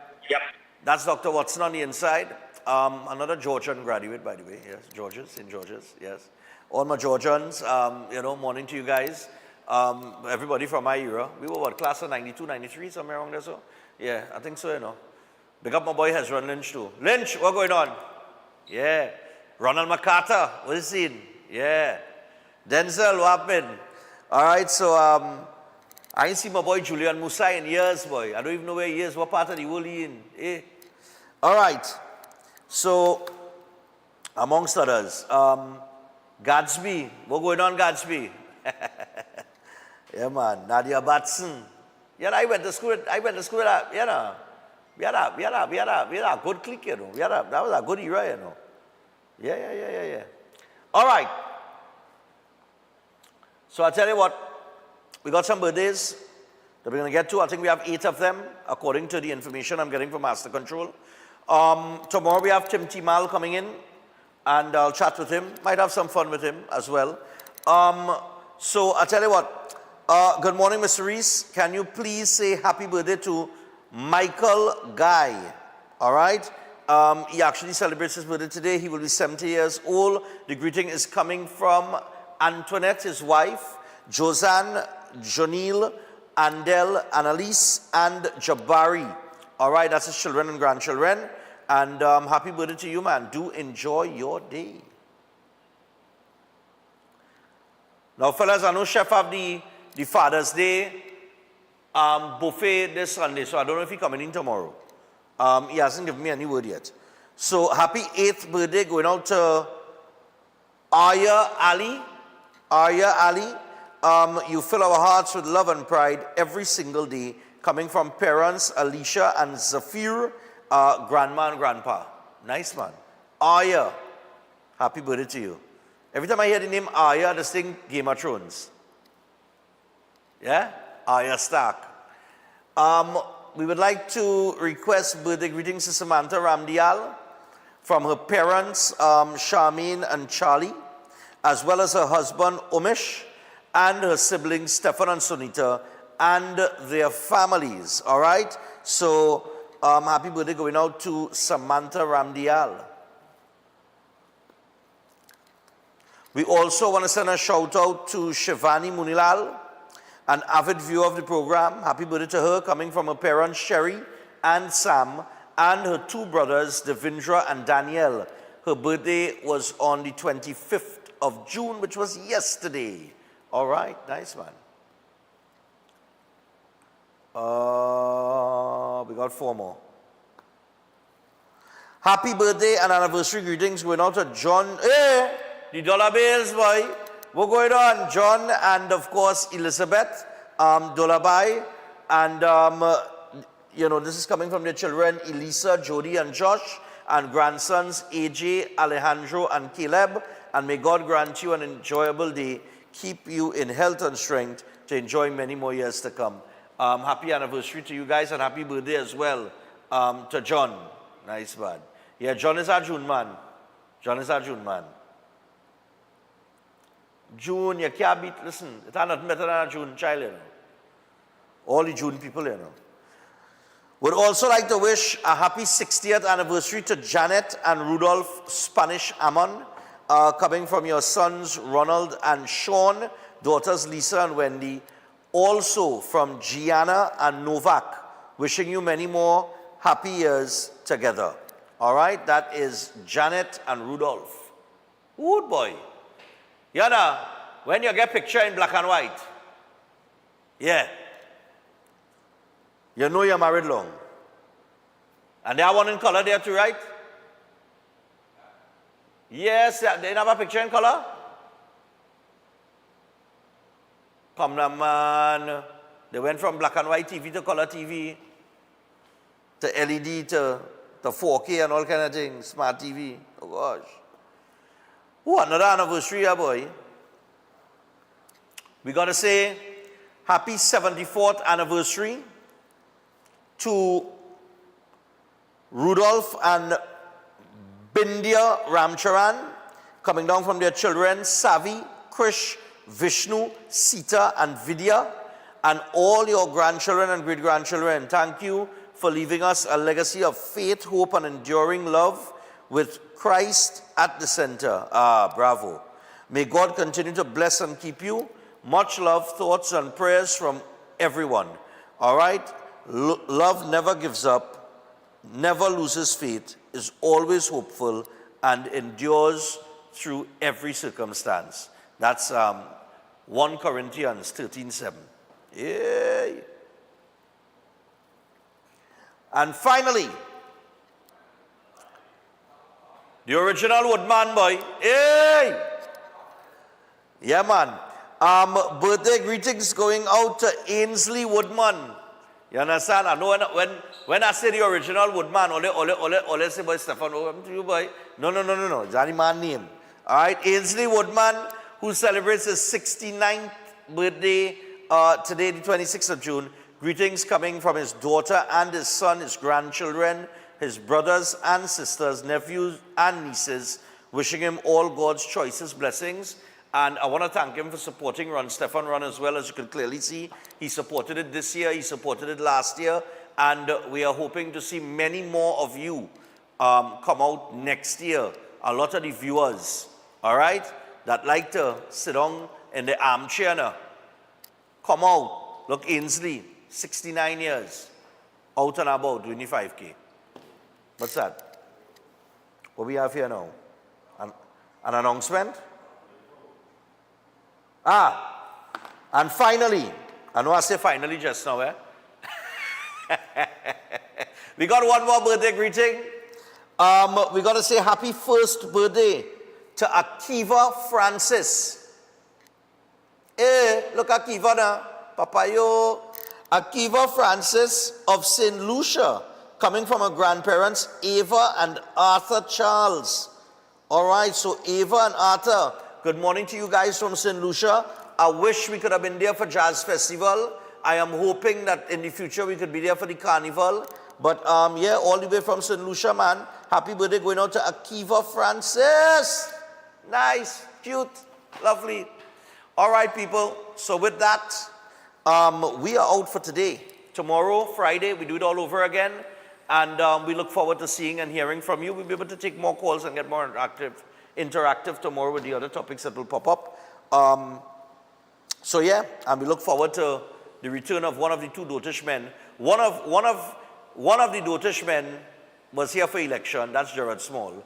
That's Dr. Watson on the inside. Another Georgian graduate, by the way. Yes, St. George's, yes. All my Georgians, morning to you guys. Everybody from my era. We were what, class of 92, 93, somewhere around there, so? Yeah, I think so, Big up my boy Hezron Lynch too. Lynch, what going on? Yeah. Ronald MacArthur, what is he? Yeah. Denzel, what happened? All right, so I ain't seen my boy Julian Musa in years, boy. I don't even know where he is, what part of the world he in. Eh? All right, so amongst others, Gadsby, what going on, Gadsby? Yeah, man, Nadia Batson. Yeah, I went to school with that, We had a good clique, that was a good era, Yeah. All right. So I tell you what, we got some birthdays that we're going to get to. I think we have 8 of them, according to the information I'm getting from Master Control. Tomorrow we have Tim Timal coming in, and I'll chat with him. Might have some fun with him as well. So I tell you what, good morning, Mr. Reese. Can you please say happy birthday to Michael Guy? All right. He actually celebrates his birthday today. He will be 70 years old. The greeting is coming from Antoinette, his wife, Josanne, Jonil, Andel, Annalise, and Jabari. All right, that's his children and grandchildren. And happy birthday to you, man. Do enjoy your day. Now, fellas, I know Chef have the Father's Day buffet this Sunday, so I don't know if he's coming in tomorrow. He hasn't given me any word yet. So, happy 8th birthday going out to Arya Ali. You fill our hearts with love and pride every single day, coming from parents Alicia and Zafir, grandma and grandpa. Nice, man. Arya, happy birthday to you. Every time I hear the name Arya, I just think Game of Thrones. Yeah? Arya Stark. We would like to request birthday greetings to Samantha Ramdial from her parents, Charmaine and Charlie, as well as her husband, Umesh, and her siblings, Stefan and Sunita, and their families. All right? So, happy birthday going out to Samantha Ramdial. We also want to send a shout out to Shivani Munilal, an avid viewer of the program. Happy birthday to her, coming from her parents, Sherry and Sam, and her 2 brothers, Devindra and Danielle. Her birthday was on the 25th of June, which was yesterday. All right, nice, man. We got 4 more. Happy birthday and anniversary greetings going out to John. Hey, the dollar bills, boy. What's going on? John and, of course, Elizabeth Dolabai. And, you know, this is coming from their children, Elisa, Jody, and Josh, and grandsons, AJ, Alejandro, and Caleb. And may God grant you an enjoyable day, keep you in health and strength to enjoy many more years to come. Happy anniversary to you guys, and happy birthday as well to John. Nice man. Yeah, John is our June man. John is our June man. June, you can't beat, listen, it's nothing better than a June child, you know. All the June people, you know. Would also like to wish a happy 60th anniversary to Janet and Rudolph Spanish Amon, coming from your sons Ronald and Sean, daughters Lisa and Wendy, also from Gianna and Novak, wishing you many more happy years together. All right, that is Janet and Rudolph. Good boy. Yana, when you get picture in black and white, yeah, you know you're married long. And they are one in color there too, right? Yes, they have a picture in color? Come now, man. They went from black and white TV to color TV, to LED, to 4K and all kind of things, smart TV. Oh, gosh. Oh, another anniversary, yeah, boy. We got to say happy 74th anniversary to Rudolph and Bindya Ramcharan, coming down from their children, Savi, Krish, Vishnu, Sita, and Vidya, and all your grandchildren and great-grandchildren. Thank you for leaving us a legacy of faith, hope, and enduring love with Christ at the center. Ah, bravo. May God continue to bless and keep you. Much love, thoughts, and prayers from everyone. All right? Love never gives up, never loses faith, is always hopeful, and endures through every circumstance. That's 1 Corinthians 13:7. Yay! And finally, the original Woodman boy. Hey! Yeah, man. Birthday greetings going out to Ainsley Woodman. You understand? I know when I say the original Woodman, ole say, boy, Stefan, welcome to you, boy. No. It's the man name. All right, Ainsley Woodman, who celebrates his 69th birthday today, the 26th of June. Greetings coming from his daughter and his son, his grandchildren, his brothers and sisters, nephews and nieces, wishing him all God's choicest blessings. And I want to thank him for supporting Run Stefan Run as well. As you can clearly see, he supported it this year, he supported it last year, and we are hoping to see many more of you come out next year. A lot of the viewers, all right, that like to sit down in the armchair now, come out. Look, Ainsley, 69 years, out and about, doing the 5K. What's that? What we have here now? An announcement? And finally, I know I say finally just now, we got one more birthday greeting. We got to say happy first birthday to Akiva Francis. Hey, look Akiva now, Papayo. Akiva Francis of St. Lucia, coming from her grandparents, Ava and Arthur Charles. All right, so Ava and Arthur, good morning to you guys from St. Lucia. I wish we could have been there for Jazz Festival. I am hoping that in the future we could be there for the carnival. But yeah, all the way from St. Lucia, man. Happy birthday going out to Akiva Francis. Nice, cute, lovely. All right, people. So with that, we are out for today. Tomorrow, Friday, we do it all over again. And we look forward to seeing and hearing from you. We'll be able to take more calls and get more interactive tomorrow with the other topics that will pop up. So yeah, and we look forward to the return of one of the two Dotish men. One of the Dotish men was here for election. That's Gerard Small.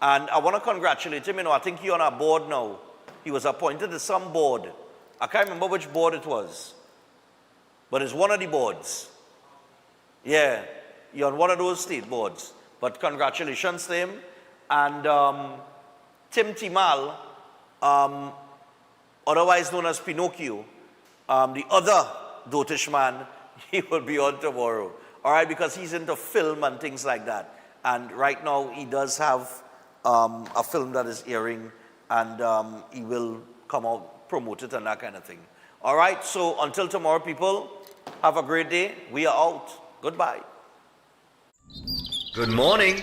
And I want to congratulate him. You know, I think he's on our board now. He was appointed to some board. I can't remember which board it was. But it's one of the boards. Yeah, you're on one of those state boards. But congratulations to him. And Tim Timal, otherwise known as Pinocchio, the other dotish man, he will be on tomorrow. All right, because he's into film and things like that. And right now he does have a film that is airing, and he will come out, promote it and that kind of thing. All right, so until tomorrow, people, have a great day. We are out. Goodbye. Good morning.